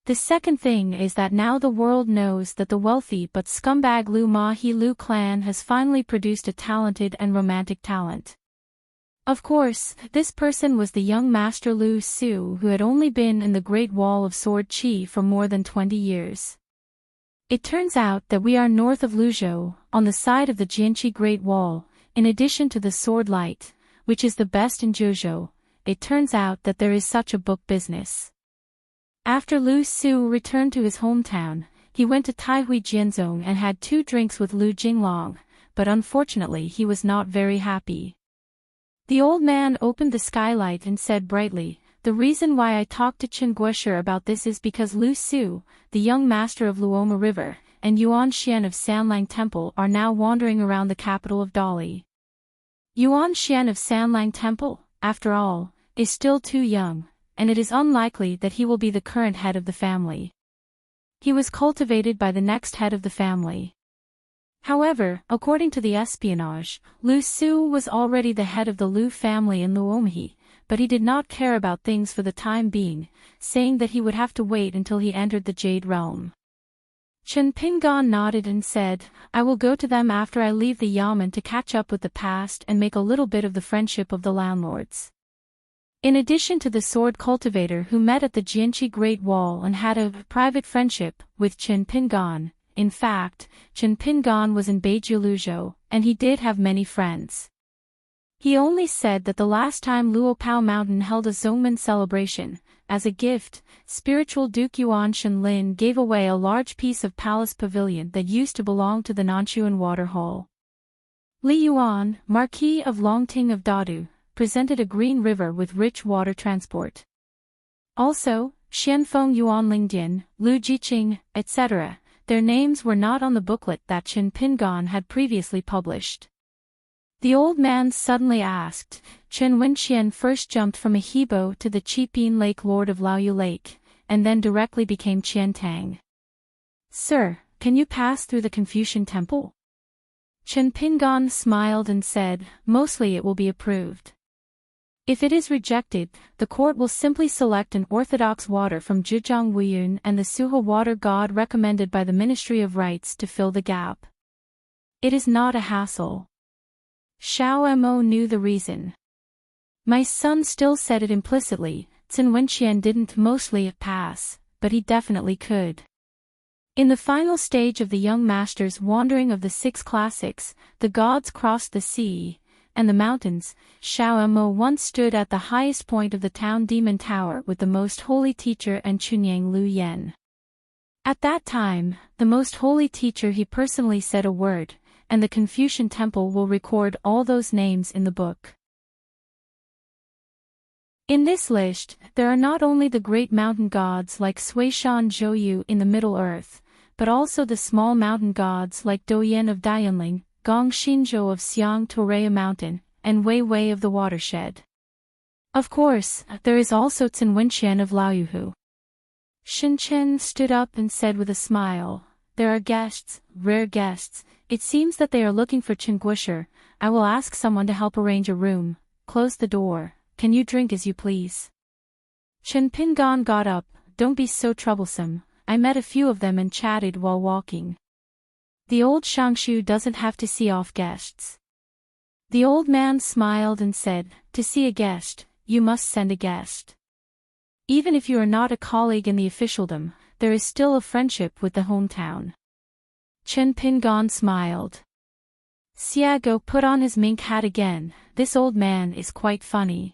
The second thing is that now the world knows that the wealthy but scumbag Lu Mahi Lu clan has finally produced a talented and romantic talent. Of course, this person was the young master Lu Su who had only been in the Great Wall of Sword Qi for more than 20 years. It turns out that we are north of Luzhou, on the side of the Jianqi Great Wall, in addition to the Sword Light, which is the best in Zhuzhou. It turns out that there is such a book business. After Lu Su returned to his hometown, he went to Taihui Jianzong and had 2 drinks with Lu Jinglong, but unfortunately he was not very happy. The old man opened the skylight and said brightly, "The reason why I talked to Chen Guosher about this is because Lu Su, the young master of Luoma River, and Yuan Xian of Sanlang Temple are now wandering around the capital of Dali. Yuan Xian of Sanlang Temple, after all, is still too young, and it is unlikely that he will be the current head of the family. He was cultivated by the next head of the family." However, according to the espionage, Lu Su was already the head of the Lu family in Luomahi, but he did not care about things for the time being, saying that he would have to wait until he entered the Jade Realm. Chen Pingan nodded and said, "I will go to them after I leave the yamen to catch up with the past and make a little bit of the friendship of the landlords." In addition to the sword cultivator who met at the Jianqi Great Wall and had a private friendship with Chen Pingan, In fact, Chen Pingan was in Beijiuluzhou, and he did have many friends. He only said that the last time Luopao Mountain held a Zongmen celebration, as a gift, spiritual Duke Yuan Shenlin gave away a large piece of palace pavilion that used to belong to the Nanchuan Water Hall. Li Yuan, Marquis of Longting of Dadu, presented a green river with rich water transport. Also, Xianfeng Yuan Lingdian, Lu Jiqing, etc., their names were not on the booklet that Chen Pingan had previously published. The old man suddenly asked, Chen Wenqian first jumped from a hebo to the Qipin Lake Lord of Laoyu Lake, and then directly became Qian Tang. Sir, can you pass through the Confucian temple? Chen Pingan smiled and said, mostly it will be approved. If it is rejected, the court will simply select an orthodox water from Zhejiang Wuyun and the Suho water god recommended by the Ministry of Rites to fill the gap. It is not a hassle. Xiao Mo knew the reason. My son still said it implicitly, Cin Wenqian didn't mostly pass, but he definitely could. In the final stage of the young master's wandering of the 6 classics, the gods crossed the sea and the mountains. Xiao Mo once stood at the highest point of the town demon tower with the most holy teacher and Chunyang Lu Yen. At that time, the most holy teacher he personally said a word, and the Confucian temple will record all those names in the book. In this list, there are not only the great mountain gods like Suishan Zhouyu in the Middle Earth, but also the small mountain gods like Douyan of Dayunling, Gong Xinzhou of Xiang Torea Mountain, and Wei Wei of the Watershed. Of course, there is also Cin Wenqian of Laoyuhu. Shen Chen stood up and said with a smile, there are guests, rare guests. It seems that they are looking for Chen Guisher. I will ask someone to help arrange a room. Close the door. Can you drink as you please? Chen Pingan got up. Don't be so troublesome. I met a few of them and chatted while walking. The old Shangshu doesn't have to see off guests. The old man smiled and said, to see a guest, you must send a guest. Even if you are not a colleague in the officialdom, there is still a friendship with the hometown. Chen Pingan smiled. Xiago put on his mink hat again. This old man is quite funny.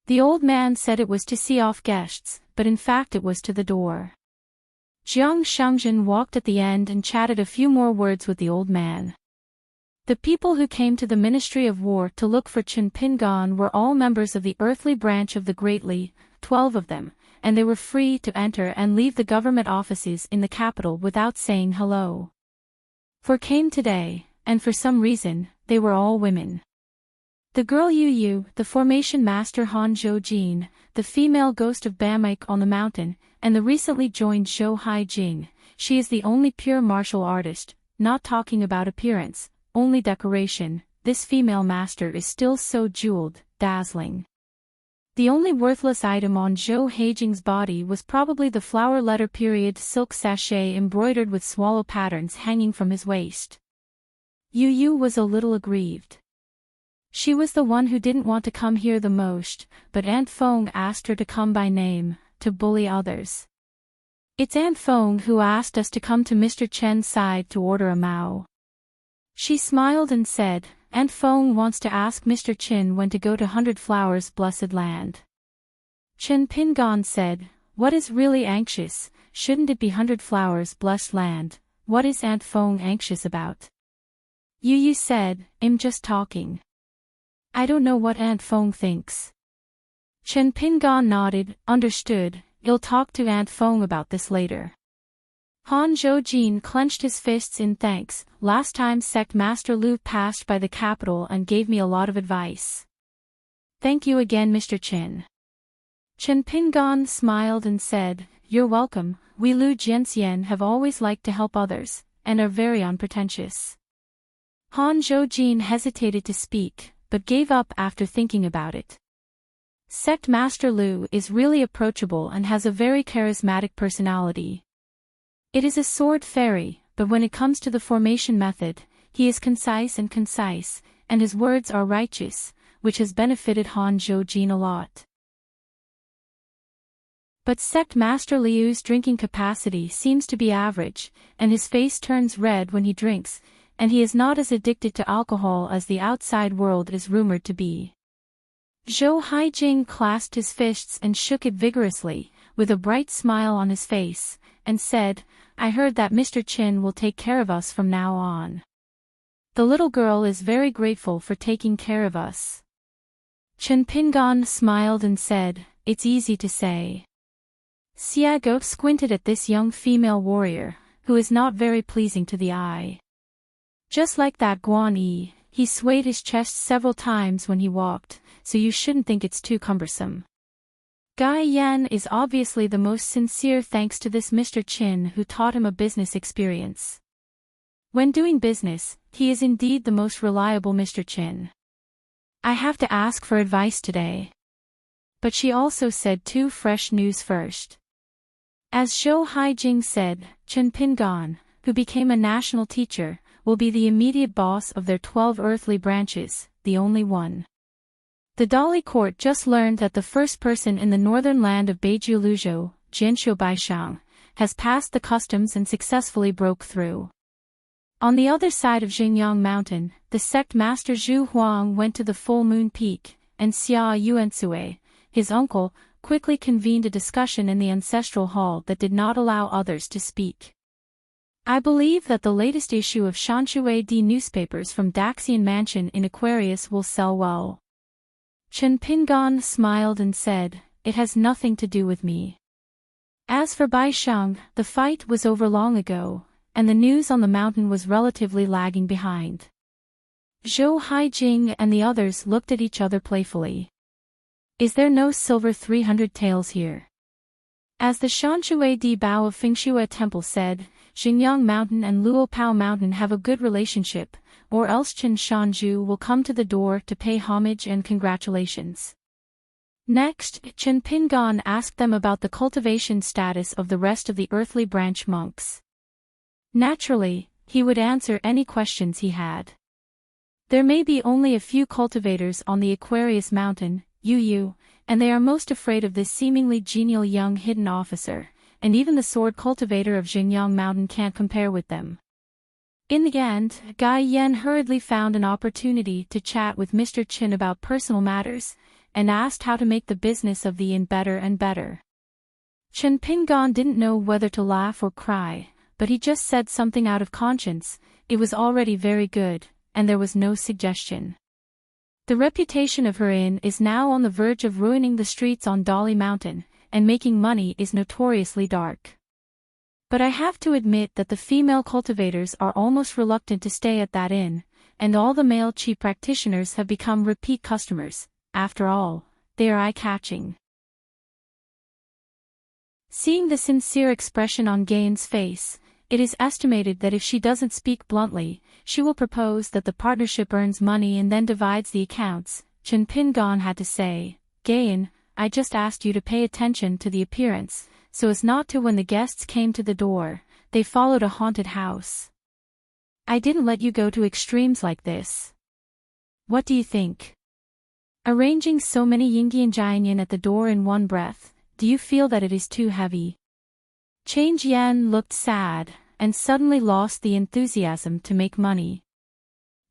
The old man said it was to see off guests, but in fact it was to the door. Jiang Shangjin walked at the end and chatted a few more words with the old man. The people who came to the Ministry of War to look for Chen Pingan were all members of the earthly branch of the Great Li, 12 of them, and they were free to enter and leave the government offices in the capital without saying hello. For came today, and for some reason, they were all women. The girl Yu Yu, the formation master Han Zhoujin, the female ghost of Bamaik on the mountain, and the recently joined Zhou Haijing. She is the only pure martial artist, not talking about appearance, only decoration. This female master is still so jeweled, dazzling. The only worthless item on Zhou Haijing's body was probably the flower letter period silk sachet embroidered with swallow patterns hanging from his waist. Yu Yu was a little aggrieved. She was the one who didn't want to come here the most, but Aunt Feng asked her to come by name, to bully others. It's Aunt Feng who asked us to come to Mr. Chen's side to order a mao. She smiled and said, Aunt Feng wants to ask Mr. Chin when to go to Hundred Flowers Blessed Land. Chen Pingan said, what is really anxious, shouldn't it be Hundred Flowers Blessed Land? What is Aunt Feng anxious about? Yu Yu said, I'm just talking. I don't know what Aunt Feng thinks. Chen Pingan nodded, understood, you'll talk to Aunt Feng about this later. Han Zhoujin clenched his fists in thanks. Last time Sect Master Lu passed by the capital and gave me a lot of advice. Thank you again, Mr. Chin. Chen Pingan smiled and said, you're welcome. We Lu Jianxian have always liked to help others, and are very unpretentious. Han Zhoujin hesitated to speak, but gave up after thinking about it. Sect Master Lu is really approachable and has a very charismatic personality. It is a sword fairy, but when it comes to the formation method, he is concise, and his words are righteous, which has benefited Han Zhoujin a lot. But sect Master Liu's drinking capacity seems to be average, and his face turns red when he drinks, and he is not as addicted to alcohol as the outside world is rumored to be. Zhou Haijing clasped his fists and shook it vigorously, with a bright smile on his face, and said, "I heard that Mr. Qin will take care of us from now on. The little girl is very grateful for taking care of us." Chen Pingan smiled and said, "It's easy to say." Xiago squinted at this young female warrior, who is not very pleasing to the eye. Just like that Guan Yi, he swayed his chest several times when he walked, so you shouldn't think it's too cumbersome. Gai Yan is obviously the most sincere thanks to this Mr. Qin who taught him a business experience. When doing business, he is indeed the most reliable Mr. Qin. "I have to ask for advice today." But she also said two fresh news first. As Zhou Haijing said, Chen Pingan, who became a national teacher, will be the immediate boss of their 12 earthly branches, the only one. The Dali court just learned that the first person in the northern land of Beiju Luzhou, Jinshu Baishang, has passed the customs and successfully broke through. On the other side of Xingyang Mountain, the sect master Zhu Huang went to the full moon peak, and Xia Yuansui, his uncle, quickly convened a discussion in the ancestral hall that did not allow others to speak. "I believe that the latest issue of Shanshui D newspapers from Daxian Mansion in Aquarius will sell well." Chen Pingan smiled and said, "It has nothing to do with me. As for Bai Shang, the fight was over long ago, and the news on the mountain was relatively lagging behind." Zhou Haijing and the others looked at each other playfully. "Is there no silver 300 taels here?" As the Shanshui Di Bao of Fengshua Temple said, Xingyang Mountain and Luopao Mountain have a good relationship, or else Chen Shanzhu will come to the door to pay homage and congratulations. Next, Chen Pingan asked them about the cultivation status of the rest of the earthly branch monks. Naturally, he would answer any questions he had. There may be only a few cultivators on the Aquarius Mountain, Yu, and they are most afraid of this seemingly genial young hidden officer, and even the sword cultivator of Xingyang Mountain can't compare with them. In the end, Gai Yan hurriedly found an opportunity to chat with Mr. Qin about personal matters, and asked how to make the business of the inn better and better. Chen Pingan didn't know whether to laugh or cry, but he just said something out of conscience. It was already very good, and there was no suggestion. The reputation of her inn is now on the verge of ruining the streets on Dali Mountain, and making money is notoriously dark. But I have to admit that the female cultivators are almost reluctant to stay at that inn, and all the male chi practitioners have become repeat customers. After all, they are eye-catching. Seeing the sincere expression on Gain's face, it is estimated that if she doesn't speak bluntly, she will propose that the partnership earns money and then divides the accounts. Chen Pingan had to say, "Gain, I just asked you to pay attention to the appearance, so as not to when the guests came to the door, they followed a haunted house. I didn't let you go to extremes like this. What do you think? Arranging so many Yingyan Jianyan at the door in one breath, do you feel that it is too heavy?" Chang Jian looked sad, and suddenly lost the enthusiasm to make money.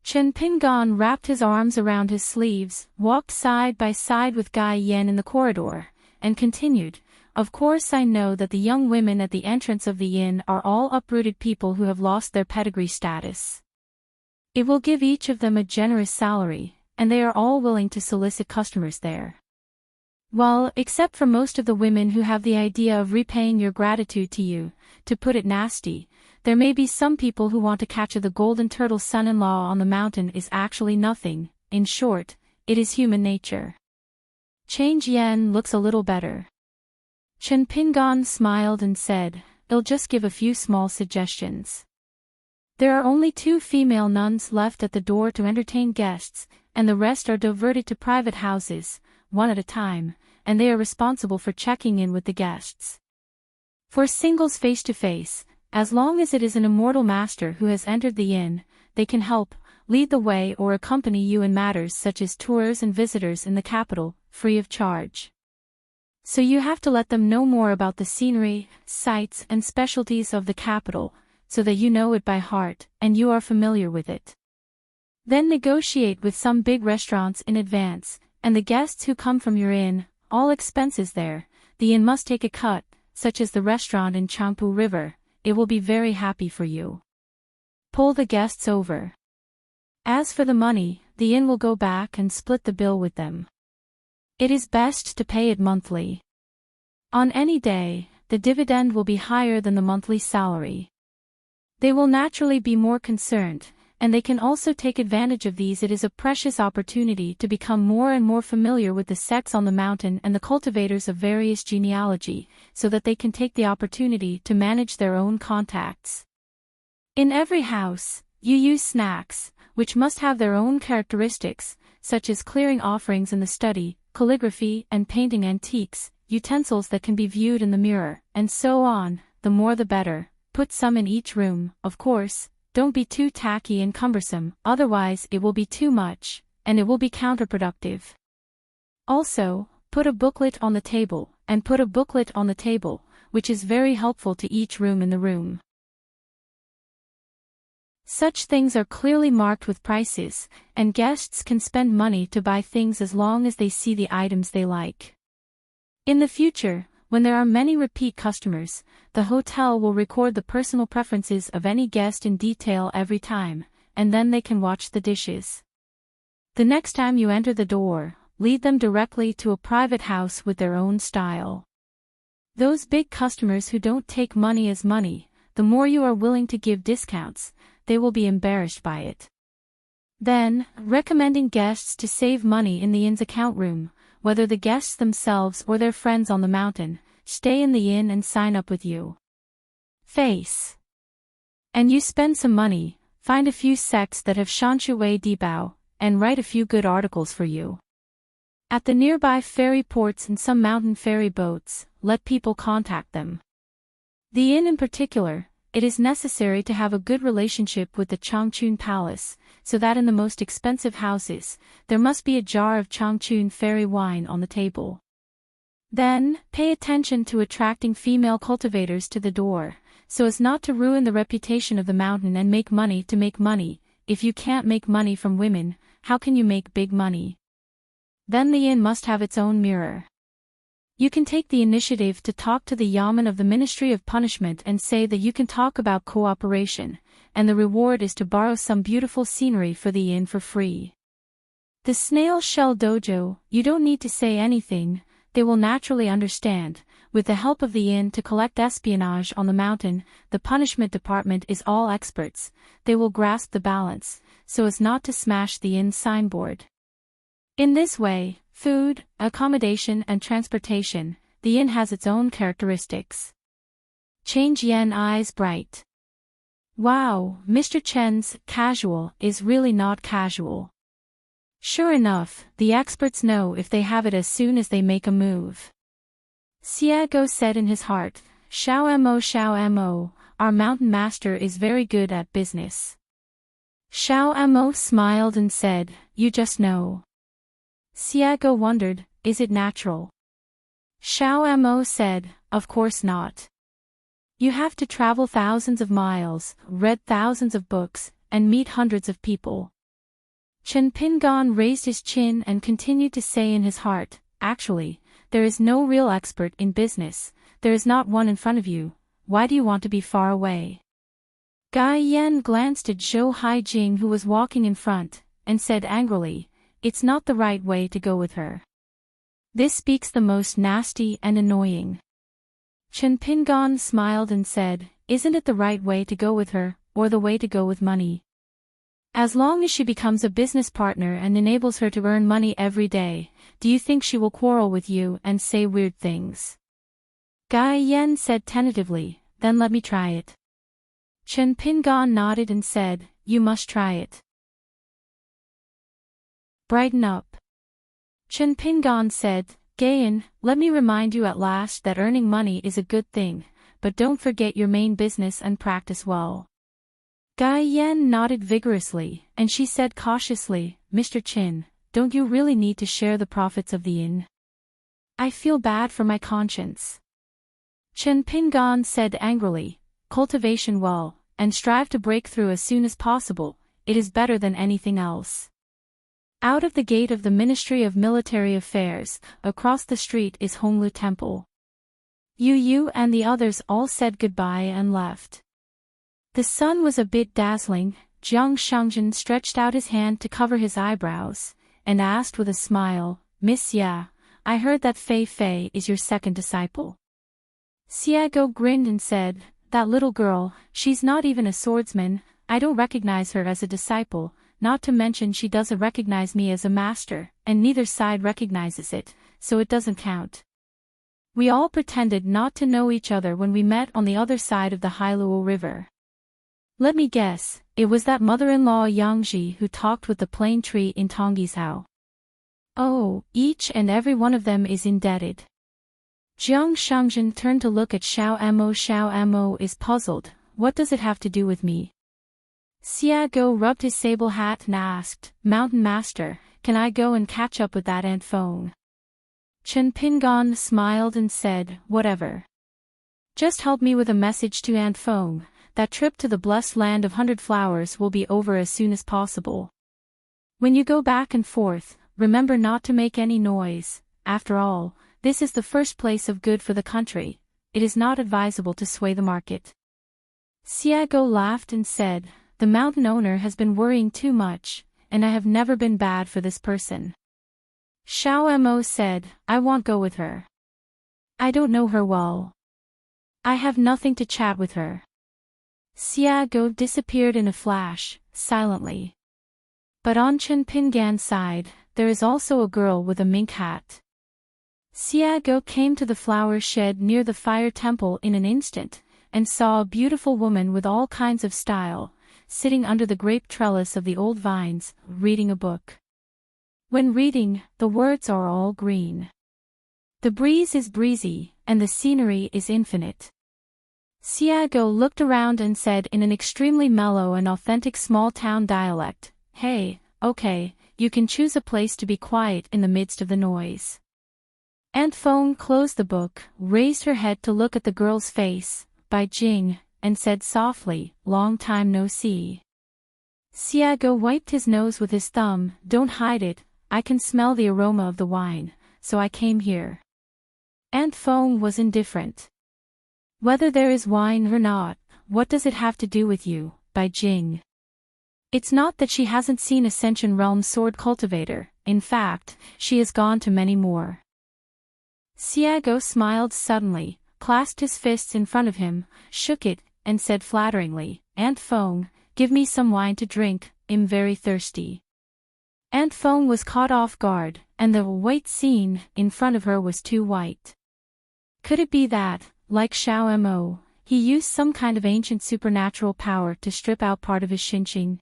Chen Pingan wrapped his arms around his sleeves, walked side by side with Gai Yan in the corridor, and continued, "Of course I know that the young women at the entrance of the inn are all uprooted people who have lost their pedigree status. It will give each of them a generous salary, and they are all willing to solicit customers there. Well, except for most of the women who have the idea of repaying your gratitude to you, to put it nasty, there may be some people who want to catch the golden turtle son-in-law on the mountain is actually nothing. In short, it is human nature." Chang Jian looks a little better. Chen Pingan smiled and said, "I'll just give a few small suggestions. There are only 2 female nuns left at the door to entertain guests, and the rest are diverted to private houses, one at a time, and they are responsible for checking in with the guests. For singles face-to-face, as long as it is an immortal master who has entered the inn, they can help, lead the way or accompany you in matters such as tours and visitors in the capital, free of charge. So you have to let them know more about the scenery, sights and specialties of the capital, so that you know it by heart and you are familiar with it. Then negotiate with some big restaurants in advance, and the guests who come from your inn, all expenses there, the inn must take a cut, such as the restaurant in Changpu River, it will be very happy for you. Pull the guests over. As for the money, the inn will go back and split the bill with them. It is best to pay it monthly. On any day, the dividend will be higher than the monthly salary. They will naturally be more concerned, and they can also take advantage of these. It is a precious opportunity to become more and more familiar with the sects on the mountain and the cultivators of various genealogy, so that they can take the opportunity to manage their own contacts. In every house, you use snacks, which must have their own characteristics, such as clearing offerings in the study, calligraphy and painting antiques, utensils that can be viewed in the mirror, and so on. The more the better. Put some in each room, of course. Don't be too tacky and cumbersome, otherwise it will be too much, and it will be counterproductive. Also, put a booklet on the table, which is very helpful to each room in the room. Such things are clearly marked with prices, and guests can spend money to buy things as long as they see the items they like. In the future, when there are many repeat customers, the hotel will record the personal preferences of any guest in detail every time, and then they can watch the dishes. The next time you enter the door, lead them directly to a private house with their own style. Those big customers who don't take money as money, the more you are willing to give discounts, they will be embarrassed by it. Then, recommending guests to save money in the inn's account room, whether the guests themselves or their friends on the mountain, stay in the inn and sign up with you. Face. And you spend some money, find a few sects that have Shanshui Dibao, and write a few good articles for you. At the nearby ferry ports and some mountain ferry boats, let people contact them. The inn in particular, it is necessary to have a good relationship with the Changchun Palace, so that in the most expensive houses, there must be a jar of Changchun fairy wine on the table. Then, pay attention to attracting female cultivators to the door, so as not to ruin the reputation of the mountain and make money to make money. If you can't make money from women, how can you make big money? Then the inn must have its own mirror. You can take the initiative to talk to the yamen of the Ministry of Punishment and say that you can talk about cooperation, and the reward is to borrow some beautiful scenery for the inn for free. The snail shell dojo, you don't need to say anything, they will naturally understand. With the help of the inn to collect espionage on the mountain, the punishment department is all experts, they will grasp the balance, so as not to smash the inn's signboard. In this way, food, accommodation and transportation, the inn has its own characteristics. Change Yen eyes bright. Wow, Mr. Chen's casual is really not casual. Sure enough, the experts know if they have it as soon as they make a move. Xiago said in his heart, Xiao Mo, our mountain master is very good at business. Xiao Mo smiled and said, you just know. Xiago wondered, is it natural? Xiao Mo said, of course not. You have to travel thousands of miles, read thousands of books, and meet hundreds of people. Chen Pingon raised his chin and continued to say in his heart, actually, there is no real expert in business, there is not one in front of you, why do you want to be far away? Gai Yan glanced at Zhou Haijing who was walking in front, and said angrily, it's not the right way to go with her. This speaks the most nasty and annoying. Chen Pingon smiled and said, isn't it the right way to go with her, or the way to go with money? As long as she becomes a business partner and enables her to earn money every day, do you think she will quarrel with you and say weird things? Gai Yan said tentatively, then let me try it. Chen Pingon nodded and said, you must try it. Brighten up. Chen Pingon said, Gayan, let me remind you at last that earning money is a good thing, but don't forget your main business and practice well. Gai Yan nodded vigorously, and she said cautiously, Mr. Chin, don't you really need to share the profits of the inn? I feel bad for my conscience. Chen Pingan said angrily, cultivation well, and strive to break through as soon as possible, it is better than anything else. Out of the gate of the Ministry of Military Affairs, across the street is Honglu Temple. Yu and the others all said goodbye and left. The sun was a bit dazzling. Jiang Shangjin stretched out his hand to cover his eyebrows, and asked with a smile, Miss Ya, I heard that Fei Fei is your second disciple. Xiago grinned and said, that little girl, she's not even a swordsman, I don't recognize her as a disciple, not to mention she doesn't recognize me as a master, and neither side recognizes it, so it doesn't count. We all pretended not to know each other when we met on the other side of the Hailuo River. Let me guess, it was that mother-in-law Yangji who talked with the plane tree in Tonggishao. Oh, each and every one of them is indebted. Jiang Shangjin turned to look at Xiao Amo. Xiao Amo is puzzled, what does it have to do with me? Xiago rubbed his sable hat and asked, Mountain Master, can I go and catch up with that Aunt Feng? Chen Pingan smiled and said, whatever. Just help me with a message to Aunt Feng. That trip to the blessed land of 100 flowers will be over as soon as possible. When you go back and forth, remember not to make any noise. After all, this is the first place of good for the country. It is not advisable to sway the market. Xiago laughed and said, the mountain owner has been worrying too much, and I have never been bad for this person. Xiao Mo said, I won't go with her. I don't know her well. I have nothing to chat with her. Xiago disappeared in a flash, silently. But on Chen Pingan's side, there is also a girl with a mink hat. Xiago came to the flower shed near the fire temple in an instant, and saw a beautiful woman with all kinds of style, sitting under the grape trellis of the old vines, reading a book. When reading, the words are all green. The breeze is breezy, and the scenery is infinite. Xiago looked around and said in an extremely mellow and authentic small-town dialect, hey, okay, you can choose a place to be quiet in the midst of the noise. Aunt Feng closed the book, raised her head to look at the girl's face, Bai Jing, and said softly, long time no see. Xiago wiped his nose with his thumb, don't hide it, I can smell the aroma of the wine, so I came here. Aunt Feng was indifferent. Whether there is wine or not, what does it have to do with you, Bai Jing? It's not that she hasn't seen Ascension Realm sword cultivator, in fact, she has gone to many more. Xiago smiled suddenly, clasped his fists in front of him, shook it, and said flatteringly, Aunt Feng, give me some wine to drink, I'm very thirsty. Aunt Feng was caught off guard, and the white scene in front of her was too white. Could it be that, like Xiao Mo, he used some kind of ancient supernatural power to strip out part of his Xinqing?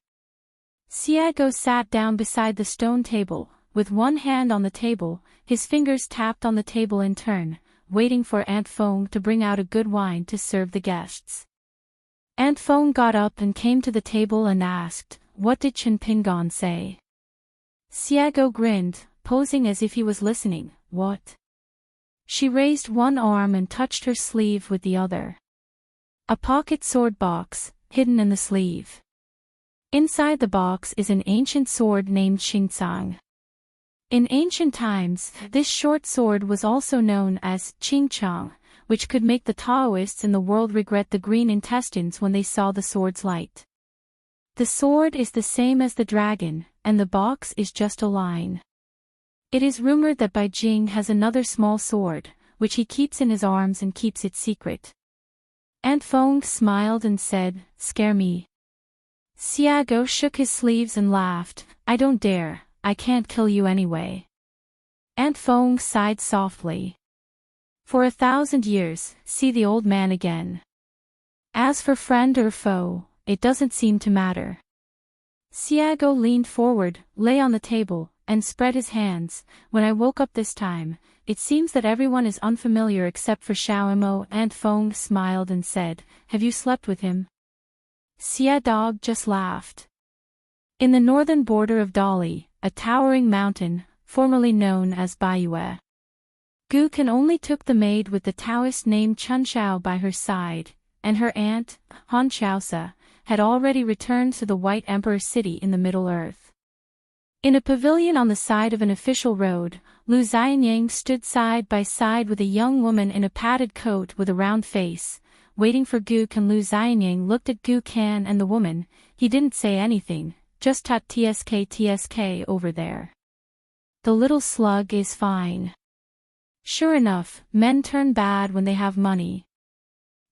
Xiago sat down beside the stone table, with one hand on the table, his fingers tapped on the table in turn, waiting for Aunt Feng to bring out a good wine to serve the guests. Aunt Feng got up and came to the table and asked, what did Chen Pingan say? Xiago grinned, posing as if he was listening, what? She raised one arm and touched her sleeve with the other. A pocket sword box, hidden in the sleeve. Inside the box is an ancient sword named Xingcang. In ancient times, this short sword was also known as Qingchang, which could make the Taoists in the world regret the green intestines when they saw the sword's light. The sword is the same as the dragon, and the box is just a line. It is rumored that Bai Jing has another small sword, which he keeps in his arms and keeps it secret. Aunt Feng smiled and said, scare me. Xiago shook his sleeves and laughed, I don't dare, I can't kill you anyway. Aunt Feng sighed softly. For 1,000 years, see the old man again. As for friend or foe, it doesn't seem to matter. Xiago leaned forward, lay on the table, and spread his hands. When I woke up this time, it seems that everyone is unfamiliar except for Xiao Mo. Aunt Feng smiled and said, have you slept with him? Xia Dog just laughed. In the northern border of Dali, a towering mountain, formerly known as Baiyue. Gu Kan only took the maid with the Taoist named Chun Shao by her side, and her aunt, Han Chaosa, had already returned to the White Emperor city in the Middle Earth. In a pavilion on the side of an official road, Lu Xianyang stood side by side with a young woman in a padded coat with a round face, waiting for Gu Kan. Lu Xianyang looked at Gu Kan and the woman. He didn't say anything, just tut tsk over there. The little slug is fine. Sure enough, men turn bad when they have money.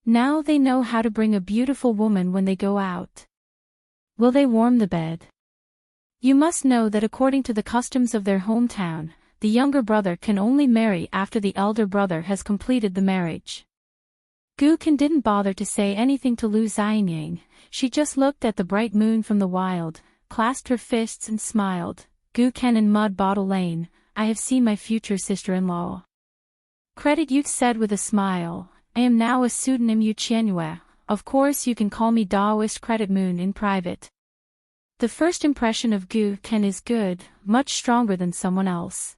Now they know how to bring a beautiful woman when they go out. Will they warm the bed? You must know that according to the customs of their hometown, the younger brother can only marry after the elder brother has completed the marriage. Gu Kan didn't bother to say anything to Lu Xianyang. She just looked at the bright moon from the wild, clasped her fists and smiled. Gu Kan in Mud Bottle Lane, I have seen my future sister-in-law. Credit Yu said with a smile, I am now a pseudonym Yu Qianyue. Of course you can call me Daoist Credit Moon in private. The first impression of Gu Kan is good, much stronger than someone else.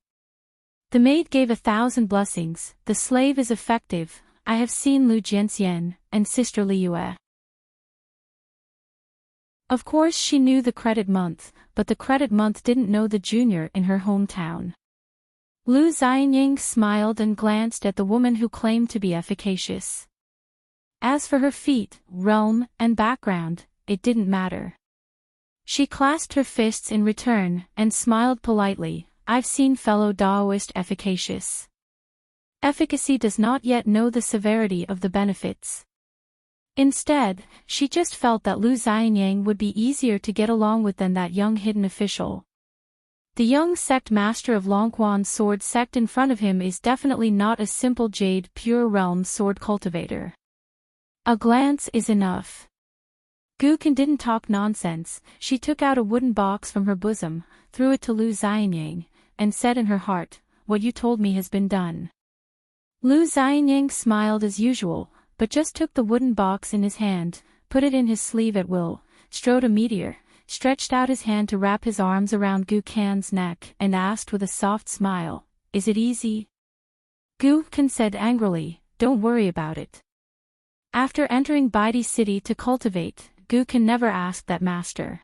The maid gave 1,000 blessings. The slave is effective. I have seen Lu Jianxian and Sister Li Yue. Of course she knew the credit month, but the credit month didn't know the junior in her hometown. Lu Xianyang smiled and glanced at the woman who claimed to be efficacious. As for her feet, realm, and background, it didn't matter. She clasped her fists in return and smiled politely. I've seen fellow Daoist efficacious. Efficacy does not yet know the severity of the benefits. Instead, she just felt that Lu Xianyang would be easier to get along with than that young hidden official. The young sect master of Longquan sword sect in front of him is definitely not a simple jade pure realm sword cultivator. A glance is enough. Gu Kan didn't talk nonsense. She took out a wooden box from her bosom, threw it to Lu Xianyang, and said in her heart, what you told me has been done. Lu Xianyang smiled as usual, but just took the wooden box in his hand, put it in his sleeve at will, strode a meteor, stretched out his hand to wrap his arms around Gu Kan's neck, and asked with a soft smile, is it easy? Gu Kan said angrily, don't worry about it. After entering Baidi City to cultivate, Gu Kan never asked that master.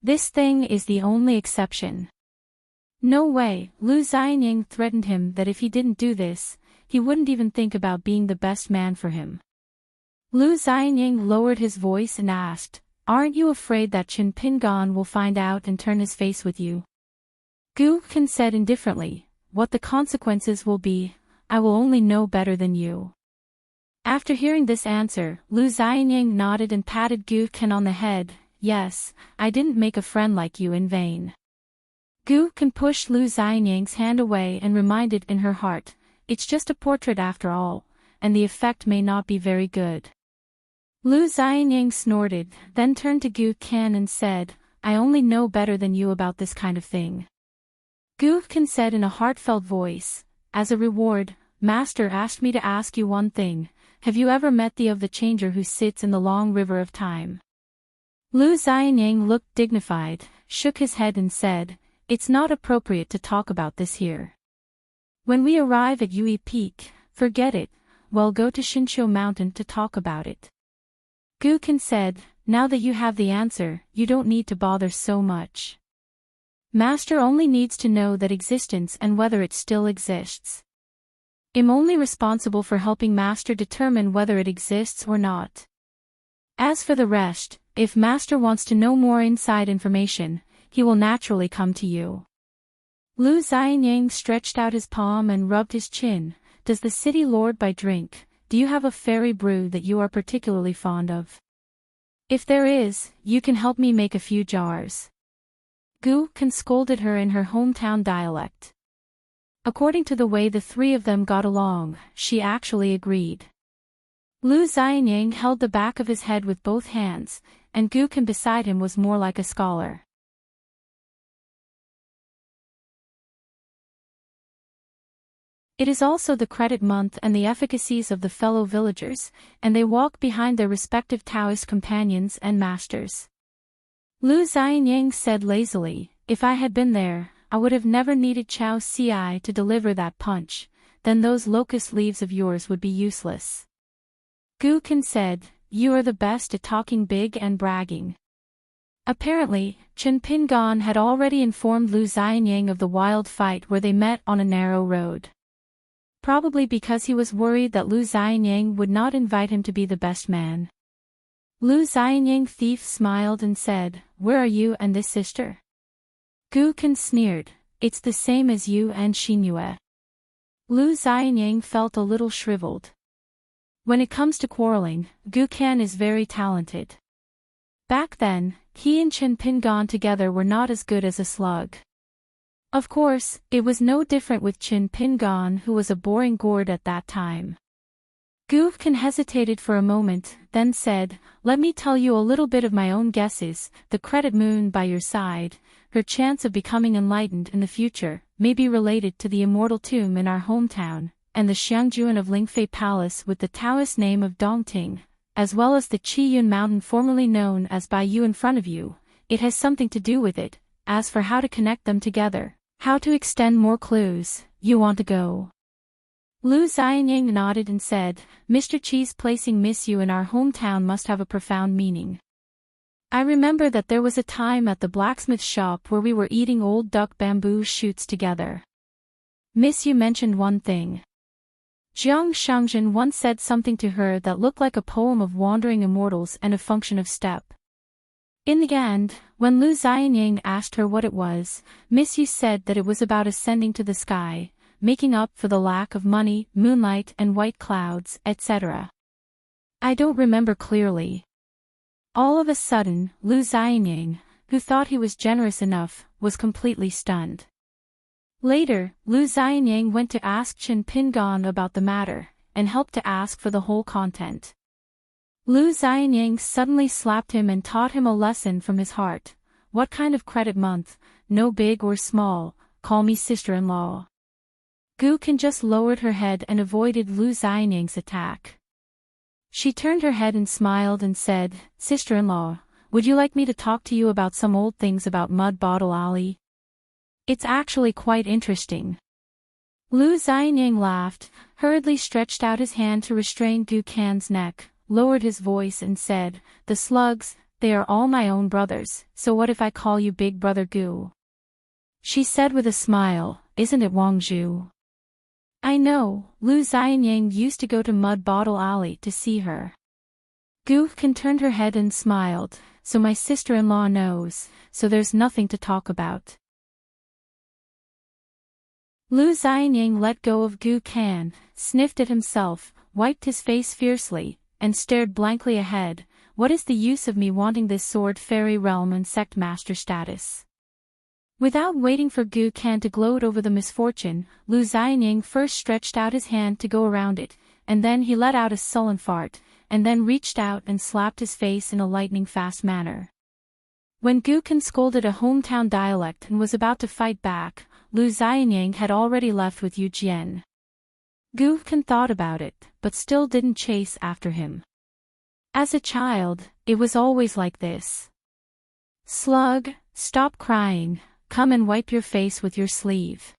This thing is the only exception. No way. Lu Xianyang threatened him that if he didn't do this, he wouldn't even think about being the best man for him. Lu Xianyang lowered his voice and asked, aren't you afraid that Chen Pingan will find out and turn his face with you? Gu Kan said indifferently, what the consequences will be, I will only know better than you. After hearing this answer, Lu Xianyang nodded and patted Gu Kan on the head. Yes, I didn't make a friend like you in vain. Gu Kan pushed Lu Xianyang's hand away and reminded in her heart, it's just a portrait after all, and the effect may not be very good. Lu Xianyang snorted, then turned to Gu Kan and said, I only know better than you about this kind of thing. Gu Kan said in a heartfelt voice, as a reward, Master asked me to ask you one thing. Have you ever met the of the changer who sits in the long river of time? Lu Xianyang looked dignified, shook his head and said, it's not appropriate to talk about this here. When we arrive at Yui Peak, forget it, we'll go to Shinqiu Mountain to talk about it. Gu Kan said, now that you have the answer, you don't need to bother so much. Master only needs to know that existence and whether it still exists. I'm only responsible for helping Master determine whether it exists or not. As for the rest, if Master wants to know more inside information, he will naturally come to you. Lu Xianyang stretched out his palm and rubbed his chin. Does the city lord by drink? Do you have a fairy brew that you are particularly fond of? If there is, you can help me make a few jars. Gu Kan scolded her in her hometown dialect. According to the way the three of them got along, she actually agreed. Lu Xianyang held the back of his head with both hands, and Gu Kan beside him was more like a scholar. It is also the credit month and the efficacies of the fellow villagers, and they walk behind their respective Taoist companions and masters. Lu Xianyang said lazily, if I had been there, I would have never needed Chao Ci to deliver that punch. then those locust leaves of yours would be useless. Gu Kan said, "You are the best at talking big and bragging." Apparently, Chen Pingan had already informed Lu Xianyang of the wild fight where they met on a narrow road. Probably because he was worried that Lu Xianyang would not invite him to be the best man. Lu Xianyang thief smiled and said, "Where are you and this sister?" Gu Kan sneered, "It's the same as you and Xingyue." Lu Xianyang felt a little shriveled. When it comes to quarreling, Gu Kan is very talented. Back then, he and Chen Pingan together were not as good as a slug. Of course, it was no different with Chen Pingan, who was a boring gourd at that time. Gu Kan hesitated for a moment, then said, "Let me tell you a little bit of my own guesses. The credit moon by your side, her chance of becoming enlightened in the future, may be related to the immortal tomb in our hometown, and the Xiangjuan of Lingfei Palace with the Taoist name of Dongting, as well as the Qiyun Mountain formerly known as Baiyu in front of you. It has something to do with it. As for how to connect them together, how to extend more clues, you want to go?" Lu Xianyang nodded and said, "Mr. Qi's placing Miss Yu in our hometown must have a profound meaning. I remember that there was a time at the blacksmith shop where we were eating old duck bamboo shoots together. Miss Yu mentioned one thing. Jiang Shangzhen once said something to her that looked like a poem of wandering immortals and a function of step. In the end, when Lu Xianyang asked her what it was, Miss Yu said that it was about ascending to the sky, making up for the lack of money, moonlight and white clouds, etc. I don't remember clearly." All of a sudden, Lu Xianyang, who thought he was generous enough, was completely stunned. Later, Lu Xianyang went to ask Chen Pingan about the matter, and helped to ask for the whole content. Lu Xianyang suddenly slapped him and taught him a lesson from his heart. "What kind of credit month? No big or small, call me sister-in-law." Gu Kan just lowered her head and avoided Lu Xianyang's attack. She turned her head and smiled and said, "Sister-in-law, would you like me to talk to you about some old things about Mud Bottle Alley? It's actually quite interesting." Lu Xianyang laughed, hurriedly stretched out his hand to restrain Gu Kan's neck, lowered his voice and said, "The slugs, they are all my own brothers, so what if I call you Big Brother Gu?" She said with a smile, "Isn't it Wang Zhu?" "I know, Lu Xianyang used to go to Mud Bottle Alley to see her." Gu Kan turned her head and smiled, "So my sister-in-law knows, so there's nothing to talk about." Lu Xianyang let go of Gu Kan, sniffed at himself, wiped his face fiercely, and stared blankly ahead. "What is the use of me wanting this sword fairy realm and sect master status?" Without waiting for Gu Kan to gloat over the misfortune, Lu Xianyang first stretched out his hand to go around it, and then he let out a sullen fart, and then reached out and slapped his face in a lightning-fast manner. When Gu Kan scolded a hometown dialect and was about to fight back, Lu Xianyang had already left with Yu Jian. Gu Kan thought about it, but still didn't chase after him. As a child, it was always like this. "Slug, stop crying, come and wipe your face with your sleeve."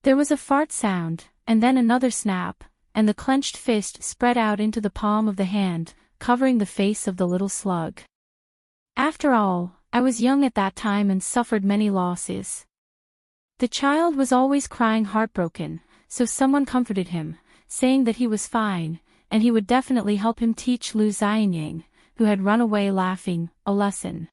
There was a fart sound, and then another snap, and the clenched fist spread out into the palm of the hand, covering the face of the little slug. "After all, I was young at that time and suffered many losses." The child was always crying heartbroken, so someone comforted him, saying that he was fine, and he would definitely help him teach Lu Xianyang, who had run away laughing, a lesson.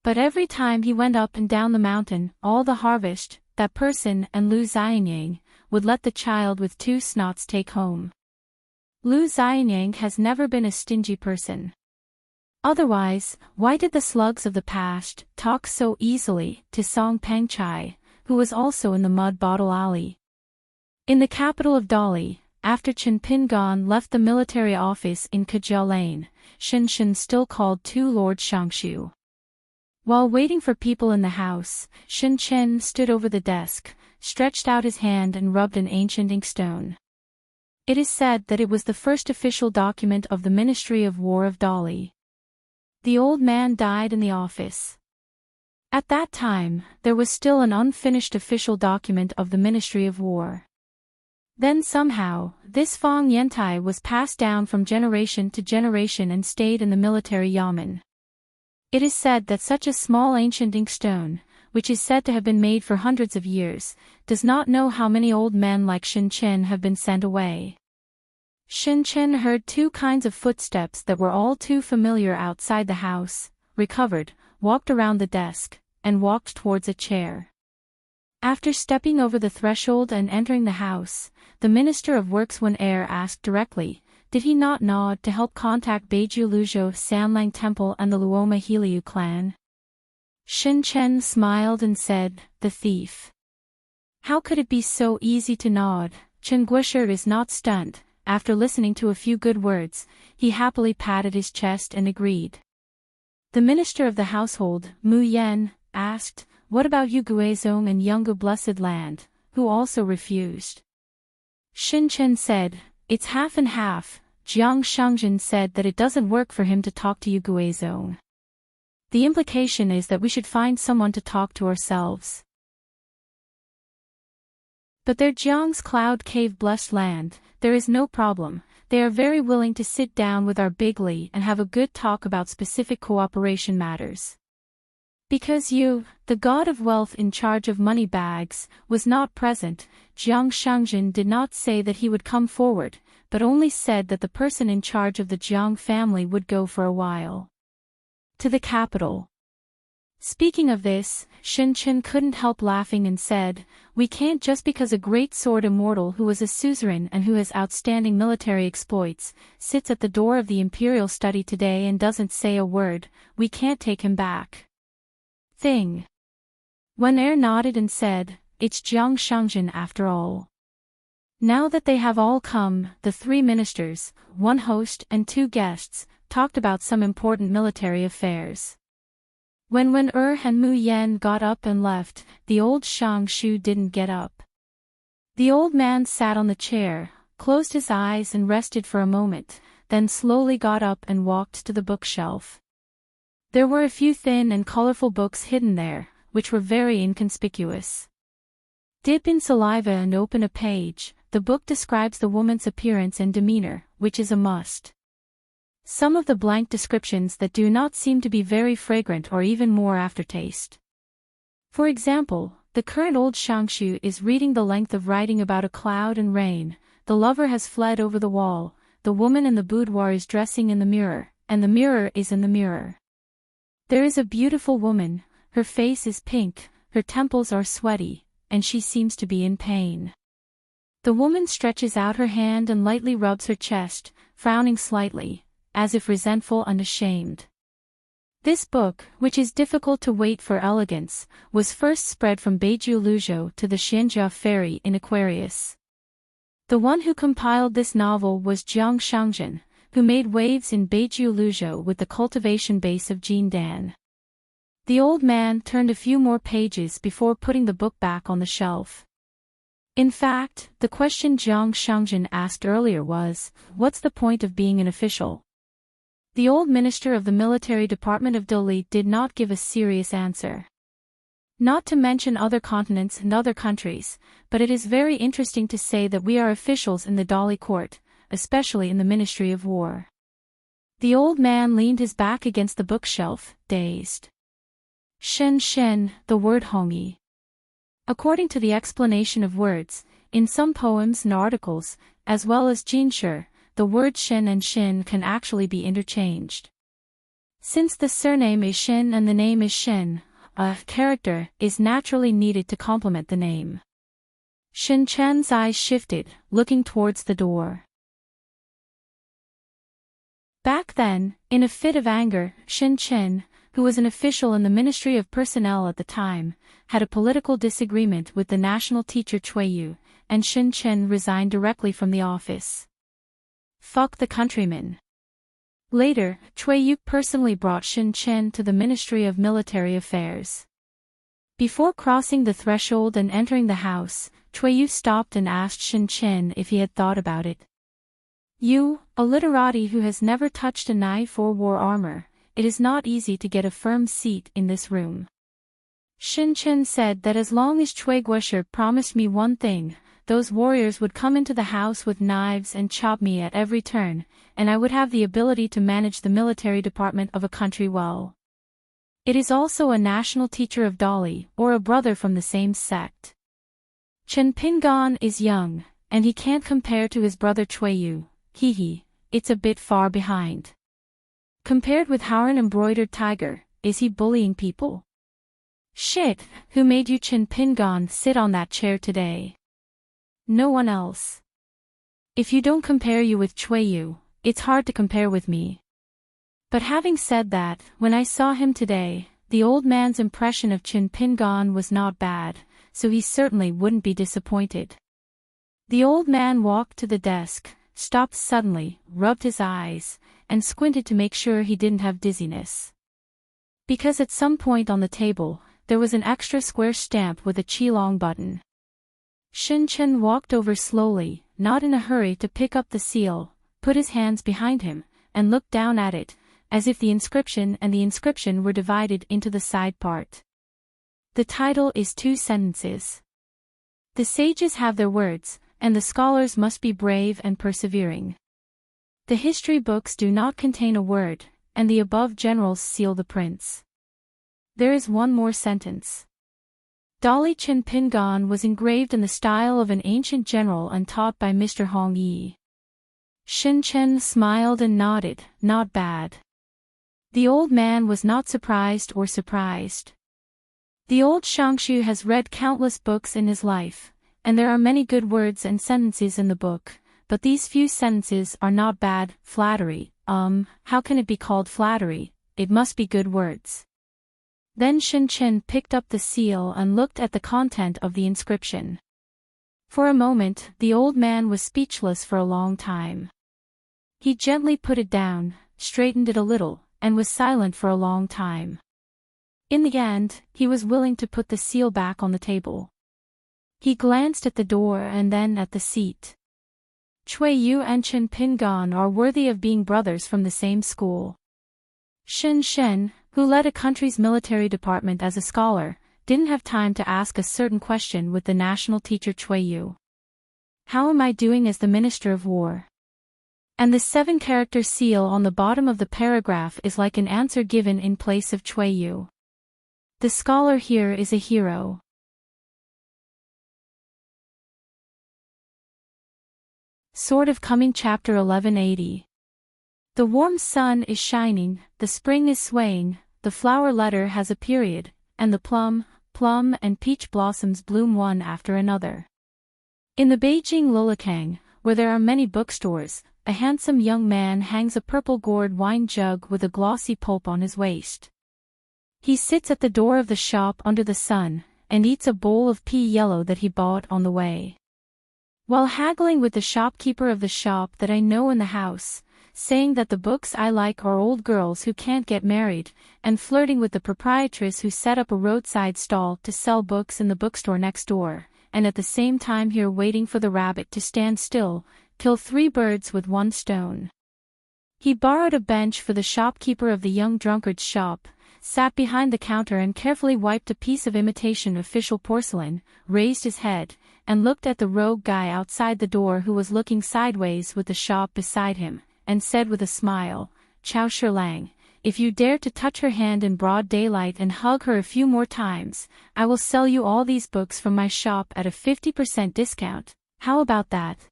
But every time he went up and down the mountain, all the harvest, that person and Lu Xianyang, would let the child with two snots take home. Lu Xianyang has never been a stingy person. Otherwise, why did the slugs of the past talk so easily to Song Pengchai, who was also in the Mud Bottle Alley? In the capital of Dali, after Chen Pingan left the military office in Kajia Lane, Shen Shen still called to Lord Shangshu. While waiting for people in the house, Shen Chen stood over the desk, stretched out his hand and rubbed an ancient inkstone. It is said that it was the first official document of the Ministry of War of Dali. The old man died in the office. At that time, there was still an unfinished official document of the Ministry of War. Then somehow, this Fong Yentai was passed down from generation to generation and stayed in the military yamen. It is said that such a small ancient inkstone, which is said to have been made for hundreds of years, does not know how many old men like Shin Chen have been sent away. Shin Chen heard two kinds of footsteps that were all too familiar outside the house, recovered, walked around the desk, and walked towards a chair. After stepping over the threshold and entering the house, the Minister of Works Wen Er asked directly, did he not nod to help contact Beiju Luzhou Sanlang Temple and the Luoma Heliu clan? Shin Chen smiled and said, the thief. How could it be so easy to nod? Chen Guisher is not stunned. After listening to a few good words, he happily patted his chest and agreed. The Minister of the Household, Mu Yen, asked, what about Yu Guizhong and Yungu Blessed Land, who also refused? Shin Chen said, it's half and half. Jiang Shangjin said that it doesn't work for him to talk to Yu Guizhong. The implication is that we should find someone to talk to ourselves. But their Jiang's Cloud Cave Blessed Land, there is no problem. They are very willing to sit down with our Big Li and have a good talk about specific cooperation matters. Because you, the god of wealth in charge of money bags, was not present, Jiang Shangjin did not say that he would come forward, but only said that the person in charge of the Jiang family would go for a while to the capital. Speaking of this, Shin Chen couldn't help laughing and said, we can't just because a great sword immortal who was a suzerain and who has outstanding military exploits, sits at the door of the imperial study today and doesn't say a word, we can't take him back. Thing. Wen Er nodded and said, it's Jiang Shangjin after all. Now that they have all come, the three ministers, one host and two guests, talked about some important military affairs. When Wen Er and Mu Yen got up and left, the old Shang Shu didn't get up. The old man sat on the chair, closed his eyes and rested for a moment, then slowly got up and walked to the bookshelf. There were a few thin and colorful books hidden there, which were very inconspicuous. Dip in saliva and open a page. The book describes the woman's appearance and demeanor, which is a must. Some of the blank descriptions that do not seem to be very fragrant or even more aftertaste. For example, the current old Shangshu is reading the length of writing about a cloud and rain, the lover has fled over the wall, the woman in the boudoir is dressing in the mirror, and the mirror is in the mirror. There is a beautiful woman, her face is pink, her temples are sweaty, and she seems to be in pain. The woman stretches out her hand and lightly rubs her chest, frowning slightly, as if resentful and ashamed. This book, which is difficult to weight for elegance, was first spread from Beiju Luzhou to the Xianjia ferry in Aquarius. The one who compiled this novel was Jiang Shangjin, who made waves in Beiju Luzhou with the cultivation base of Jindan. The old man turned a few more pages before putting the book back on the shelf. In fact, the question Jiang Shangjin asked earlier was, what's the point of being an official? The old minister of the military department of Dili did not give a serious answer. Not to mention other continents and other countries, but it is very interesting to say that we are officials in the Dali court, especially in the Ministry of War. The old man leaned his back against the bookshelf, dazed. Shen, the word hongi. According to the explanation of words, in some poems and articles, as well as Jinshi, the word Shen and Shin can actually be interchanged. Since the surname is Shin and the name is Shen, a character is naturally needed to complement the name. Shin Chen's eyes shifted, looking towards the door. Back then, in a fit of anger, Shin Chen, who was an official in the Ministry of Personnel at the time, had a political disagreement with the national teacher Cui Yu, and Shin Chen resigned directly from the office. Fuck the countrymen. Later, Cui Yu personally brought Shin Chen to the Ministry of Military Affairs. Before crossing the threshold and entering the house, Cui Yu stopped and asked Shin Chen if he had thought about it. You, a literati who has never touched a knife or wore armor, it is not easy to get a firm seat in this room. Shin Chen said that as long as Cui Guisher promised me one thing, those warriors would come into the house with knives and chop me at every turn, and I would have the ability to manage the military department of a country well. It is also a national teacher of Dolly, or a brother from the same sect. Chen Pingan is young, and he can't compare to his brother Chuiyu, it's a bit far behind. Compared with Howard embroidered tiger, is he bullying people? Shit, who made you Chen Pingan sit on that chair today? No one else. If you don't compare you with Chuiyu, it's hard to compare with me. But having said that, when I saw him today, the old man's impression of Chen Pingan was not bad, so he certainly wouldn't be disappointed. The old man walked to the desk, stopped suddenly, rubbed his eyes, and squinted to make sure he didn't have dizziness. Because at some point on the table, there was an extra square stamp with a qilong button. Shin Chen walked over slowly, not in a hurry to pick up the seal, put his hands behind him, and looked down at it, as if the inscription were divided into the side part. The title is 2 sentences. The sages have their words, and the scholars must be brave and persevering. The history books do not contain a word, and the above generals seal the prince. There is one more sentence. Dolly Chen Pingan was engraved in the style of an ancient general and taught by Mr. Hong Yi. Shin Chen smiled and nodded, not bad. The old man was not surprised. The old Shangshu has read countless books in his life, and there are many good words and sentences in the book, but these few sentences are not bad. Flattery, how can it be called flattery? It must be good words. Then Shin Chen picked up the seal and looked at the content of the inscription. For a moment, the old man was speechless for a long time. He gently put it down, straightened it a little, and was silent for a long time. In the end, he was willing to put the seal back on the table. He glanced at the door and then at the seat. Chuiyu and Chen Pingan are worthy of being brothers from the same school. Shin Shen, who led a country's military department as a scholar, didn't have time to ask a certain question with the national teacher Chuiyu. How am I doing as the Minister of War? And the 7-character seal on the bottom of the paragraph is like an answer given in place of Chuiyu. The scholar here is a hero. Sort of coming. Chapter 1180. The warm sun is shining, the spring is swaying, the flower letter has a period, and the plum, and peach blossoms bloom one after another. In the Beijing Lulikang, where there are many bookstores, a handsome young man hangs a purple-gourd wine jug with a glossy pulp on his waist. He sits at the door of the shop under the sun, and eats a bowl of pea yellow that he bought on the way. While haggling with the shopkeeper of the shop that I know in the house, saying that the books I like are old girls who can't get married, and flirting with the proprietress who set up a roadside stall to sell books in the bookstore next door, and at the same time here waiting for the rabbit to stand still, kill 3 birds with 1 stone. He borrowed a bench for the shopkeeper of the young drunkard's shop, sat behind the counter and carefully wiped a piece of imitation official porcelain, raised his head, and looked at the rogue guy outside the door who was looking sideways with the shop beside him, and said with a smile, "Chao Shirlang, if you dare to touch her hand in broad daylight and hug her a few more times, I will sell you all these books from my shop at a 50% discount. How about that?"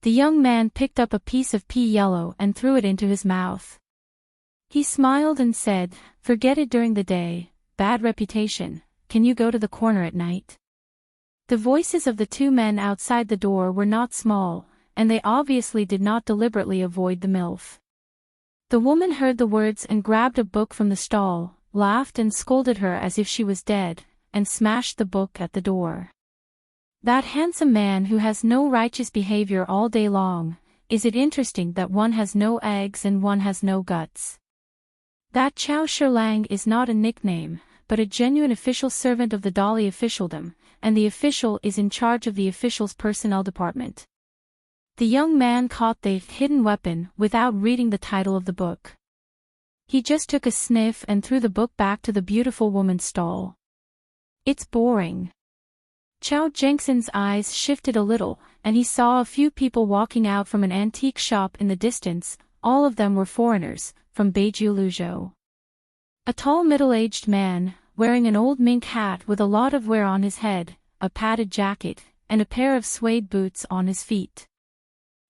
The young man picked up a piece of pea yellow and threw it into his mouth. He smiled and said, "Forget it during the day, bad reputation, can you go to the corner at night?" The voices of the 2 men outside the door were not small, and they obviously did not deliberately avoid the MILF. The woman heard the words and grabbed a book from the stall, laughed and scolded her as if she was dead, and smashed the book at the door. That handsome man who has no righteous behavior all day long, is it interesting that one has no eggs and one has no guts? That Chao Shirlang is not a nickname, but a genuine official servant of the Dolly officialdom, and the official is in charge of the official's personnel department. The young man caught the hidden weapon without reading the title of the book. He just took a sniff and threw the book back to the beautiful woman's stall. "It's boring. Chao Jenkson's eyes shifted a little, and he saw a few people walking out from an antique shop in the distance. All of them were foreigners, from Beiju Luzhou. A tall middle-aged man, wearing an old mink hat with a lot of wear on his head, a padded jacket, and a pair of suede boots on his feet.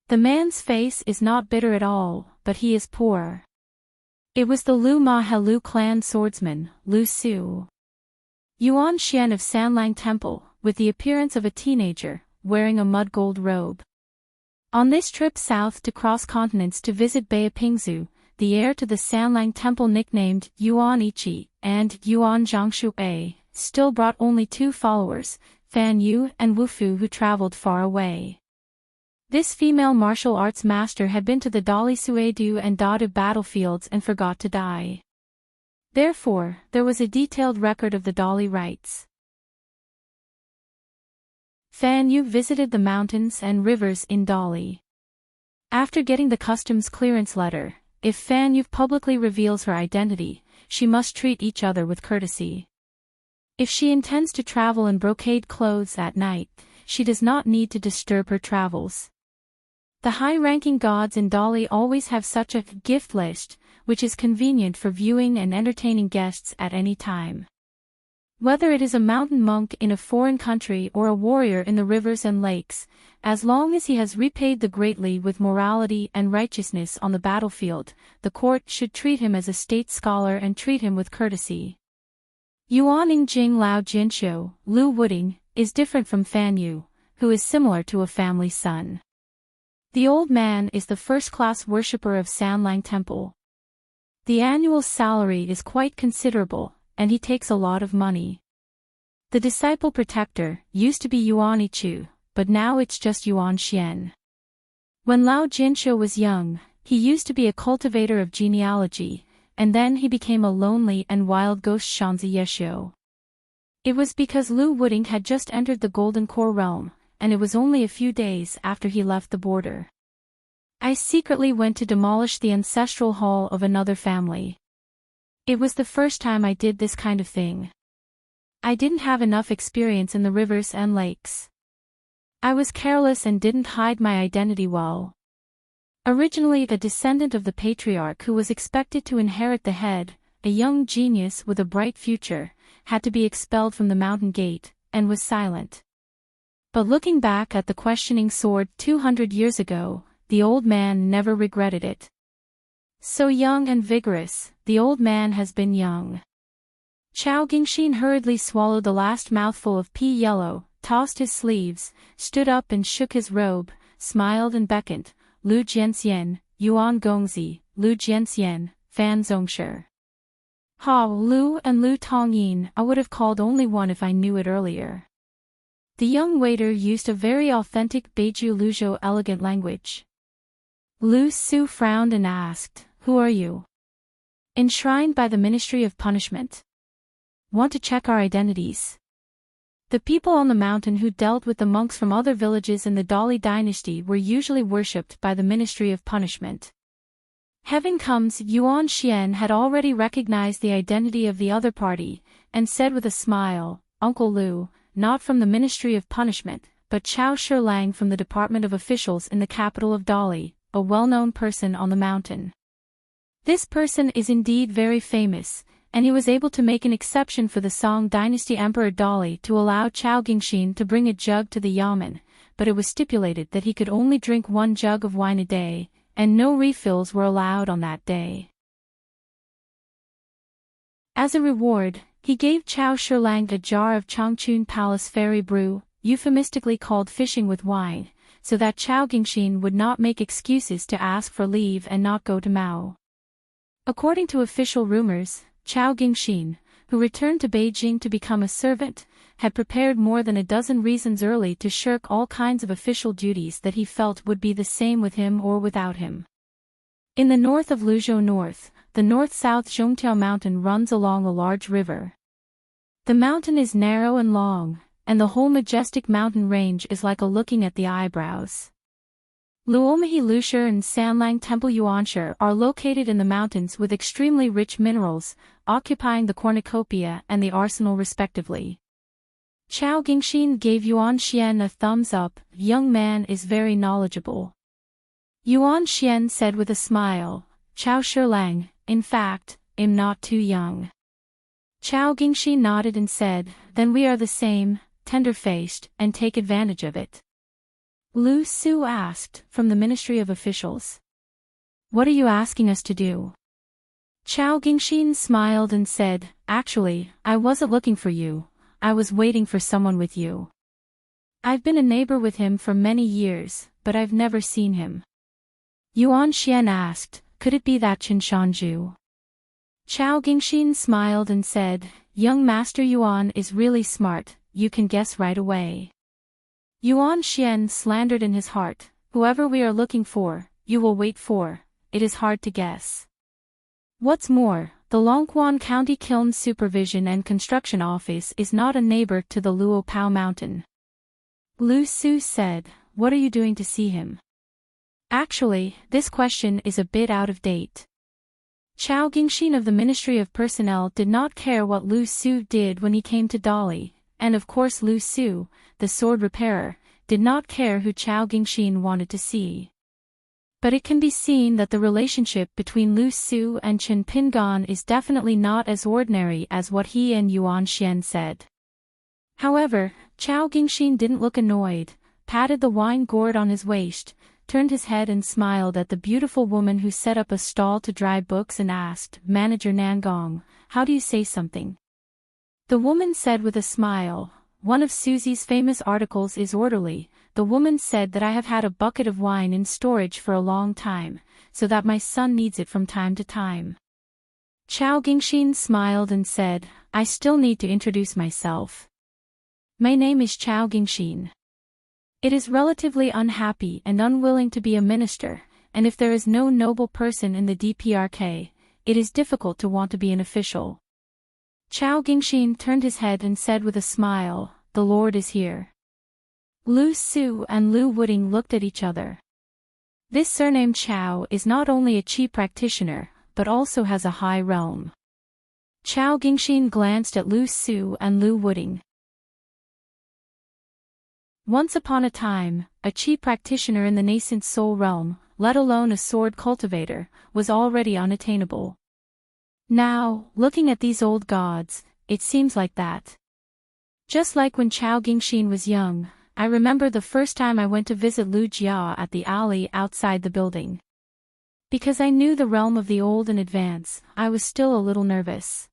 The man's face is not bitter at all, but he is poor. It was the Lu Mahelu clan swordsman, Lu Su. Yuan Xian of Sanlang Temple, with the appearance of a teenager, wearing a mud-gold robe. On this trip south to cross continents to visit Beipingzu, the heir to the Sanlang Temple nicknamed Yuan Ichi and Yuan Zhangshu, still brought only 2 followers, Fan Yu and Wu Fu, who traveled far away. This female martial arts master had been to the Dali Suedu and Dadu battlefields and forgot to die. Therefore, there was a detailed record of the Dali rites. Fan Yu visited the mountains and rivers in Dali. After getting the customs clearance letter, if Fan Yu publicly reveals her identity, she must treat each other with courtesy. If she intends to travel in brocade clothes at night, she does not need to disturb her travels. The high-ranking gods in Dali always have such a gift list, which is convenient for viewing and entertaining guests at any time. Whether it is a mountain monk in a foreign country or a warrior in the rivers and lakes, as long as he has repaid the greatly with morality and righteousness on the battlefield, the court should treat him as a state scholar and treat him with courtesy. Yuan Jing Lao Jinshu, Lu Wuding, is different from Fan Yu, who is similar to a family son. The old man is the first-class worshipper of Sanlang Temple. The annual salary is quite considerable, and he takes a lot of money. The disciple protector used to be Yuan Ichu, but now it's just Yuan Xian. When Lao Jinshu was young, he used to be a cultivator of genealogy, and then he became a lonely and wild ghost Shanzi Yeshio. It was because Lu Wuding had just entered the Golden Core realm, and it was only a few days after he left the border. I secretly went to demolish the ancestral hall of another family. It was the first time I did this kind of thing. I didn't have enough experience in the rivers and lakes. I was careless and didn't hide my identity well. Originally a descendant of the patriarch who was expected to inherit the head, a young genius with a bright future, had to be expelled from the mountain gate, and was silent. But looking back at the questioning sword 200 years ago, the old man never regretted it. So young and vigorous, the old man has been young. Chao Gingxin hurriedly swallowed the last mouthful of pea yellow, tossed his sleeves, stood up and shook his robe, smiled and beckoned, Lu Jianxian, Yuan Gongzi, Lu Jianxian, Fan Zongshi. Ha Lu and Lu Tongyin, I would have called only one if I knew it earlier. The young waiter used a very authentic Beiju Luzhou elegant language. Lu Su frowned and asked, "Who are you?" "Enshrined by the Ministry of Punishment. Want to check our identities." The people on the mountain who dealt with the monks from other villages in the Dali dynasty were usually worshipped by the Ministry of Punishment. Heaven comes, Yuan Xian had already recognized the identity of the other party, and said with a smile, "Uncle Lu, not from the Ministry of Punishment, but Chao Shilang from the Department of Officials in the capital of Dali, a well-known person on the mountain." This person is indeed very famous, and he was able to make an exception for the Song Dynasty Emperor Dali to allow Chao Gingxin to bring a jug to the yamen, but it was stipulated that he could only drink 1 jug of wine a day, and no refills were allowed on that day. As a reward, he gave Chao Shilang a jar of Changchun Palace Fairy Brew, euphemistically called fishing with wine, so that Chao Gingxin would not make excuses to ask for leave and not go to Mao. According to official rumors, Chao Gingxin, who returned to Beijing to become a servant, had prepared more than a dozen reasons early to shirk all kinds of official duties that he felt would be the same with him or without him. In the north of Luzhou North, the north-south Zhongtiao mountain runs along a large river. The mountain is narrow and long, and the whole majestic mountain range is like a looking at the eyebrows. Luomihi Lushur and Sanlang Temple Yuanshi are located in the mountains with extremely rich minerals, occupying the cornucopia and the arsenal respectively. Chao Gingxin gave Yuan Xian a thumbs up. Young man is very knowledgeable. Yuan Xian said with a smile, Chao Shilang, in fact, am not too young. Chao Gingxin nodded and said, then we are the same, tender-faced, and take advantage of it. Lu Su asked, from the Ministry of Officials. What are you asking us to do? Chao Gingxin smiled and said, actually, I wasn't looking for you, I was waiting for someone with you. I've been a neighbor with him for many years, but I've never seen him. Yuan Xian asked, could it be that Chen Shanju? Chao Gingxin smiled and said, young Master Yuan is really smart, you can guess right away. Yuan Xian slandered in his heart, whoever we are looking for, you will wait for, it is hard to guess. What's more, the Longquan County Kiln Supervision and Construction Office is not a neighbor to the Luopao Mountain. Lu Su said, what are you doing to see him? Actually, this question is a bit out of date. Chao Gingxin of the Ministry of Personnel did not care what Lu Su did when he came to Dolly, and of course Lu Su, the sword repairer, did not care who Chao Gingxin wanted to see. But it can be seen that the relationship between Lu Su and Chen Pingan is definitely not as ordinary as what he and Yuan Xian said. However, Chao Gingxin didn't look annoyed, patted the wine gourd on his waist, turned his head and smiled at the beautiful woman who set up a stall to dry books and asked, Manager Nangong, how do you say something? The woman said with a smile, one of Susie's famous articles is orderly. The woman said that I have had a bucket of wine in storage for a long time, so that my son needs it from time to time. Chao Gingxin smiled and said, I still need to introduce myself. My name is Chao Gingxin. It is relatively unhappy and unwilling to be a minister, and if there is no noble person in the DPRK, it is difficult to want to be an official. Chao Gingxin turned his head and said with a smile, the Lord is here. Lu Su and Lu Wuding looked at each other. This surname Chao is not only a chi practitioner, but also has a high realm. Chao Gingxin glanced at Lu Su and Lu Wuding. Once upon a time, a chi practitioner in the nascent soul realm, let alone a sword cultivator, was already unattainable. Now, looking at these old gods, it seems like that. Just like when Chao Gingxin was young, I remember the first time I went to visit Lu Jia at the alley outside the building. Because I knew the realm of the old in advance, I was still a little nervous.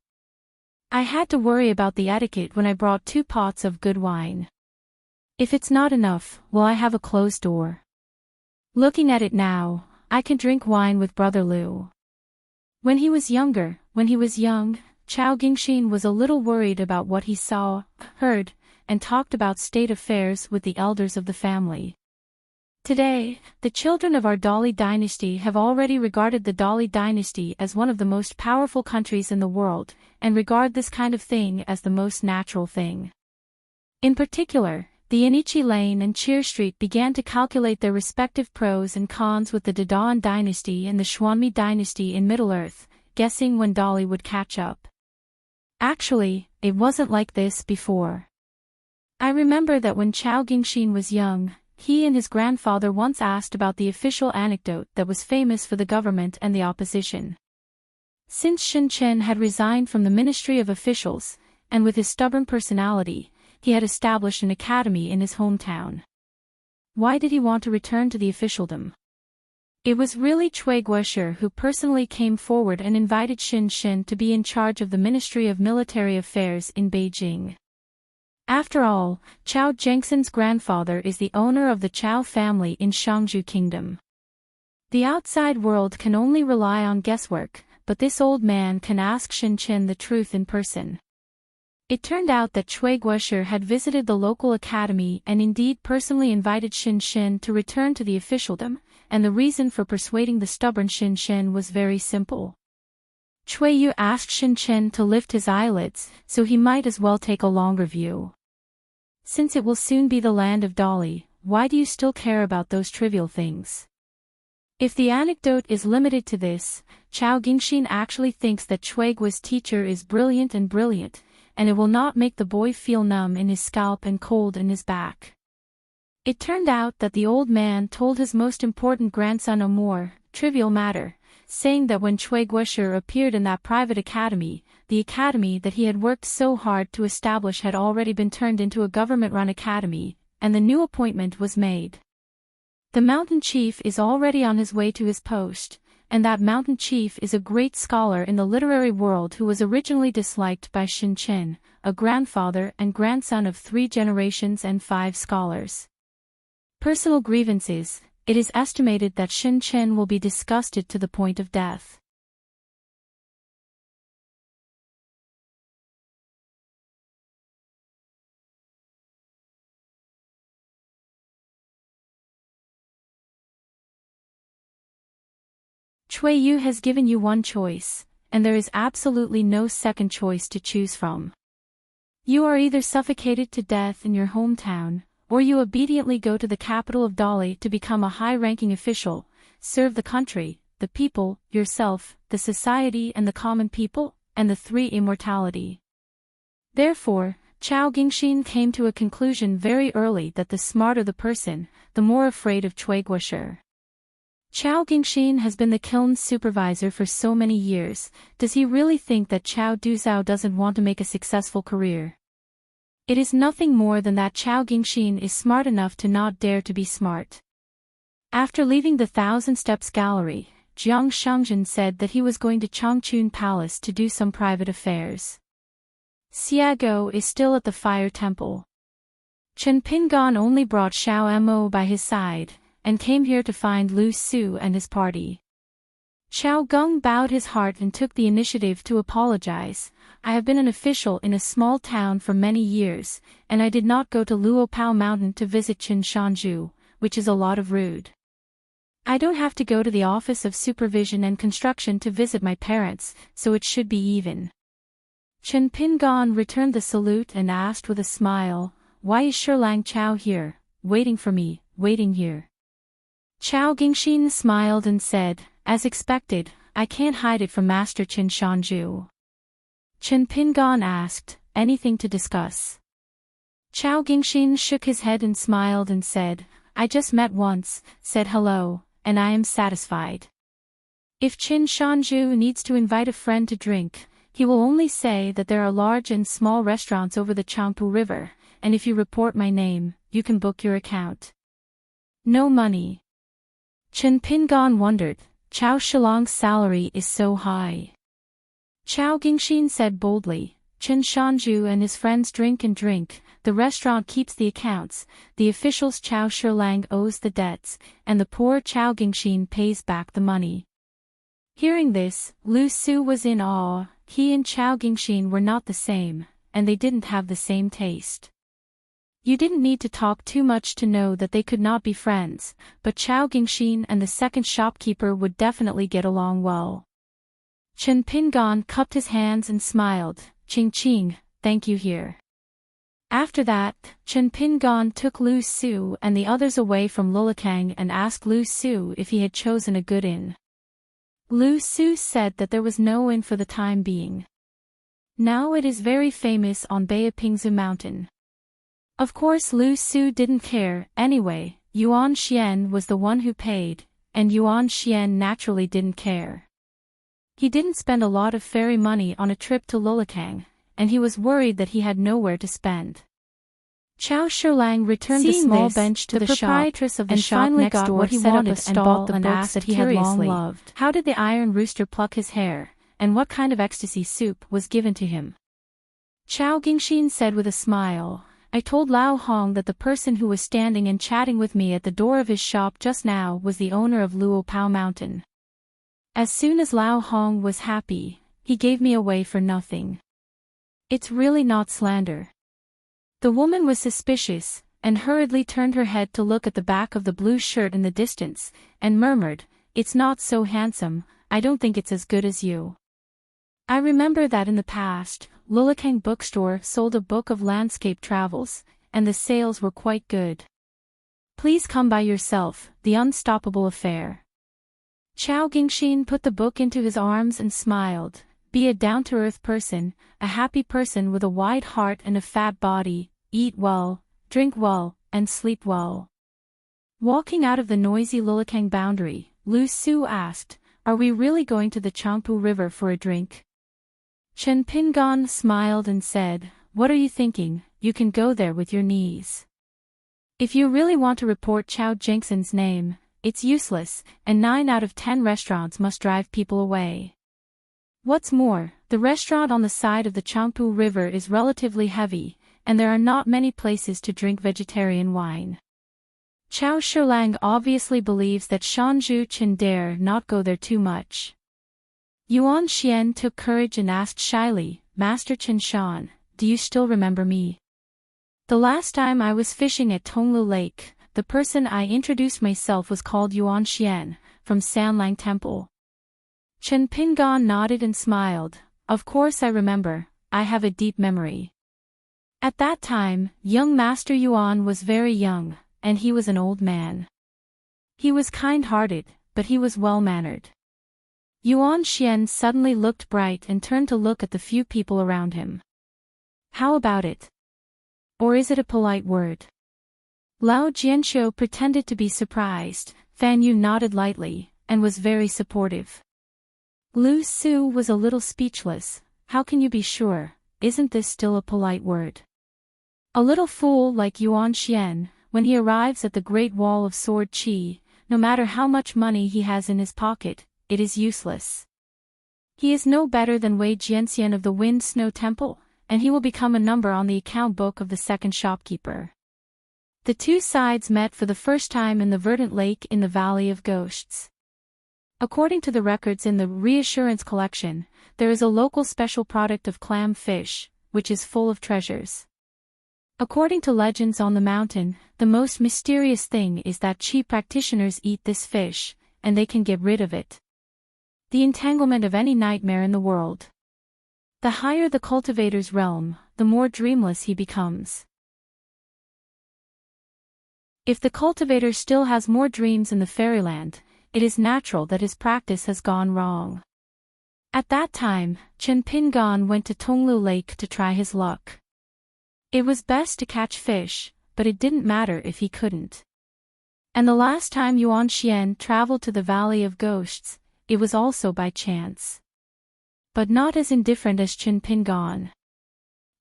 I had to worry about the etiquette when I brought 2 pots of good wine. If it's not enough, will I have a closed door? Looking at it now, I can drink wine with Brother Lu. When he was young, Chao Gingxin was a little worried about what he saw, heard, and talked about state affairs with the elders of the family. Today, the children of our Dolly dynasty have already regarded the Dolly dynasty as one of the most powerful countries in the world, and regard this kind of thing as the most natural thing. In particular, the Inichi Lane and Cheer Street began to calculate their respective pros and cons with the Dadaon dynasty and the Xuanmi dynasty in Middle-earth, guessing when Dolly would catch up. Actually, it wasn't like this before. I remember that when Chao Gingxin was young, he and his grandfather once asked about the official anecdote that was famous for the government and the opposition. Since Shen Chen had resigned from the Ministry of Officials, and with his stubborn personality, he had established an academy in his hometown. Why did he want to return to the officialdom? It was really Cui Guoshi who personally came forward and invited Shen Chen to be in charge of the Ministry of Military Affairs in Beijing. After all, Chao Zhengxin's grandfather is the owner of the Chao family in Shangju Kingdom. The outside world can only rely on guesswork, but this old man can ask Shen Chen the truth in person. It turned out that Cui Guoshi had visited the local academy and indeed personally invited Shen Chen to return to the officialdom, and the reason for persuading the stubborn Shen Chen was very simple. Cui Yu asked Shen Chen to lift his eyelids, so he might as well take a longer view. Since it will soon be the land of Dolly, why do you still care about those trivial things? If the anecdote is limited to this, Chao Gingxin actually thinks that Cui Guo's teacher is brilliant, and it will not make the boy feel numb in his scalp and cold in his back. It turned out that the old man told his most important grandson a more trivial matter, saying that when Cui Guoshe appeared in that private academy, the academy that he had worked so hard to establish had already been turned into a government-run academy, and the new appointment was made. The mountain chief is already on his way to his post, and that mountain chief is a great scholar in the literary world who was originally disliked by Shin Chen, a grandfather and grandson of 3 generations and 5 scholars. Personal grievances. It is estimated that Shin Chen will be disgusted to the point of death. Cui Yu has given you one choice, and there is absolutely no second choice to choose from. You are either suffocated to death in your hometown, or you obediently go to the capital of Dali to become a high-ranking official, serve the country, the people, yourself, the society and the common people, and the 3 immortality. Therefore, Chao Gingxin came to a conclusion very early that the smarter the person, the more afraid of Cui Guoshe. Chao Gingxin has been the kiln's supervisor for so many years. Does he really think that Chao Duzhao doesn't want to make a successful career? It is nothing more than that Chao Gingxin is smart enough to not dare to be smart. After leaving the Thousand Steps Gallery, Jiang Shengzhen said that he was going to Changchun Palace to do some private affairs. Xiago is still at the Fire Temple. Chen Pingan only brought Xiao Mo by his side, and came here to find Lu Su and his party. Xiao Gong bowed his heart and took the initiative to apologize. I have been an official in a small town for many years, and I did not go to Luopao Mountain to visit Qin Shanju, which is a lot of rude. I don't have to go to the Office of Supervision and Construction to visit my parents, so it should be even. Chen Pingan returned the salute and asked with a smile, "Why is Shilang Chao here, waiting for me, waiting here?" Chao Gingxin smiled and said, "As expected, I can't hide it from Master Qin Shanju." Chen Pingan asked, "Anything to discuss?" Chao Gingxin shook his head and smiled and said, "I just met once, said hello, and I am satisfied. If Qin Shanju needs to invite a friend to drink, he will only say that there are large and small restaurants over the Changpu River, and if you report my name, you can book your account." No money. Chen Pingan wondered, Chao Shilang's salary is so high. Chao Gingxin said boldly, "Qin Shanju and his friends drink and drink, the restaurant keeps the accounts, the officials Chao Shilang owes the debts, and the poor Chao Gingxin pays back the money." Hearing this, Lu Su was in awe. He and Chao Gingxin were not the same, and they didn't have the same taste. You didn't need to talk too much to know that they could not be friends, but Chao Gingxin and the second shopkeeper would definitely get along well. Chen Pingan cupped his hands and smiled, "Ching Ching, thank you here." After that, Chen Pingan took Lu Su and the others away from Lulikang and asked Lu Su if he had chosen a good inn. Lu Su said that there was no inn for the time being. Now it is very famous on Beipingzu Mountain. Of course Lu Su didn't care, anyway, Yuan Xian was the one who paid, and Yuan Xian naturally didn't care. He didn't spend a lot of ferry money on a trip to Lulikang, and he was worried that he had nowhere to spend. Chao Shilang returned the small bench to the proprietress of the shop finally next door, what he wanted and bought the books that he had long loved. How did the iron rooster pluck his hair, and what kind of ecstasy soup was given to him? Chao Gingxin said with a smile, "I told Lao Hong that the person who was standing and chatting with me at the door of his shop just now was the owner of Luopao Mountain. As soon as Lao Hong was happy, he gave me away for nothing. It's really not slander." The woman was suspicious, and hurriedly turned her head to look at the back of the blue shirt in the distance, and murmured, "It's not so handsome, I don't think it's as good as you." I remember that in the past, Lulikang bookstore sold a book of landscape travels, and the sales were quite good. Please come by yourself, The Unstoppable Affair. Chao Gingxin put the book into his arms and smiled, Be a down-to-earth person, a happy person with a wide heart and a fat body, eat well, drink well, and sleep well. Walking out of the noisy Lilakang boundary, Lu Su asked, "Are we really going to the Changpu River for a drink?" Chen Pingan smiled and said, "What are you thinking? You can go there with your knees. If you really want to report Chao Jengson's name, it's useless, and 9 out of 10 restaurants must drive people away. What's more, the restaurant on the side of the Changpu River is relatively heavy, and there are not many places to drink vegetarian wine." Chao Shoulang obviously believes that Shanzhu Chen dare not go there too much. Yuan Xian took courage and asked shyly, "Master Chen Shan, do you still remember me? The last time I was fishing at Tonglu Lake, the person I introduced myself was called Yuan Xian, from Sanlang Temple." Chen Pingan nodded and smiled. "Of course I remember, I have a deep memory. At that time, young Master Yuan was very young, and he was an old man. He was kind-hearted, but he was well-mannered." Yuan Xian suddenly looked bright and turned to look at the few people around him. "How about it? Or is it a polite word?" Lao Jianxiu pretended to be surprised. Fan Yu nodded lightly, and was very supportive. Lu Su was a little speechless. "How can you be sure? Isn't this still a polite word?" A little fool like Yuan Xian, when he arrives at the Great Wall of Sword Qi, no matter how much money he has in his pocket, it is useless. He is no better than Wei Jianxian of the Wind Snow Temple, and he will become a number on the account book of the second shopkeeper. The two sides met for the first time in the verdant lake in the Valley of Ghosts. According to the records in the Reassurance Collection, there is a local special product of clam fish, which is full of treasures. According to legends on the mountain, the most mysterious thing is that Qi practitioners eat this fish, and they can get rid of it. The entanglement of any nightmare in the world. The higher the cultivator's realm, the more dreamless he becomes. If the cultivator still has more dreams in the fairyland, it is natural that his practice has gone wrong. At that time, Chen Pingan went to Tonglu Lake to try his luck. It was best to catch fish, but it didn't matter if he couldn't. And the last time Yuan Xian traveled to the Valley of Ghosts, it was also by chance. But not as indifferent as Chen Pingan.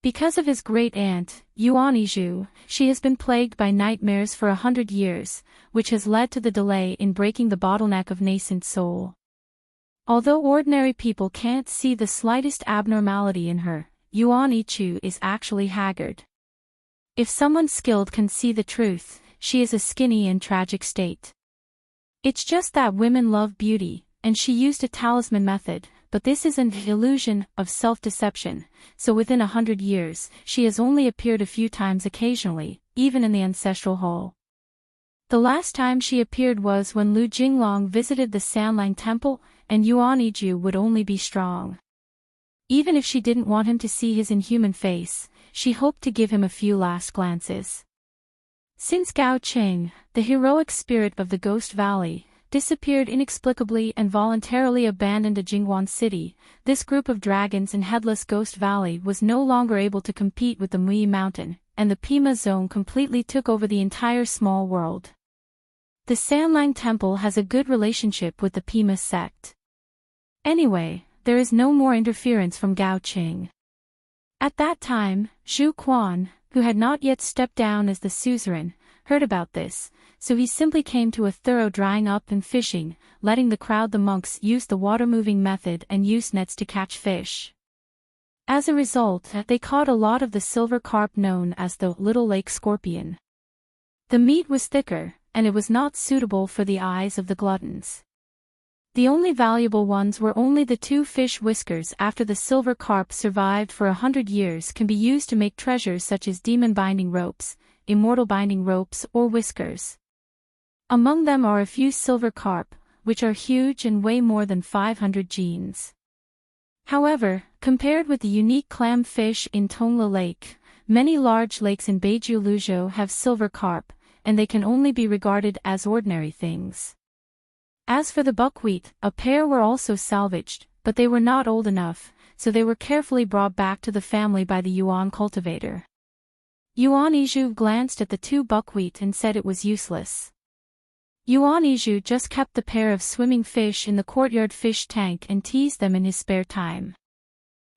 Because of his great-aunt, Yuan Yizhu, she has been plagued by nightmares for 100 years, which has led to the delay in breaking the bottleneck of nascent soul. Although ordinary people can't see the slightest abnormality in her, Yuan Yichu is actually haggard. If someone skilled can see the truth, she is a skinny and tragic state. It's just that women love beauty, and she used a talisman method, but this is an illusion of self-deception, so within 100 years, she has only appeared a few times occasionally, even in the ancestral hall. The last time she appeared was when Lu Jinglong visited the Sanlang Temple, and Yuan Yiju would only be strong. Even if she didn't want him to see his inhuman face, she hoped to give him a few last glances. Since Gao Qing, the heroic spirit of the Ghost Valley, disappeared inexplicably and voluntarily abandoned a Jingwan city, this group of dragons in Headless Ghost Valley was no longer able to compete with the Mui Mountain, and the Pima Zone completely took over the entire small world. The Sanlang Temple has a good relationship with the Pima sect. Anyway, there is no more interference from Gao Qing. At that time, Zhu Quan, who had not yet stepped down as the suzerain, heard about this, so he simply came to a thorough drying up and fishing, letting the crowd. The monks used the water-moving method and used nets to catch fish. As a result, they caught a lot of the silver carp known as the Little Lake Scorpion. The meat was thicker, and it was not suitable for the eyes of the gluttons. The only valuable ones were only the 2 fish whiskers. After the silver carp survived for 100 years, can be used to make treasures such as demon binding ropes, immortal binding ropes, or whiskers. Among them are a few silver carp, which are huge and weigh more than 500 genes. However, compared with the unique clam fish in Tongla Lake, many large lakes in Beiju Luzhou have silver carp, and they can only be regarded as ordinary things. As for the buckwheat, a pair were also salvaged, but they were not old enough, so they were carefully brought back to the family by the Yuan cultivator. Yuan Yizhu glanced at the two buckwheat and said it was useless. Yuan Yizhu just kept the pair of swimming fish in the courtyard fish tank and teased them in his spare time.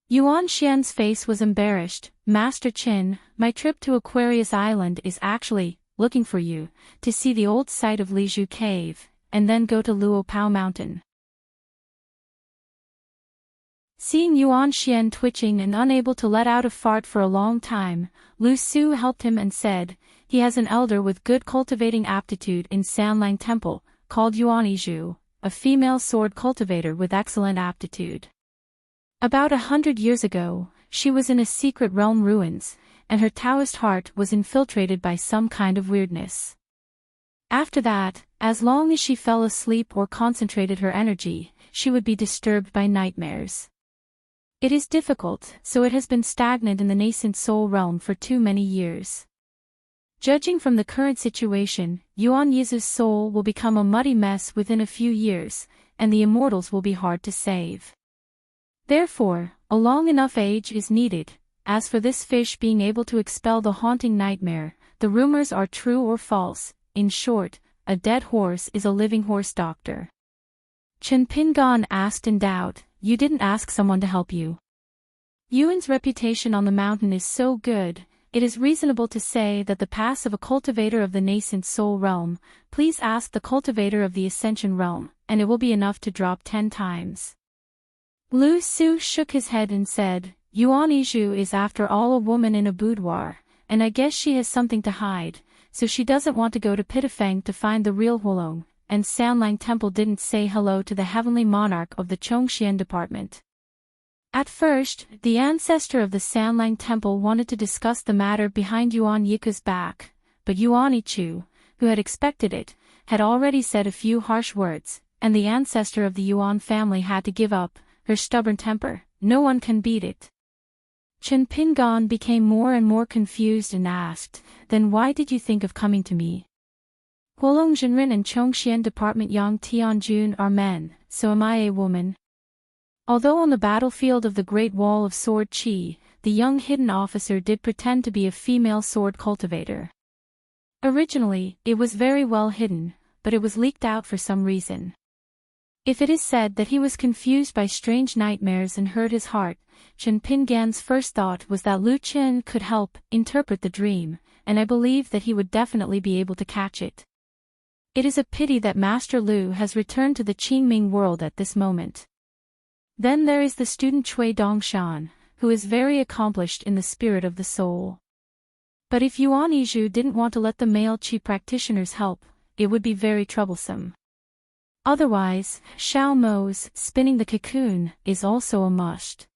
Yuan Xian's face was embarrassed. Master Qin, my trip to Aquarius Island is actually looking for you, to see the old site of Lizhu Cave, and then go to Luopao Mountain. Seeing Yuan Xian twitching and unable to let out a fart for a long time, Lu Su helped him and said, he has an elder with good cultivating aptitude in Sanlang Temple, called Yuan Yizhu, a female sword cultivator with excellent aptitude. About 100 years ago, she was in a secret realm ruins, and her Taoist heart was infiltrated by some kind of weirdness. After that, as long as she fell asleep or concentrated her energy, she would be disturbed by nightmares. It is difficult, so it has been stagnant in the nascent soul realm for too many years. Judging from the current situation, Yuan Yizhu's soul will become a muddy mess within a few years, and the immortals will be hard to save. Therefore, a long enough age is needed. As for this fish being able to expel the haunting nightmare, the rumors are true or false. In short, a dead horse is a living horse doctor. Chen Pingan asked in doubt, you didn't ask someone to help you? Yuan's reputation on the mountain is so good, it is reasonable to say that the pass of a cultivator of the nascent soul realm, please ask the cultivator of the ascension realm, and it will be enough to drop 10 times. Lu Su shook his head and said, Yuan Yizhu is after all a woman in a boudoir, and I guess she has something to hide, so she doesn't want to go to Pitafeng to find the real Huolong, and Sanlang Temple didn't say hello to the heavenly monarch of the Chongxian department. At first, the ancestor of the Sanlang Temple wanted to discuss the matter behind Yuan Yiku's back, but Yuan Yichu, who had expected it, had already said a few harsh words, and the ancestor of the Yuan family had to give up. Her stubborn temper, no one can beat it. Chen Pingan became more and more confused and asked, then why did you think of coming to me? Huolong Zhenren and Chongxian Department Yang Tianjun are men, so am I a woman. Although on the battlefield of the Great Wall of Sword Qi, the young hidden officer did pretend to be a female sword cultivator. Originally, it was very well hidden, but it was leaked out for some reason. If it is said that he was confused by strange nightmares and hurt his heart, Chen Pingan's first thought was that Lu Chen could help interpret the dream, and I believe that he would definitely be able to catch it. It is a pity that Master Lu has returned to the Qingming world at this moment. Then there is the student Cui Dongshan, who is very accomplished in the spirit of the soul. But if Yuan Yizhu didn't want to let the male Qi practitioners help, it would be very troublesome. Otherwise, Xiao Mo's spinning the cocoon is also a must.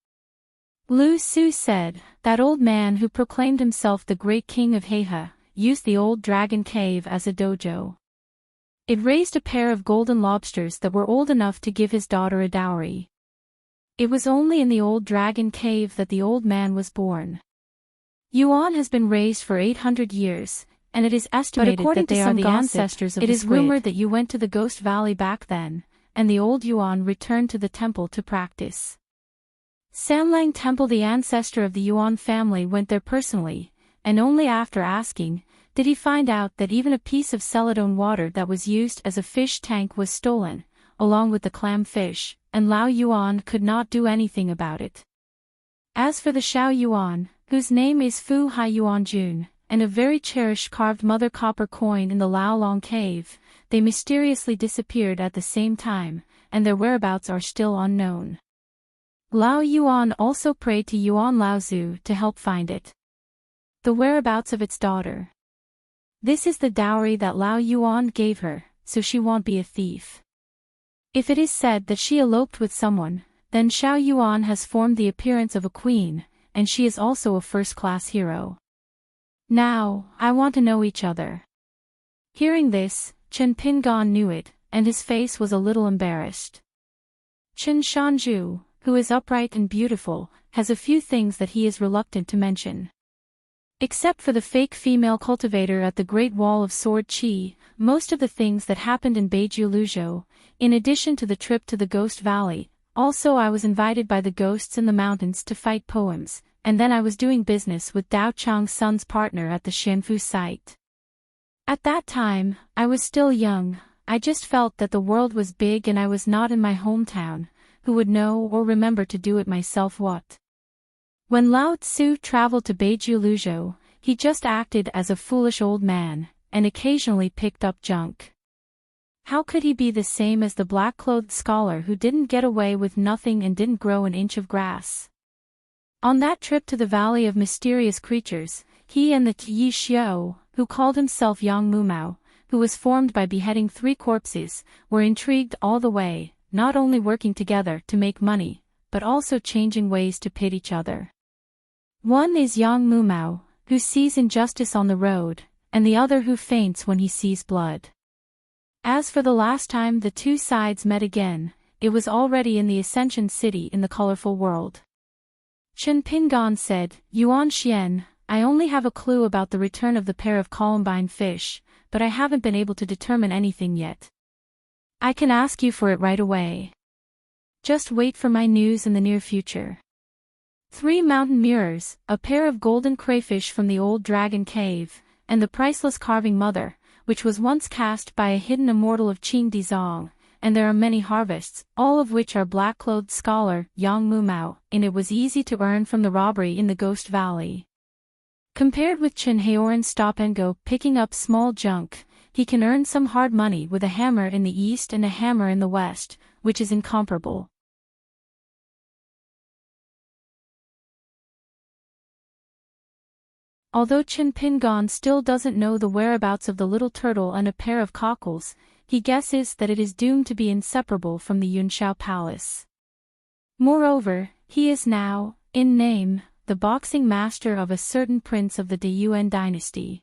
Lu Su said, that old man who proclaimed himself the great king of Heihe, used the old dragon cave as a dojo. It raised a pair of golden lobsters that were old enough to give his daughter a dowry. It was only in the old dragon cave that the old man was born. Yuan has been raised for 800 years, and it is estimated that they are the ancestors of the squid. It is rumored that you went to the Ghost Valley back then, and the old Yuan returned to the temple to practice. Sanlang Temple, the ancestor of the Yuan family, went there personally, and only after asking, did he find out that even a piece of celadone water that was used as a fish tank was stolen, along with the clam fish, and Lao Yuan could not do anything about it. As for the Xiao Yuan, whose name is Fu Hai Yuan Jun, and a very cherished carved mother copper coin in the Laolong cave, they mysteriously disappeared at the same time, and their whereabouts are still unknown. Lao Yuan also prayed to Yuan Laozu to help find it. The whereabouts of its daughter. This is the dowry that Lao Yuan gave her, so she won't be a thief. If it is said that she eloped with someone, then Xiao Yuan has formed the appearance of a queen, and she is also a first-class hero. Now, I want to know each other. Hearing this, Chen Pingan knew it, and his face was a little embarrassed. Chen Shanju, who is upright and beautiful, has a few things that he is reluctant to mention. Except for the fake female cultivator at the Great Wall of Sword Qi, most of the things that happened in Beiju Luzhou, in addition to the trip to the Ghost Valley, Also I was invited by the ghosts in the mountains to fight poems, and then I was doing business with Dao Chang's son's partner at the Xianfu site. At that time, I was still young. I just felt that the world was big and I was not in my hometown. Who would know or remember to do it myself? What? When Lao Tzu traveled to Beiju Luzhou, he just acted as a foolish old man, and occasionally picked up junk. How could he be the same as the black-clothed scholar who didn't get away with nothing and didn't grow an inch of grass? On that trip to the Valley of Mysterious Creatures, he and the Yi Xiao, who called himself Yang Mumao, who was formed by beheading 3 corpses, were intrigued all the way, not only working together to make money, but also changing ways to pit each other. One is Yang Mumao, who sees injustice on the road, and the other who faints when he sees blood. As for the last time the two sides met again, it was already in the Ascension City in the colorful world. Chen Pingon said, Yuan Xian, I only have a clue about the return of the pair of columbine fish, but I haven't been able to determine anything yet. I can ask you for it right away. Just wait for my news in the near future. 3 mountain mirrors, a pair of golden crayfish from the old dragon cave, and the priceless carving mother, which was once cast by a hidden immortal of Qing Dizong, and there are many harvests, all of which are black-clothed scholar Yang Mumao, and it was easy to earn from the robbery in the Ghost Valley. Compared with Chen Haoran's stop-and-go picking up small junk, he can earn some hard money with a hammer in the east and a hammer in the west, which is incomparable. Although Chen Pingon still doesn't know the whereabouts of the little turtle and a pair of cockles, he guesses that it is doomed to be inseparable from the Yunshao Palace. Moreover, he is now, in name, the boxing master of a certain prince of the De Yuan dynasty.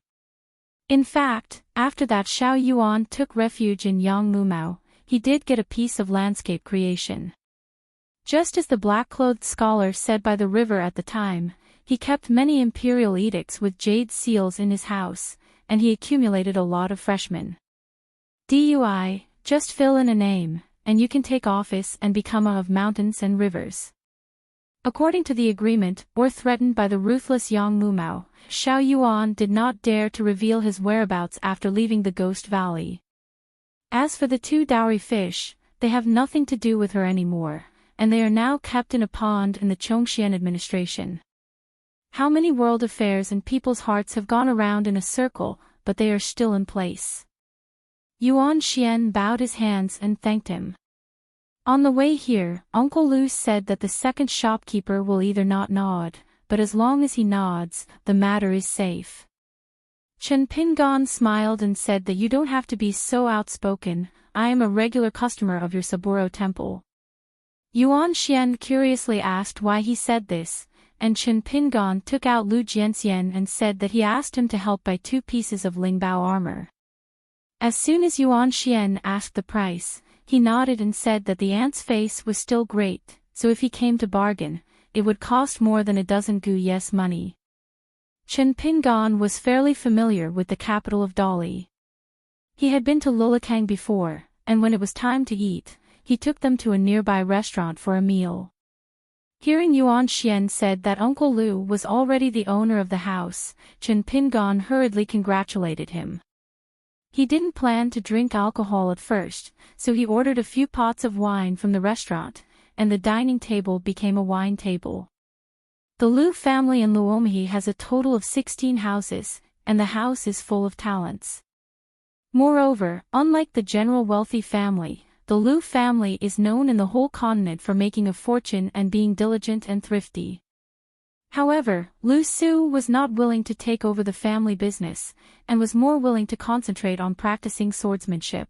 In fact, after that Xiao Yuan took refuge in Yang Mumao, he did get a piece of landscape creation. Just as the black-clothed scholar said by the river at the time, he kept many imperial edicts with jade seals in his house, and he accumulated a lot of freshmen. DUI, just fill in a name, and you can take office and become a of mountains and rivers. According to the agreement, or threatened by the ruthless Yang Mumao, Xiao Yuan did not dare to reveal his whereabouts after leaving the Ghost Valley. As for the 2 dowry fish, they have nothing to do with her anymore, and they are now kept in a pond in the Chongxian administration. How many world affairs and people's hearts have gone around in a circle, but they are still in place. Yuan Xian bowed his hands and thanked him. On the way here, Uncle Lu said that the second shopkeeper will either not nod, but as long as he nods, the matter is safe. Chen Pingon smiled and said that you don't have to be so outspoken, I am a regular customer of your Saburo temple. Yuan Xian curiously asked why he said this, and Chen Pingon took out Lu Jianxian and said that he asked him to help buy 2 pieces of Lingbao armor. As soon as Yuan Xian asked the price, he nodded and said that the ant's face was still great, so if he came to bargain, it would cost more than a dozen guyes money. Chen Pingon was fairly familiar with the capital of Dali. He had been to Lulikang before, and when it was time to eat, he took them to a nearby restaurant for a meal. Hearing Yuan Xian said that Uncle Lu was already the owner of the house, Chen Pingon hurriedly congratulated him. He didn't plan to drink alcohol at first, so he ordered a few pots of wine from the restaurant, and the dining table became a wine table. The Lu family in Luomihi has a total of 16 houses, and the house is full of talents. Moreover, unlike the general wealthy family, the Lu family is known in the whole continent for making a fortune and being diligent and thrifty. However, Lu Su was not willing to take over the family business, and was more willing to concentrate on practicing swordsmanship.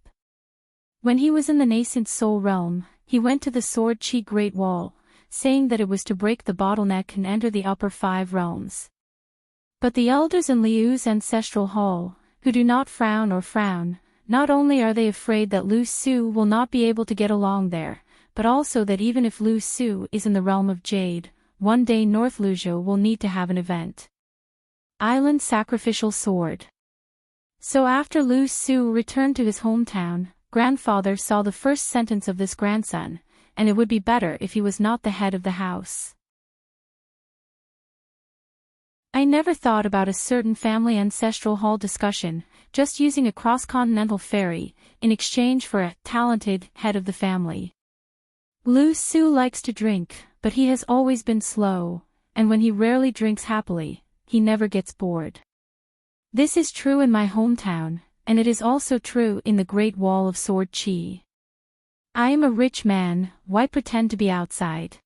When he was in the nascent Soul realm, he went to the Sword Chi Great Wall, saying that it was to break the bottleneck and enter the upper 5 realms. But the elders in Liu's ancestral hall, who do not frown or frown, not only are they afraid that Lu Su will not be able to get along there, but also that even if Lu Su is in the realm of Jade, one day North Luzhou will need to have an event. Island Sacrificial Sword. So after Lu Su returned to his hometown, grandfather saw the first sentence of this grandson, and it would be better if he was not the head of the house. I never thought about a certain family ancestral hall discussion, just using a cross-continental ferry, in exchange for a talented head of the family. Lu Su likes to drink, but he has always been slow, and when he rarely drinks happily, he never gets bored. This is true in my hometown, and it is also true in the Great Wall of Sword Chi. I am a rich man, why pretend to be outside?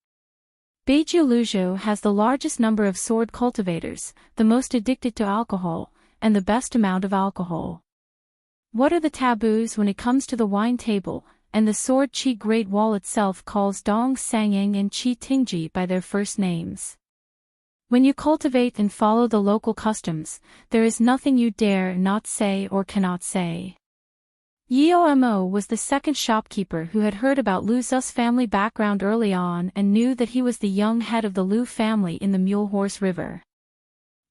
Beiju Luzhou has the largest number of sword cultivators, the most addicted to alcohol, and the best amount of alcohol. What are the taboos when it comes to the wine table, and the Sword Chi Great Wall itself calls Dong Sangyang and Chi Tingji by their first names. When you cultivate and follow the local customs, there is nothing you dare not say or cannot say. Yeo Mo was the second shopkeeper who had heard about Lu Zu's family background early on and knew that he was the young head of the Lu family in the Mule Horse River.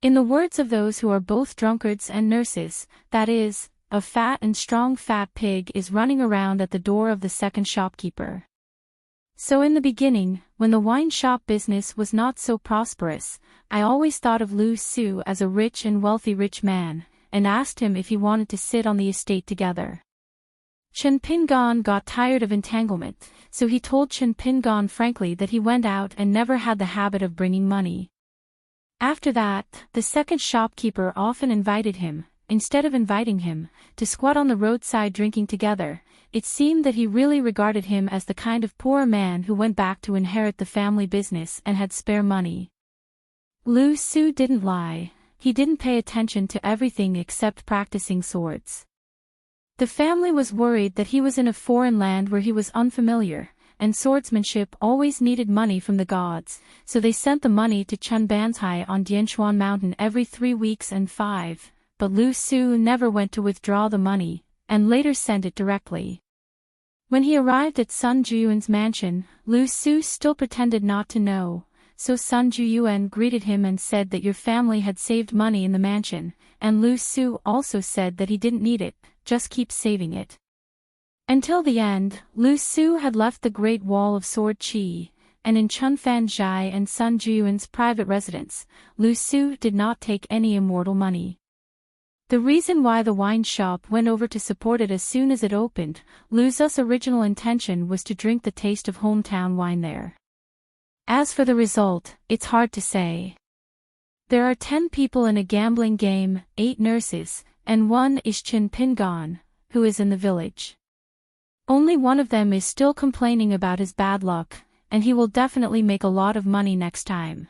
In the words of those who are both drunkards and nurses, that is, a fat and strong fat pig is running around at the door of the second shopkeeper. So in the beginning, when the wine shop business was not so prosperous, I always thought of Lu Su as a rich and wealthy rich man, and asked him if he wanted to sit on the estate together. Chen Pingan got tired of entanglement, so he told Chen Pingan frankly that he went out and never had the habit of bringing money. After that, the second shopkeeper often invited him, instead of inviting him, to squat on the roadside drinking together. It seemed that he really regarded him as the kind of poor man who went back to inherit the family business and had spare money. Lu Su didn't lie, he didn't pay attention to everything except practicing swords. The family was worried that he was in a foreign land where he was unfamiliar, and swordsmanship always needed money from the gods, so they sent the money to Chun Bansai on Dianchuan Mountain every 3 weeks and 5, but Lu Su never went to withdraw the money, and later sent it directly. When he arrived at Sun Juyuan's mansion, Lu Su still pretended not to know, so Sun Juyuan greeted him and said that your family had saved money in the mansion, and Lu Su also said that he didn't need it, just keep saving it. Until the end, Lu Su had left the Great Wall of Sword Chi, and in Chunfan Zhai and Sun Juyuan's private residence, Lu Su did not take any immortal money. The reason why the wine shop went over to support it as soon as it opened, Lu Zu's original intention was to drink the taste of hometown wine there. As for the result, it's hard to say. There are 10 people in a gambling game, 8 nurses, and 1 is Chen Pingan, who is in the village. Only one of them is still complaining about his bad luck, and he will definitely make a lot of money next time.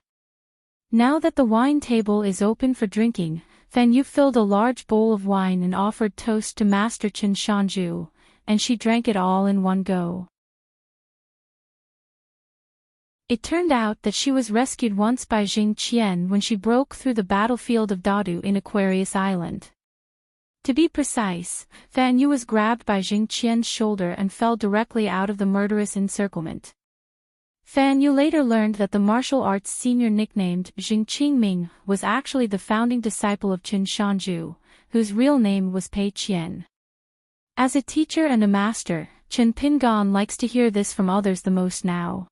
Now that the wine table is open for drinking, Fan Yu filled a large bowl of wine and offered toast to Master Chen Shanju, and she drank it all in one go. It turned out that she was rescued once by Jing Qian when she broke through the battlefield of Dadu in Aquarius Island. To be precise, Fan Yu was grabbed by Jing Qian's shoulder and fell directly out of the murderous encirclement. Fan Yu later learned that the martial arts senior nicknamed Jing Qingming was actually the founding disciple of Qin Shanju, whose real name was Pei Qian. As a teacher and a master, Chen Pingan likes to hear this from others the most now.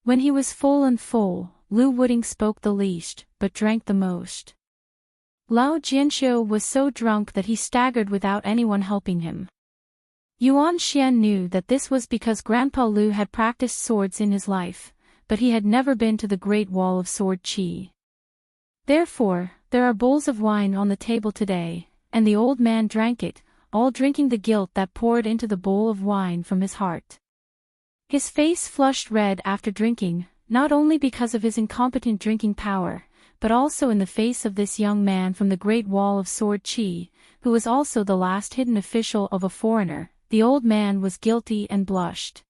When he was full, Lu Wooding spoke the least, but drank the most. Lao Jianxiu was so drunk that he staggered without anyone helping him. Yuan Xian knew that this was because Grandpa Lu had practiced swords in his life, but he had never been to the Great Wall of Sword Chi. Therefore, there are bowls of wine on the table today, and the old man drank it, all drinking the guilt that poured into the bowl of wine from his heart. His face flushed red after drinking, not only because of his incompetent drinking power, but also in the face of this young man from the Great Wall of Sword Chi, who was also the last hidden official of a foreigner. The old man was guilty and blushed.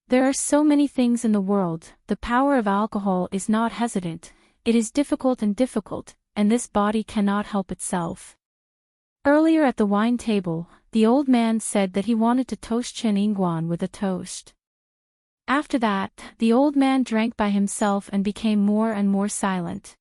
There are so many things in the world, the power of alcohol is not hesitant, it is difficult, and this body cannot help itself. Earlier at the wine table, the old man said that he wanted to toast Chen Yingguan with a toast. After that, the old man drank by himself and became more and more silent.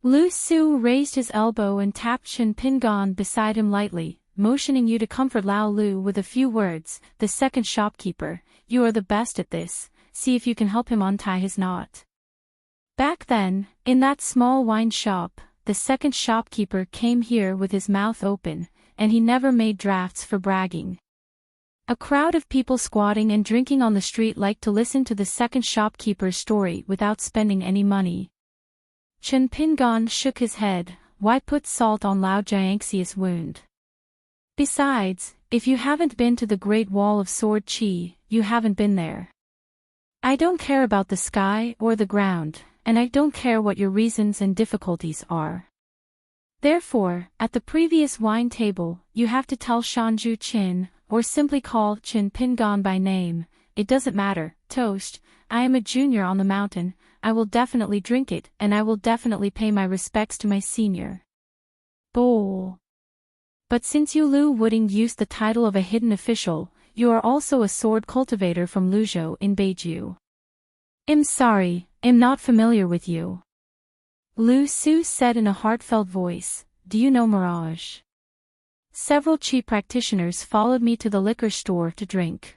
Lu Su raised his elbow and tapped Chen Pingan beside him lightly. motioning Yu to comfort Lao Lu with a few words. The second shopkeeper, you are the best at this, see if you can help him untie his knot. Back then, in that small wine shop, the second shopkeeper came here with his mouth open, and he never made drafts for bragging. A crowd of people squatting and drinking on the street liked to listen to the second shopkeeper's story without spending any money. Chen Pingon shook his head. Why put salt on Lao Jiangxi's wound? Besides, if you haven't been to the Great Wall of Sword Qi, you haven't been there. I don't care about the sky or the ground, and I don't care what your reasons and difficulties are. Therefore, at the previous wine table, you have to tell Shanju Qin, or simply call Chen Pingon by name. It doesn't matter. Toast, I am a junior on the mountain, I will definitely drink it, and I will definitely pay my respects to my senior. Bowl. But since you Lu Wooding used the title of a hidden official, you are also a sword cultivator from Luzhou in Beiju. I'm sorry, I'm not familiar with you. Lu Su said in a heartfelt voice, do you know Mirage? Several Qi practitioners followed me to the liquor store to drink.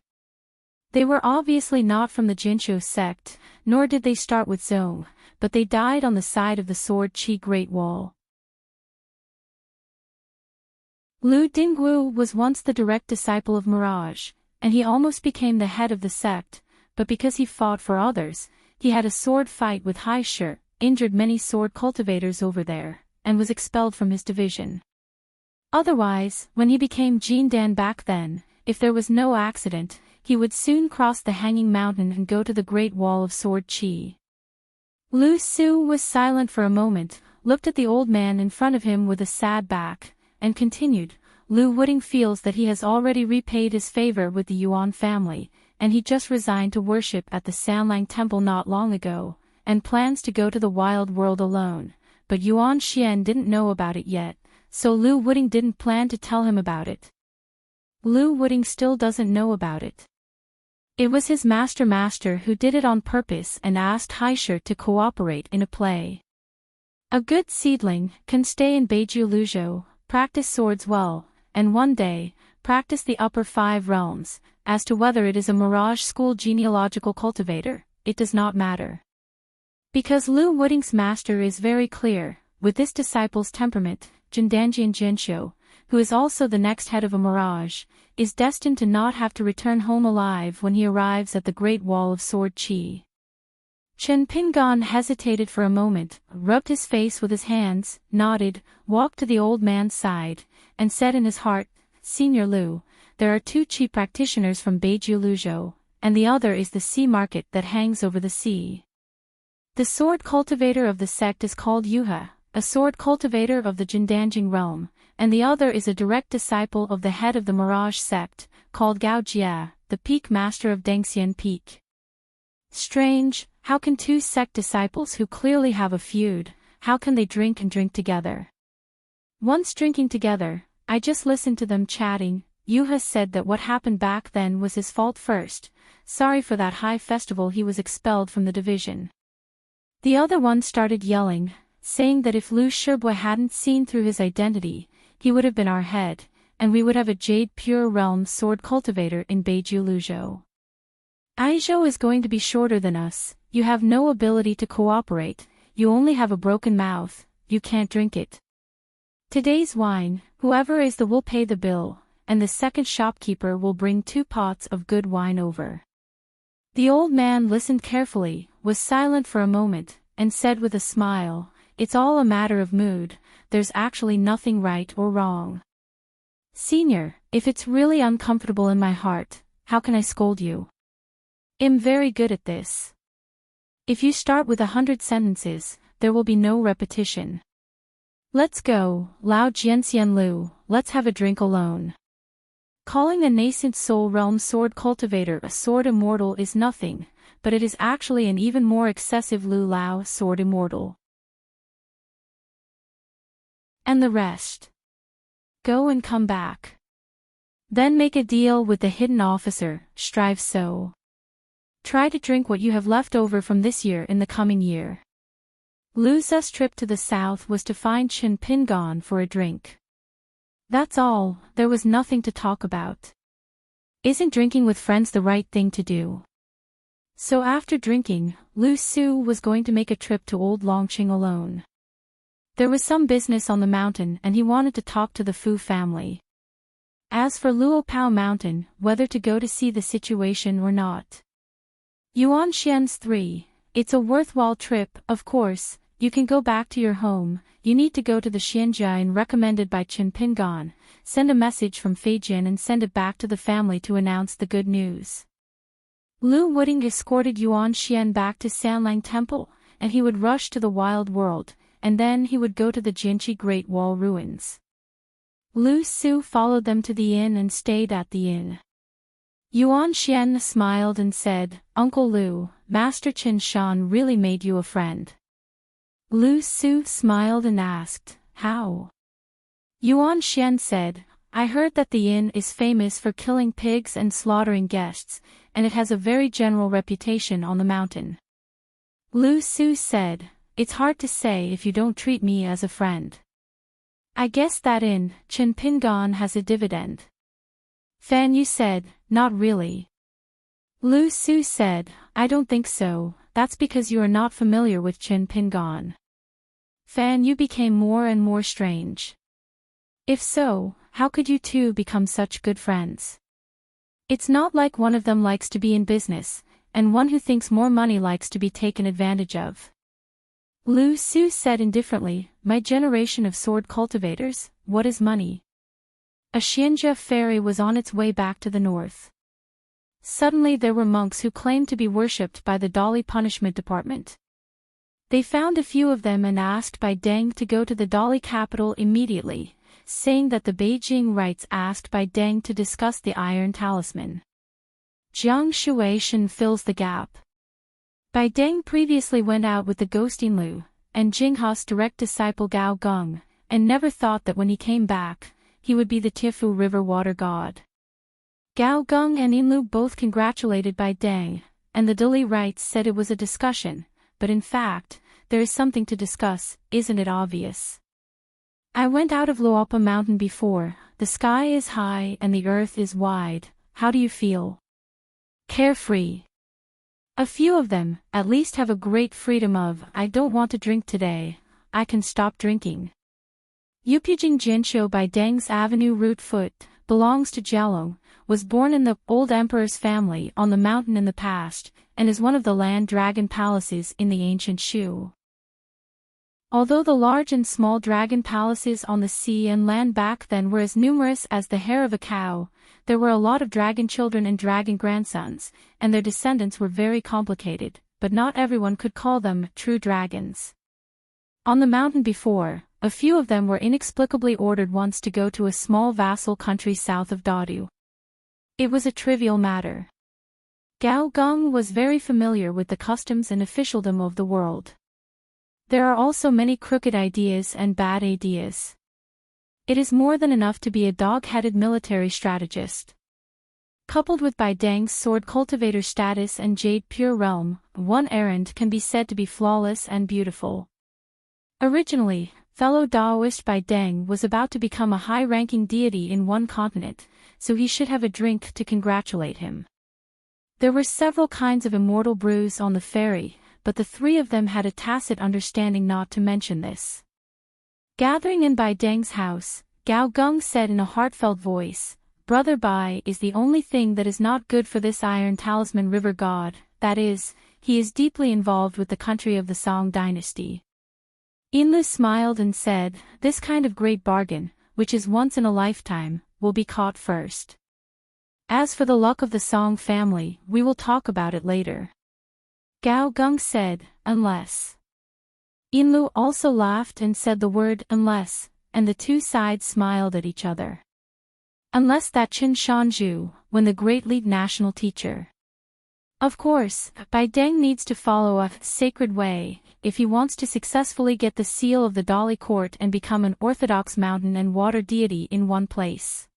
They were obviously not from the Jinshu sect, nor did they start with Zhou, but they died on the side of the Sword Qi Great Wall. Lu Dingwu was once the direct disciple of Mirage, and he almost became the head of the sect, but because he fought for others, he had a sword fight with Hai Shi, injured many sword cultivators over there, and was expelled from his division. Otherwise, when he became Jindan back then, if there was no accident, he would soon cross the Hanging Mountain and go to the Great Wall of Sword Qi. Lu Su was silent for a moment, looked at the old man in front of him with a sad back, and continued, Lu Wooding feels that he has already repaid his favor with the Yuan family, and he just resigned to worship at the Sanlang Temple not long ago, and plans to go to the wild world alone, but Yuan Xian didn't know about it yet, so Lu Wooding didn't plan to tell him about it. Lu Wooding still doesn't know about it. It was his master who did it on purpose and asked Hai Shi to cooperate in a play. A good seedling can stay in Beiju Luzhou, practice swords well, and one day, practice the upper 5 realms. As to whether it is a Mirage School genealogical cultivator, it does not matter. Because Lu Wooding's master is very clear, with this disciple's temperament, Jindanjian Jinshu, who is also the next head of a Mirage, is destined to not have to return home alive when he arrives at the Great Wall of Sword Qi. Chen Pingon hesitated for a moment, rubbed his face with his hands, nodded, walked to the old man's side, and said in his heart, Senior Lu, there are 2 Qi practitioners from Beiju Luzhou, and the other is the sea market that hangs over the sea. The sword cultivator of the sect is called Yuha, a sword cultivator of the Jindanjing realm, and the other is a direct disciple of the head of the Mirage sect, called Gao Jia, the peak master of Dengxian Peak. Strange, how can 2 sect disciples who clearly have a feud, how can they drink and drink together? Once drinking together, I just listened to them chatting. Yuha said that what happened back then was his fault first, sorry for that high festival he was expelled from the division. The other one started yelling, saying that if Lu Shibui hadn't seen through his identity, he would have been our head, and we would have a Jade Pure Realm sword cultivator in Beiju Luzhou. Aizhou is going to be shorter than us, you have no ability to cooperate, you only have a broken mouth, you can't drink it. Today's wine, whoever is the will pay the bill, and the second shopkeeper will bring 2 pots of good wine over. The old man listened carefully, was silent for a moment, and said with a smile, it's all a matter of mood, there's actually nothing right or wrong. Senior, if it's really uncomfortable in my heart, how can I scold you? I'm very good at this. If you start with 100 sentences, there will be no repetition. Let's go, Lao Jianxian Lu, let's have a drink alone. Calling a nascent soul realm sword cultivator a sword immortal is nothing, but it is actually an even more excessive Lu Lao sword immortal. And the rest. Go and come back. Then make a deal with the hidden officer, strive so. Try to drink what you have left over from this year in the coming year. Lu's trip to the south was to find Chen Pingon for a drink. That's all, there was nothing to talk about. Isn't drinking with friends the right thing to do? So after drinking, Lu Su was going to make a trip to Old Longqing alone. There was some business on the mountain and he wanted to talk to the Fu family. As for Luopao Mountain, whether to go to see the situation or not. Yuan Xian's 3, it's a worthwhile trip, of course, you can go back to your home, you need to go to the Xianjian recommended by Qin Pingan, send a message from Feijin and send it back to the family to announce the good news. Lu Wuding escorted Yuan Xian back to Sanlang Temple, and he would rush to the wild world, and then he would go to the Jinchi Great Wall ruins. Lu Su followed them to the inn and stayed at the inn. Yuan Xian smiled and said, "Uncle Lu, Master Qin Shan really made you a friend." Lu Su smiled and asked, "How?" Yuan Xian said, "I heard that the inn is famous for killing pigs and slaughtering guests, and it has a very general reputation on the mountain." Lu Su said, "It's hard to say if you don't treat me as a friend. I guess that inn, Qin Pingan, has a dividend." Fan Yu said, "Not really." Lu Su said, "I don't think so, that's because you are not familiar with Qin Pingan." Fan Yu became more and more strange. If so, how could you two become such good friends? It's not like one of them likes to be in business, and one who thinks more money likes to be taken advantage of. Lu Su said indifferently, "My generation of sword cultivators, what is money?" A Xianjia ferry was on its way back to the north. Suddenly there were monks who claimed to be worshipped by the Dali Punishment Department. They found a few of them and asked Bai Deng to go to the Dali capital immediately, saying that the Beijing Rites asked Bai Deng to discuss the Iron Talisman. Jiang Shueishan fills the gap. Bai Deng previously went out with the ghosting Lu, and Jingha's direct disciple Gao Geng, and never thought that when he came back, he would be the Tifu River water god. Gao Geng and Yinlu both congratulated Bai Deng, and the Dali Rites said it was a discussion, but in fact, there is something to discuss, isn't it obvious? I went out of Luopa Mountain before, the sky is high and the earth is wide, how do you feel? Carefree. A few of them, at least, have a great freedom of, "I don't want to drink today, I can stop drinking." Yupijing Jinqiu Bai Deng's Avenue Root Foot, belongs to Jialong, was born in the old emperor's family on the mountain in the past, and is one of the land dragon palaces in the ancient Shu. Although the large and small dragon palaces on the sea and land back then were as numerous as the hair of a cow, there were a lot of dragon children and dragon grandsons, and their descendants were very complicated, but not everyone could call them true dragons. On the mountain before, a few of them were inexplicably ordered once to go to a small vassal country south of Dadu. It was a trivial matter. Gao Geng was very familiar with the customs and officialdom of the world. There are also many crooked ideas and bad ideas. It is more than enough to be a dog-headed military strategist. Coupled with Bai Deng's sword cultivator status and Jade Pure Realm, one errand can be said to be flawless and beautiful. Originally, fellow Daoist Bai Deng was about to become a high-ranking deity in one continent, so he should have a drink to congratulate him. There were several kinds of immortal brews on the ferry, but the three of them had a tacit understanding not to mention this. Gathering in Bai Deng's house, Gao Geng said in a heartfelt voice, "Brother Bai is the only thing that is not good for this Iron Talisman River god, that is, he is deeply involved with the country of the Song dynasty." Yinlu smiled and said, "This kind of great bargain, which is once in a lifetime, will be caught first. As for the luck of the Song family, we will talk about it later." Gao Geng said, "Unless." Yinlu also laughed and said the word "unless," and the two sides smiled at each other. Unless that Qin Shanju, when the great lead national teacher. Of course, Bai Deng needs to follow a sacred way, if he wants to successfully get the seal of the Dali court and become an orthodox mountain and water deity in one place.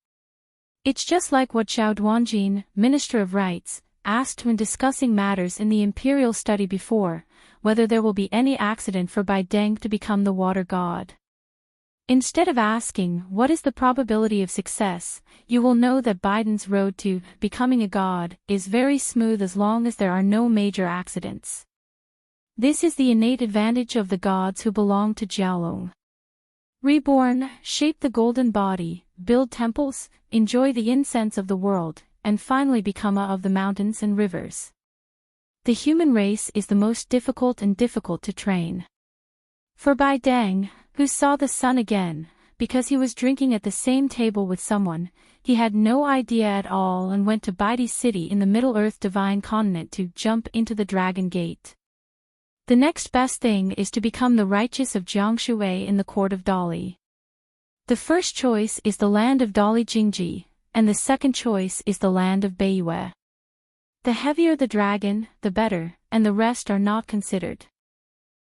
It's just like what Xiao Duanjin, Minister of Rites, asked when discussing matters in the imperial study before, whether there will be any accident for Bai Deng to become the water god. Instead of asking, what is the probability of success, you will know that Biden's road to becoming a god is very smooth as long as there are no major accidents. This is the innate advantage of the gods who belong to Jiaolong. Reborn, shape the golden body, build temples, enjoy the incense of the world, and finally become a of the mountains and rivers. The human race is the most difficult and difficult to train. For Bai Deng, who saw the sun again, because he was drinking at the same table with someone, he had no idea at all and went to Baidi's city in the Middle-earth divine continent to jump into the Dragon Gate. The next best thing is to become the righteous of Jiangshui in the court of Dali. The first choice is the land of Dali Jingji, and the second choice is the land of Beiyue. The heavier the dragon, the better, and the rest are not considered.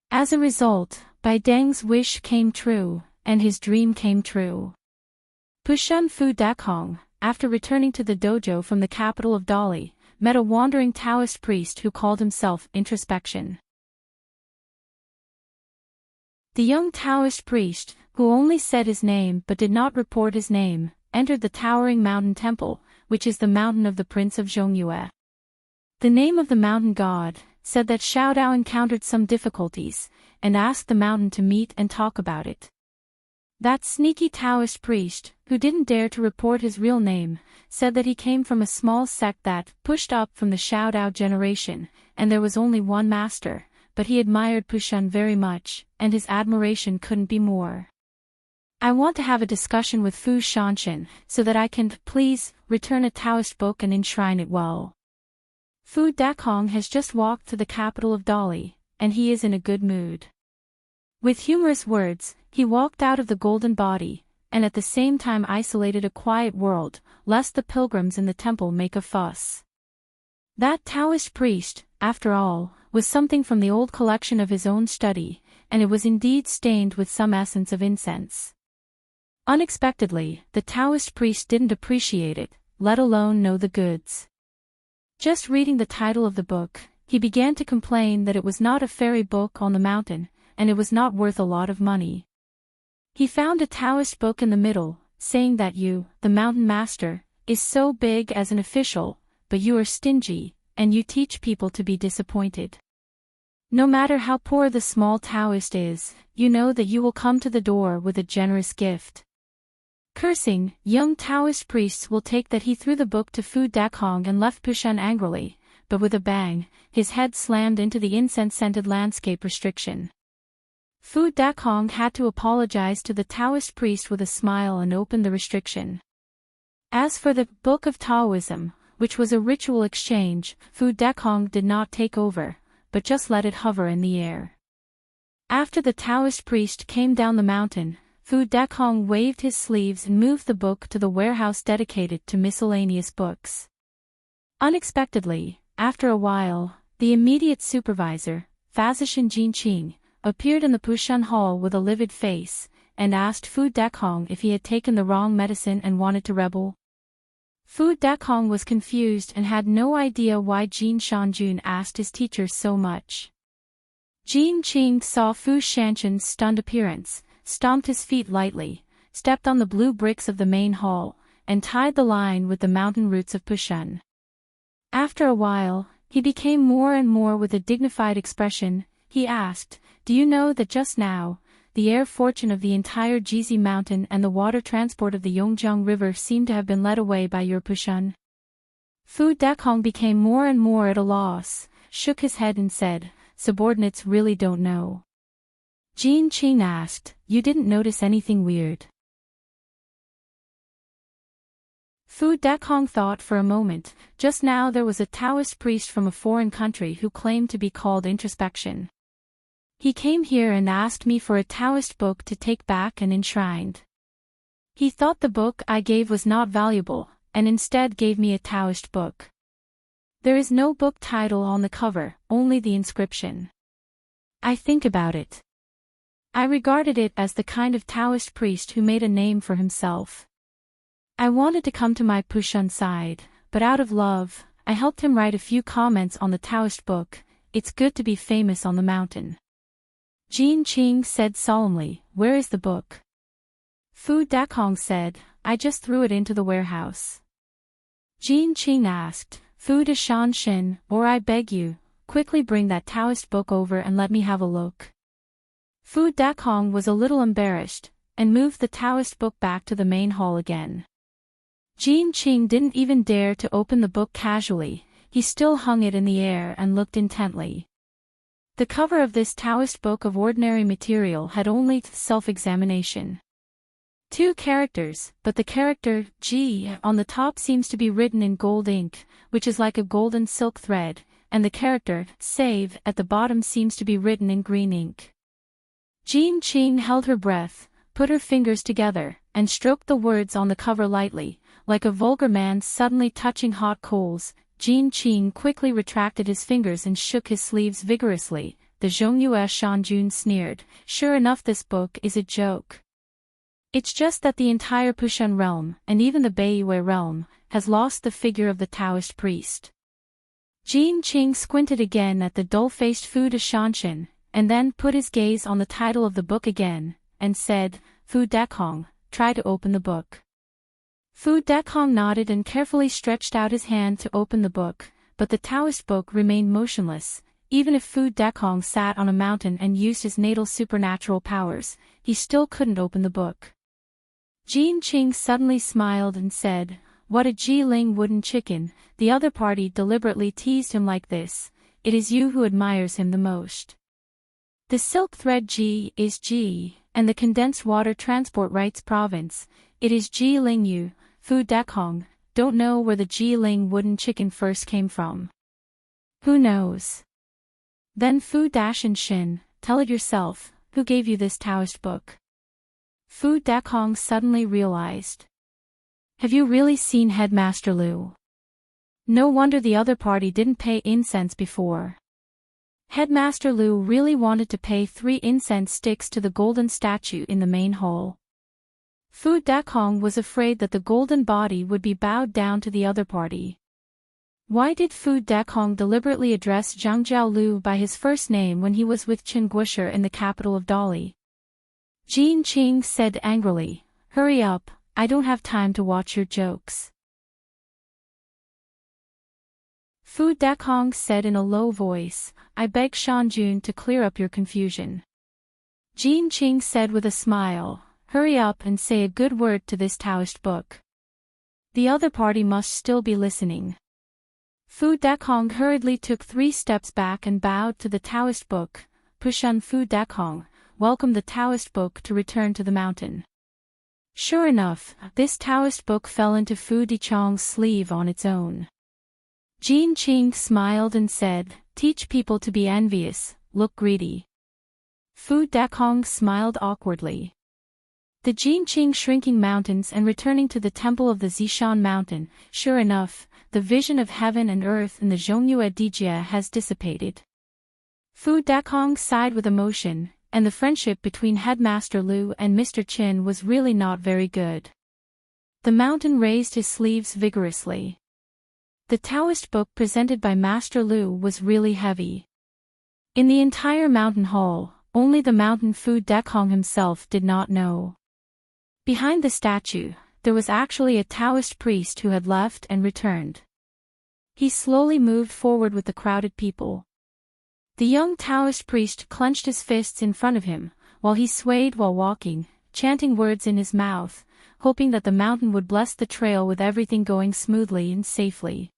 As a result, Bai Deng's wish came true, and his dream came true. Pushun Fu Dakong, after returning to the dojo from the capital of Dali, met a wandering Taoist priest who called himself Introspection. The young Taoist priest, who only said his name but did not report his name, entered the towering mountain temple, which is the mountain of the Prince of Zhongyue. The name of the mountain god said that Xiao Dao encountered some difficulties, and asked the mountain to meet and talk about it. That sneaky Taoist priest, who didn't dare to report his real name, said that he came from a small sect that pushed up from the Xiao Dao generation, and there was only one master, but he admired Pushun very much, and his admiration couldn't be more. I want to have a discussion with Fu Shanshan, so that I can, please, return a Taoist book and enshrine it well. Fu Dakong has just walked to the capital of Dali, and he is in a good mood. With humorous words, he walked out of the golden body, and at the same time isolated a quiet world, lest the pilgrims in the temple make a fuss. That Taoist priest, after all, was something from the old collection of his own study, and it was indeed stained with some essence of incense. Unexpectedly, the Taoist priest didn't appreciate it, let alone know the goods. Just reading the title of the book, he began to complain that it was not a fairy book on the mountain, and it was not worth a lot of money. He found a Taoist book in the middle, saying that you, the mountain master, is so big as an official, but you are stingy, and you teach people to be disappointed. No matter how poor the small Taoist is, you know that you will come to the door with a generous gift. Cursing, young Taoist priests will take that he threw the book to Fu Dakong and left Pushun angrily, but with a bang, his head slammed into the incense-scented landscape restriction. Fu Dakong had to apologize to the Taoist priest with a smile and open the restriction. As for the Book of Taoism, which was a ritual exchange, Fu Dakong did not take over, but just let it hover in the air. After the Taoist priest came down the mountain, Fu Dakong waved his sleeves and moved the book to the warehouse dedicated to miscellaneous books. Unexpectedly, after a while, the immediate supervisor, Physician Jin Qing, appeared in the Pushun hall with a livid face, and asked Fu Dakong if he had taken the wrong medicine and wanted to rebel. Fu Dakong was confused and had no idea why Jin Shanjun asked his teacher so much. Jin Qing saw Fu Shanshan's stunned appearance, stomped his feet lightly, stepped on the blue bricks of the main hall, and tied the line with the mountain roots of Pushun. After a while, he became more and more with a dignified expression. He asked, "Do you know that just now, the air fortune of the entire Jizi mountain and the water transport of the Yongjiang River seem to have been led away by your Pushun?" Fu Dakong became more and more at a loss, shook his head and said, "Subordinates really don't know." Jin Qing asked, "You didn't notice anything weird?" Fu Dakong thought for a moment. Just now there was a Taoist priest from a foreign country who claimed to be called Introspection. He came here and asked me for a Taoist book to take back and enshrined. He thought the book I gave was not valuable, and instead gave me a Taoist book. There is no book title on the cover, only the inscription. I think about it. I regarded it as the kind of Taoist priest who made a name for himself. I wanted to come to my Pushun side, but out of love, I helped him write a few comments on the Taoist book. It's good to be famous on the mountain. Jin Qing said solemnly, "Where is the book?" Fu Dakong said, I just threw it into the warehouse. Jin Qing asked, Fu de Shan Shin, or I beg you, quickly bring that Taoist book over and let me have a look. Fu Dakong was a little embarrassed, and moved the Taoist book back to the main hall again. Jin Qing didn't even dare to open the book casually, he still hung it in the air and looked intently. The cover of this Taoist book of ordinary material had only self-examination. 2 characters, but the character, G, on the top seems to be written in gold ink, which is like a golden silk thread, and the character, save, at the bottom seems to be written in green ink. Jin Qing held her breath, put her fingers together, and stroked the words on the cover lightly, like a vulgar man suddenly touching hot coals. Jin Qing quickly retracted his fingers and shook his sleeves vigorously. The Zhongyue Shanjun sneered, sure enough this book is a joke. It's just that the entire Pushan realm, and even the Beiyue realm, has lost the figure of the Taoist priest. Jin Qing squinted again at the dull-faced Fu de Shanshan, and then put his gaze on the title of the book again, and said, Fu Dakong, try to open the book. Fu Dakong nodded and carefully stretched out his hand to open the book, but the Taoist book remained motionless. Even if Fu Dakong sat on a mountain and used his natal supernatural powers, he still couldn't open the book. Jin Qing suddenly smiled and said, What a Jiling wooden chicken, the other party deliberately teased him like this, it is you who admires him the most. The silk thread Ji is Ji, and the condensed water transport rights province, it is Jiling Yu. Fu Dakong, don't know where the Jiling wooden chicken first came from. Who knows? Then Fu Dashan Shin, tell it yourself, who gave you this Taoist book? Fu Dakong suddenly realized. Have you really seen Headmaster Liu? No wonder the other party didn't pay incense before. Headmaster Liu really wanted to pay 3 incense sticks to the golden statue in the main hall. Fu Dakong was afraid that the golden body would be bowed down to the other party. Why did Fu Dakong deliberately address Zhang Jiaolu by his first name when he was with Chen Guisher in the capital of Dali? Jin Qing said angrily, Hurry up, I don't have time to watch your jokes. Fu Dakong said in a low voice, I beg Shanjun to clear up your confusion. Jin Qing said with a smile, Hurry up and say a good word to this Taoist book. The other party must still be listening. Fu Dakong hurriedly took 3 steps back and bowed to the Taoist book. Pushan Fu Dakong, welcome the Taoist book to return to the mountain. Sure enough, this Taoist book fell into Fu Dichong's sleeve on its own. Jin Qing smiled and said, Teach people to be envious, look greedy. Fu Dakong smiled awkwardly. The Jinqing shrinking mountains and returning to the temple of the Zishan mountain, sure enough, the vision of heaven and earth in the Zhongyue Dijia has dissipated. Fu Dakong sighed with emotion, and the friendship between Headmaster Liu and Mr. Qin was really not very good. The mountain raised his sleeves vigorously. The Taoist book presented by Master Liu was really heavy. In the entire mountain hall, only the mountain Fu Dakong himself did not know. Behind the statue, there was actually a Taoist priest who had left and returned. He slowly moved forward with the crowded people. The young Taoist priest clenched his fists in front of him, while he swayed while walking, chanting words in his mouth, hoping that the mountain would bless the trail with everything going smoothly and safely.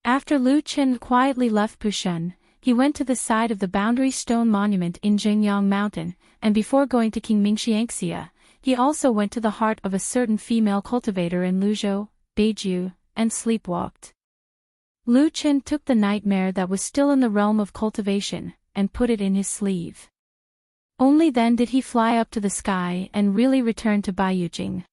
After Lu Chen quietly left Pushan, he went to the side of the boundary stone monument in Jingyang Mountain, and before going to King Mingxiangxia, he also went to the heart of a certain female cultivator in Luzhou, Beiju, and sleepwalked. Lu Chen took the nightmare that was still in the realm of cultivation, and put it in his sleeve. Only then did he fly up to the sky and really return to Baiyujing.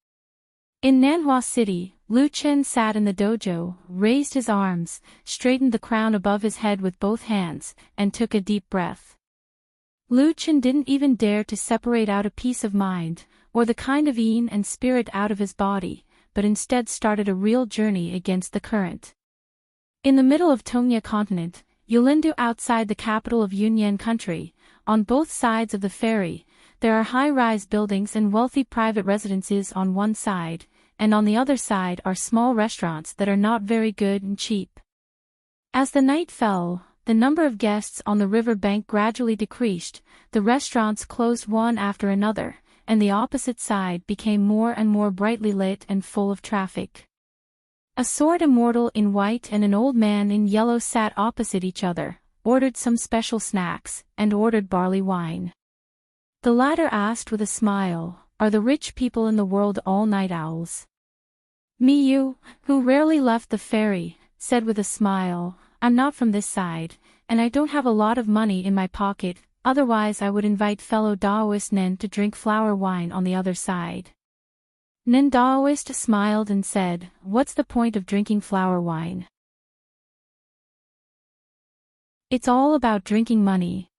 In Nanhua City, Lu Chen sat in the dojo, raised his arms, straightened the crown above his head with both hands, and took a deep breath. Lu Chen didn't even dare to separate out a piece of mind, or the kind of yin and spirit out of his body, but instead started a real journey against the current. In the middle of Tongya continent, Yulindu outside the capital of Yunyan country, on both sides of the ferry, there are high-rise buildings and wealthy private residences on one side, and on the other side are small restaurants that are not very good and cheap. As the night fell, the number of guests on the river bank gradually decreased, the restaurants closed one after another, and the opposite side became more and more brightly lit and full of traffic. A sword immortal in white and an old man in yellow sat opposite each other, ordered some special snacks, and ordered barley wine. The latter asked with a smile, "Are the rich people in the world all night owls?" Miyu, who rarely left the ferry, said with a smile, "I'm not from this side, and I don't have a lot of money in my pocket, otherwise I would invite fellow Daoist Nen to drink flower wine on the other side." Nen Daoist smiled and said, "What's the point of drinking flower wine? It's all about drinking money.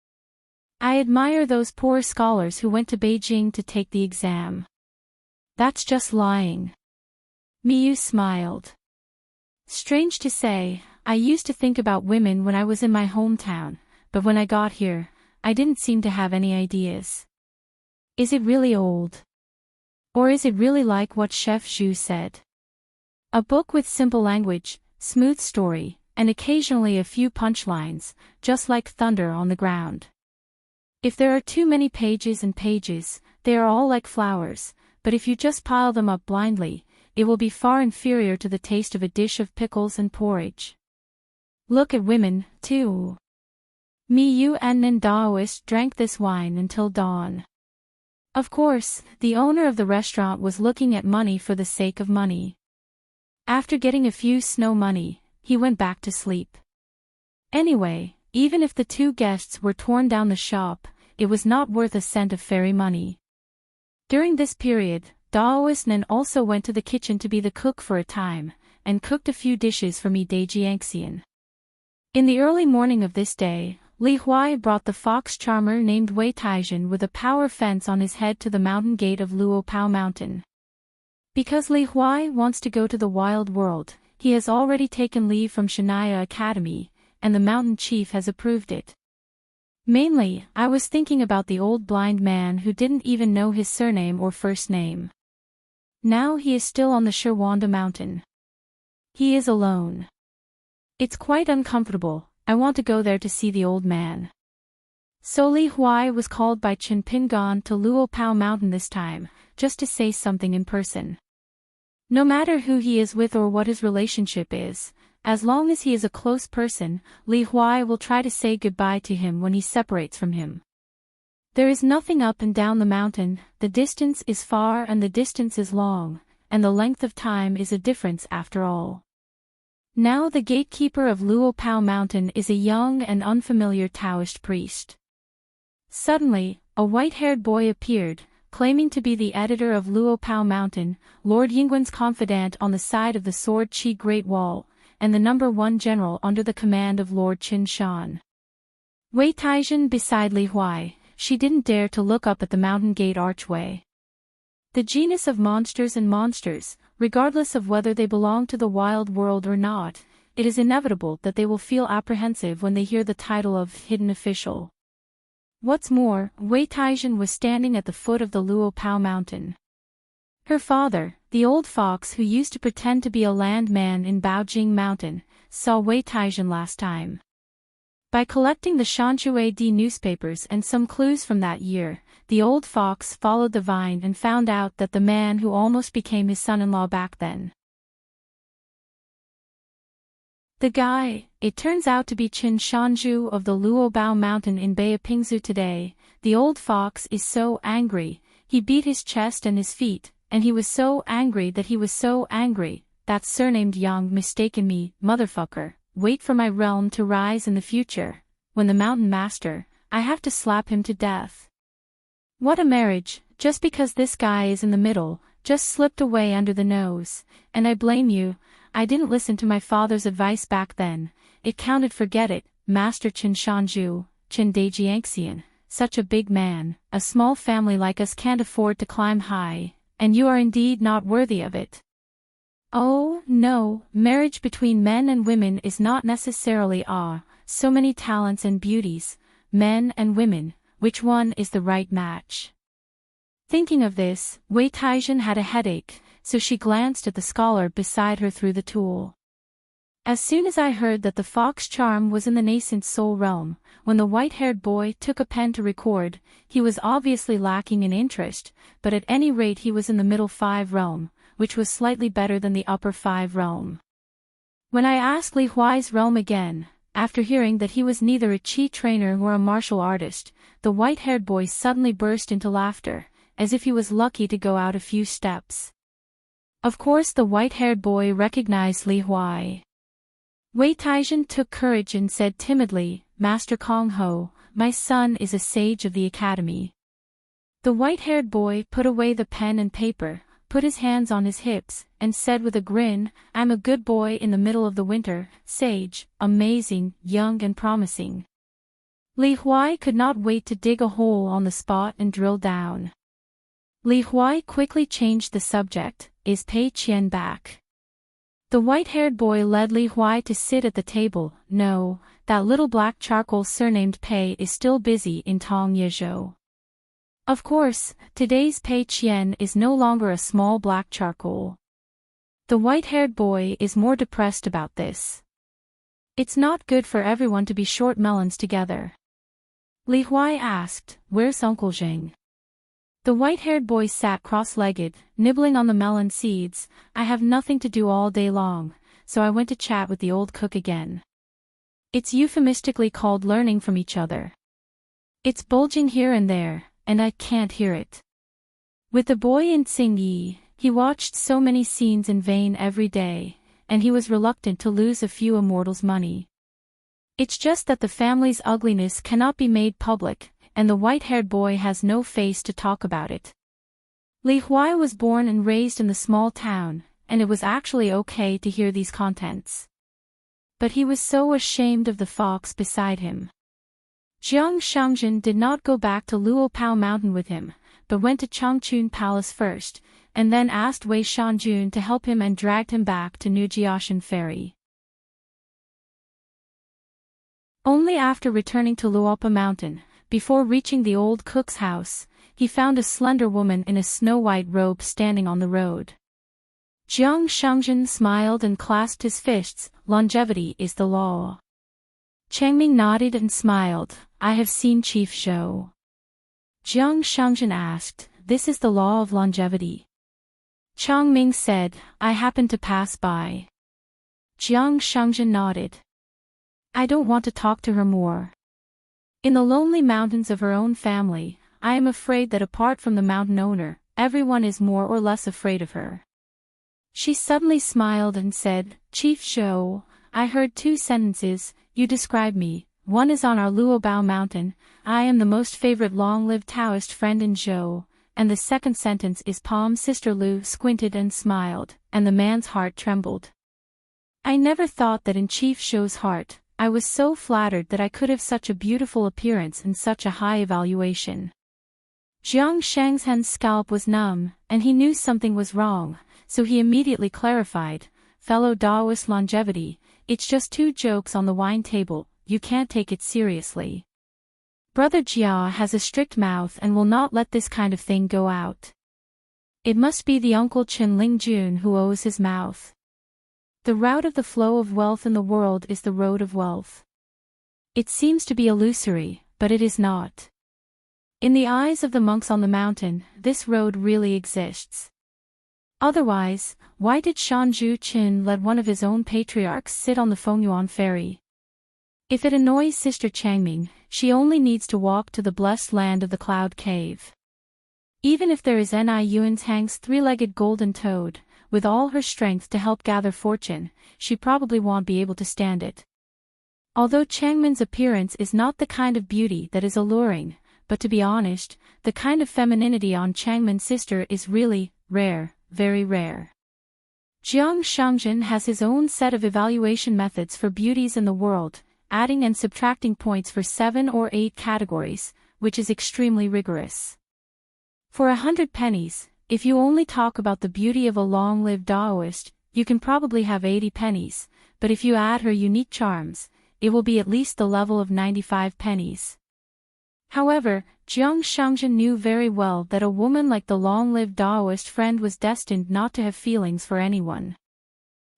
I admire those poor scholars who went to Beijing to take the exam." "That's just lying." Miyu smiled. "Strange to say, I used to think about women when I was in my hometown, but when I got here, I didn't seem to have any ideas." "Is it really old? Or is it really like what Chef Zhu said? A book with simple language, smooth story, and occasionally a few punchlines, just like thunder on the ground. If there are too many pages and pages, they are all like flowers, but if you just pile them up blindly, it will be far inferior to the taste of a dish of pickles and porridge. Look at women, too." Miyu and Nen Daoist drank this wine until dawn. Of course, the owner of the restaurant was looking at money for the sake of money. After getting a few snow money, he went back to sleep. Anyway, even if the two guests were torn down the shop, it was not worth a cent of ferry money. During this period, Daoist Nen also went to the kitchen to be the cook for a time, and cooked a few dishes for Mi Dajiangxian. In the early morning of this day, Li Huai brought the fox charmer named Wei Taizhen with a power fence on his head to the mountain gate of Luopao Mountain. Because Li Huai wants to go to the wild world, he has already taken leave from Shania Academy, and the mountain chief has approved it. Mainly, I was thinking about the old blind man who didn't even know his surname or first name. Now he is still on the Shirwanda mountain. He is alone. It's quite uncomfortable. I want to go there to see the old man. So Li Huai was called by Chen Pingan to Luopao Mountain this time, just to say something in person. No matter who he is with or what his relationship is, as long as he is a close person, Li Huai will try to say goodbye to him when he separates from him. There is nothing up and down the mountain, the distance is far and the distance is long, and the length of time is a difference after all. Now the gatekeeper of Luopao Mountain is a young and unfamiliar Taoist priest. Suddenly, a white-haired boy appeared, claiming to be the editor of Luopao Mountain, Lord Yingguan's confidant on the side of the Sword Chi Great Wall, and the #1 general under the command of Lord Qin Shan. Wei Taizhen beside Li Huai, she didn't dare to look up at the mountain gate archway. The genus of monsters and monsters, regardless of whether they belong to the wild world or not, it is inevitable that they will feel apprehensive when they hear the title of hidden official. What's more, Wei Taizhen was standing at the foot of the Luopao Mountain. Her father, the old fox who used to pretend to be a landman in Baojing Mountain, saw Wei Taizhen last time. By collecting the Shanxue Di newspapers and some clues from that year, the old fox followed the vine and found out that the man who almost became his son-in-law back then. The guy, it turns out to be Qin Shanzhu of the Luobao Mountain in Beipingzu today. The old fox is so angry, he beat his chest and his feet, and he was so angry that he was so angry, that surnamed Yang mistaken me, motherfucker. Wait for my realm to rise in the future, when the mountain master, I have to slap him to death. What a marriage, just because this guy is in the middle, just slipped away under the nose, and I blame you, I didn't listen to my father's advice back then, it counted forget it, Master Qin Shanzhu, Qin Dajiangxian, such a big man, a small family like us can't afford to climb high, and you are indeed not worthy of it. Oh, no, marriage between men and women is not necessarily so many talents and beauties, men and women, which one is the right match? Thinking of this, Wei Taizhen had a headache, so she glanced at the scholar beside her through the tool. As soon as I heard that the fox charm was in the nascent soul realm, when the white-haired boy took a pen to record, he was obviously lacking in interest, but at any rate he was in the middle 5 realm, which was slightly better than the upper 5 realm. When I asked Li Huai's realm again, after hearing that he was neither a chi trainer nor a martial artist, the white-haired boy suddenly burst into laughter, as if he was lucky to go out a few steps. Of course the white-haired boy recognized Li Huai. Wei Taizhen took courage and said timidly, "Master Kong Ho, my son is a sage of the academy." The white-haired boy put away the pen and paper, put his hands on his hips, and said with a grin, "I'm a good boy in the middle of the winter, sage, amazing, young and promising." Li Huai could not wait to dig a hole on the spot and drill down. Li Huai quickly changed the subject, "Is Pei Qian back?" The white-haired boy led Li Huai to sit at the table. "No, that little black charcoal surnamed Pei is still busy in Tong Yezhou." Of course, today's Pei Qian is no longer a small black charcoal. The white-haired boy is more depressed about this. It's not good for everyone to be short melons together. Li Huai asked, "Where's Uncle Zheng?" The white-haired boy sat cross-legged, nibbling on the melon seeds. "I have nothing to do all day long, so I went to chat with the old cook again." It's euphemistically called learning from each other. It's bulging here and there, and I can't hear it. With the boy in Tsingyi, he watched so many scenes in vain every day, and he was reluctant to lose a few immortals' money. It's just that the family's ugliness cannot be made public, and the white-haired boy has no face to talk about it. Li Huai was born and raised in the small town, and it was actually okay to hear these contents. But he was so ashamed of the fox beside him. Jiang Shangzhen did not go back to Luopao Mountain with him, but went to Changchun Palace first, and then asked Wei Shanjun to help him and dragged him back to Nujiashan Ferry. Only after returning to Luopa Mountain, before reaching the old cook's house, he found a slender woman in a snow-white robe standing on the road. Jiang Shangzhen smiled and clasped his fists. "Longevity is the law." Changming nodded and smiled. "I have seen Chief Zhou." Jiang Shangzhen asked, "This is the law of longevity?" Changming said, "I happened to pass by." Jiang Shangzhen nodded. "I don't want to talk to her more. In the lonely mountains of her own family, I am afraid that apart from the mountain owner, everyone is more or less afraid of her." She suddenly smiled and said, "Chief Zhou, I heard 2 sentences. You describe me. One is on our Luobao Mountain, I am the most favorite long-lived Taoist friend in Zhou, and the second sentence is Palm's sister Lu squinted and smiled, and the man's heart trembled. I never thought that in Chief Zhou's heart, I was so flattered that I could have such a beautiful appearance and such a high evaluation. Jiang Shangzhen's scalp was numb, and he knew something was wrong, so he immediately clarified, "Fellow Taoist longevity, it's just 2 jokes on the wine table, you can't take it seriously. Brother Jia has a strict mouth and will not let this kind of thing go out. It must be the Uncle Chen Lingjun who owes his mouth. The route of the flow of wealth in the world is the road of wealth. It seems to be illusory, but it is not. In the eyes of the monks on the mountain, this road really exists. Otherwise, why did Shanzhu Qin let one of his own patriarchs sit on the Fengyuan ferry? If it annoys Sister Changming, she only needs to walk to the blessed land of the Cloud Cave. Even if there is Ni Yuan's Hang's 3-legged golden toad, with all her strength to help gather fortune, she probably won't be able to stand it. Although Changmin's appearance is not the kind of beauty that is alluring, but to be honest, the kind of femininity on Changmin's sister is really rare, very rare. Jiang Shangzhen has his own set of evaluation methods for beauties in the world, adding and subtracting points for 7 or 8 categories, which is extremely rigorous. For 100 pennies, if you only talk about the beauty of a long-lived Taoist, you can probably have 80 pennies, but if you add her unique charms, it will be at least the level of 95 pennies. However, Jiang Shangjin knew very well that a woman like the long-lived Daoist friend was destined not to have feelings for anyone.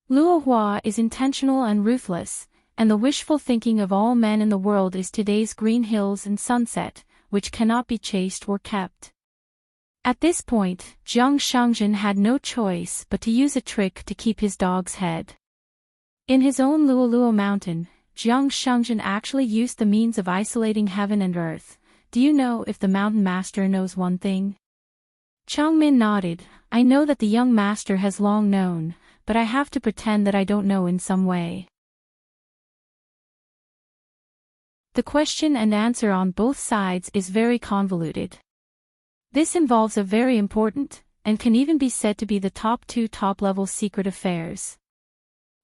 Luo Hua is intentional and ruthless, and the wishful thinking of all men in the world is today's green hills and sunset, which cannot be chased or kept. At this point, Jiang Shangjin had no choice but to use a trick to keep his dog's head. In his own Luoluo mountain, Jiang Shangjin actually used the means of isolating heaven and earth. Do you know if the mountain master knows one thing? Changmin nodded. I know that the young master has long known, but I have to pretend that I don't know in some way. The question and answer on both sides is very convoluted. This involves a very important, and can even be said to be the top 2 top-level secret affairs.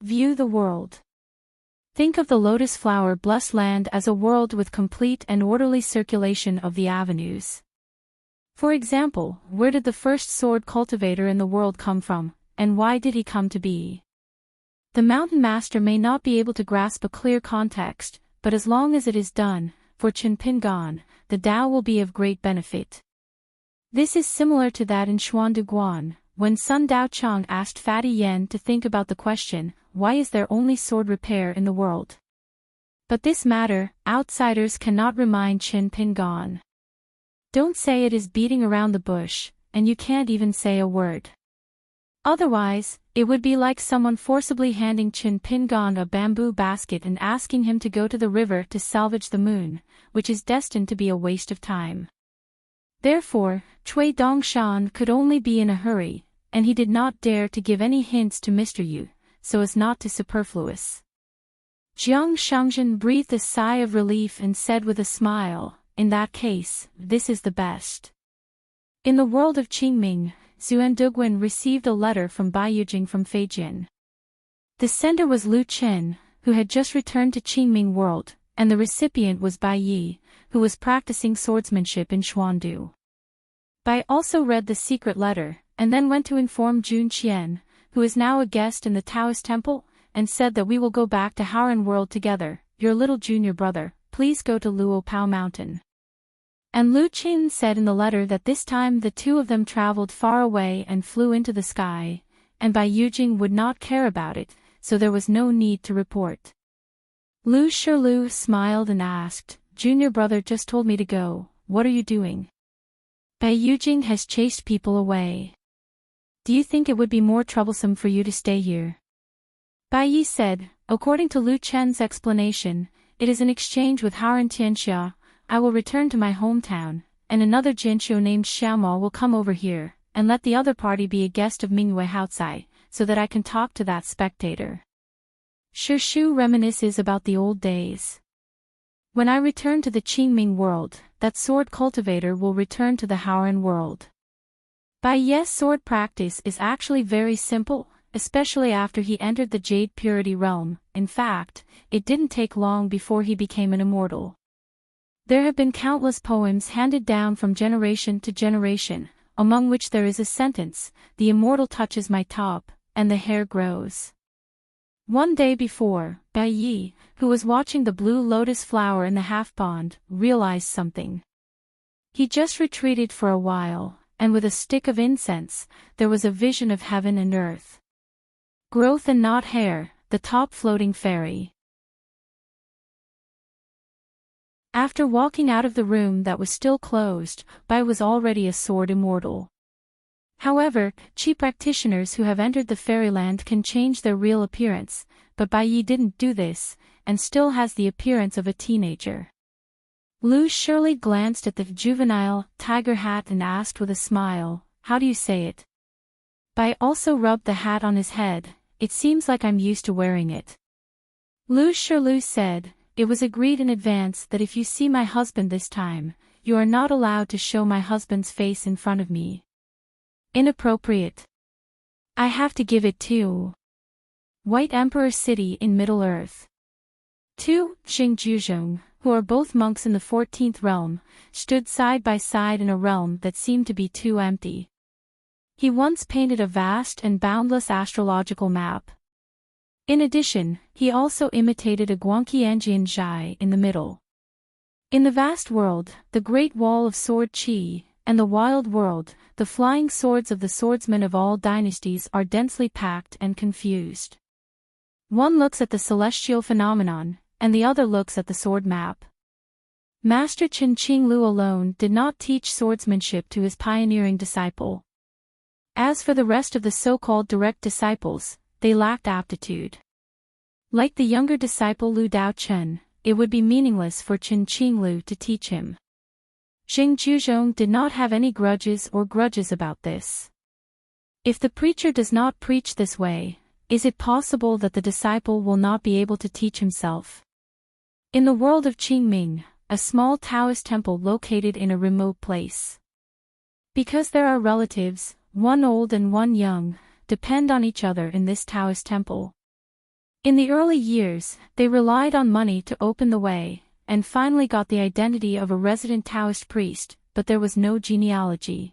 View the world. Think of the lotus flower blessed land as a world with complete and orderly circulation of the avenues. For example, where did the first sword cultivator in the world come from, and why did he come to be? The mountain master may not be able to grasp a clear context, but as long as it is done, for Qinpingan, the Tao will be of great benefit. This is similar to that in Xuanduguan, when Sun Daochang asked Fatty Yen to think about the question, why is there only sword repair in the world? But this matter, outsiders cannot remind Qinpingan. Don't say it is beating around the bush, and you can't even say a word. Otherwise, it would be like someone forcibly handing Qinpingan a bamboo basket and asking him to go to the river to salvage the moon, which is destined to be a waste of time. Therefore, Cui Dongshan could only be in a hurry, and he did not dare to give any hints to Mr. Yu, so as not to superfluous. Jiang Shangjin breathed a sigh of relief and said with a smile, in that case, this is the best. In the world of Qingming, Xuanduguan received a letter from Bai Yujing from Feijin. The sender was Lu Chen, who had just returned to Qingming world, and the recipient was Bai Yi, who was practicing swordsmanship in Xuandu. Bai also read the secret letter, and then went to inform Jun Qian, who is now a guest in the Taoist temple, and said that we will go back to Haoran world together. Your little junior brother, please go to Luo Pao mountain. And Lu Qin said in the letter that this time the two of them traveled far away and flew into the sky, and Bai Yujing would not care about it, so there was no need to report. Lu Shirlu smiled and asked, Junior brother just told me to go, what are you doing? Bai Yujing has chased people away. Do you think it would be more troublesome for you to stay here? Bai Yi said, according to Lu Chen's explanation, it is an exchange with Haoran Tianxia. I will return to my hometown, and another Jianxiu named Xiaomao will come over here, and let the other party be a guest of Mingyue Haocai, so that I can talk to that spectator. Shi Shu reminisces about the old days. When I return to the Qingming world, that sword cultivator will return to the Haoran world. Bai Ye's sword practice is actually very simple, especially after he entered the Jade Purity realm. In fact, it didn't take long before he became an immortal. There have been countless poems handed down from generation to generation, among which there is a sentence, the immortal touches my top, and the hair grows. One day before, Bai Yi, who was watching the blue lotus flower in the half-pond, realized something. He just retreated for a while, and with a stick of incense, there was a vision of heaven and earth. Growth and not hair, the top floating fairy. After walking out of the room that was still closed, Bai was already a sword immortal. However, Qi practitioners who have entered the fairyland can change their real appearance, but Bai Yi didn't do this, and still has the appearance of a teenager. Lu Shirley glanced at the juvenile tiger hat and asked with a smile, how do you say it? Bai also rubbed the hat on his head, it seems like I'm used to wearing it. Lu Shirlu said, it was agreed in advance that if you see my husband this time, you are not allowed to show my husband's face in front of me. Inappropriate. I have to give it to White Emperor City in Middle-earth. 2. Xingjuzhong, who are both monks in the 14th realm, stood side by side in a realm that seemed to be too empty. He once painted a vast and boundless astrological map. In addition, he also imitated a Guangqianjian Zhai in the middle. In the vast world, the great wall of sword Qi, and the wild world, the flying swords of the swordsmen of all dynasties are densely packed and confused. One looks at the celestial phenomenon, and the other looks at the sword map. Master Chen Qinglu alone did not teach swordsmanship to his pioneering disciple. As for the rest of the so-called direct disciples, they lacked aptitude. Like the younger disciple Lu Daochen, it would be meaningless for Chen Qinglu to teach him. Xing Juzhong did not have any grudges about this. If the preacher does not preach this way, is it possible that the disciple will not be able to teach himself? In the world of Qingming, a small Taoist temple located in a remote place. Because there are relatives, one old and one young, depend on each other in this Taoist temple. In the early years, they relied on money to open the way, and finally got the identity of a resident Taoist priest, but there was no genealogy.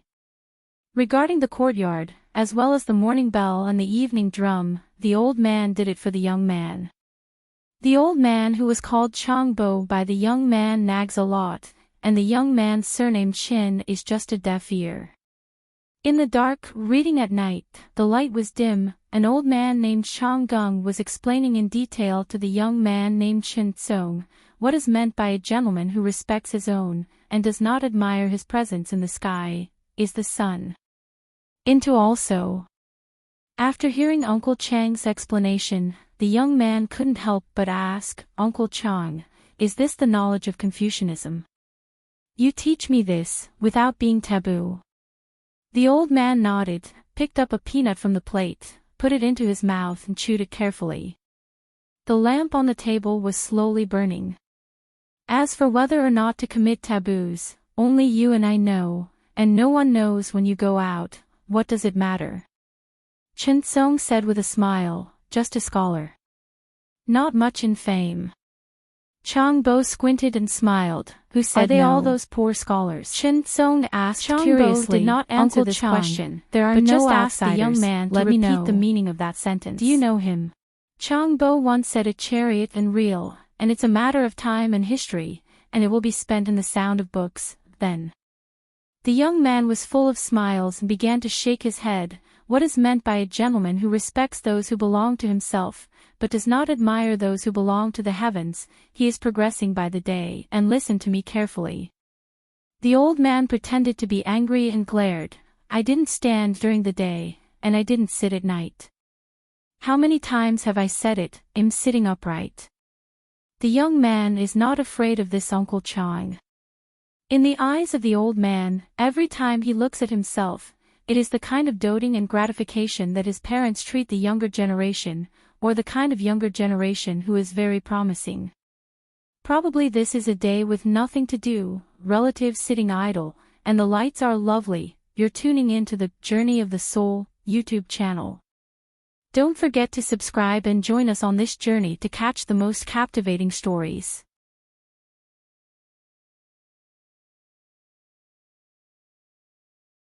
Regarding the courtyard, as well as the morning bell and the evening drum, the old man did it for the young man. The old man, who was called Changbo by the young man, nags a lot, and the young man's surname Qin is just a deaf ear. In the dark, reading at night, the light was dim, an old man named Chang Gung was explaining in detail to the young man named Chen Tsong what is meant by a gentleman who respects his own, and does not admire his presence in the sky, is the sun. Into also. After hearing Uncle Chang's explanation, the young man couldn't help but ask, "Uncle Chang, is this the knowledge of Confucianism? You teach me this, without being taboo." The old man nodded, picked up a peanut from the plate, put it into his mouth and chewed it carefully. The lamp on the table was slowly burning. As for whether or not to commit taboos, only you and I know, and no one knows when you go out, what does it matter? Chen Tsong said with a smile, just a scholar. Not much in fame. Chang Bo squinted and smiled, who said, "Are they all those poor scholars?" Chen Tsong asked curiously. Did not answer Uncle this Chang, question, there are but no just asked the young man to repeat the meaning of that sentence. Do you know him? Chang Bo once said, "A chariot and reel, and it's a matter of time and history, and it will be spent in the sound of books, then." The young man was full of smiles and began to shake his head. What is meant by a gentleman who respects those who belong to himself, but does not admire those who belong to the heavens? He is progressing by the day, and listen to me carefully. The old man pretended to be angry and glared. I didn't stand during the day, and I didn't sit at night. How many times have I said it? I'm sitting upright. The young man is not afraid of this Uncle Chang. In the eyes of the old man, every time he looks at himself, it is the kind of doting and gratification that his parents treat the younger generation, or the kind of younger generation who is very promising. Probably this is a day with nothing to do, relatives sitting idle, and the lights are lovely. You're tuning in to the Journey of the Soul YouTube channel. Don't forget to subscribe and join us on this journey to catch the most captivating stories.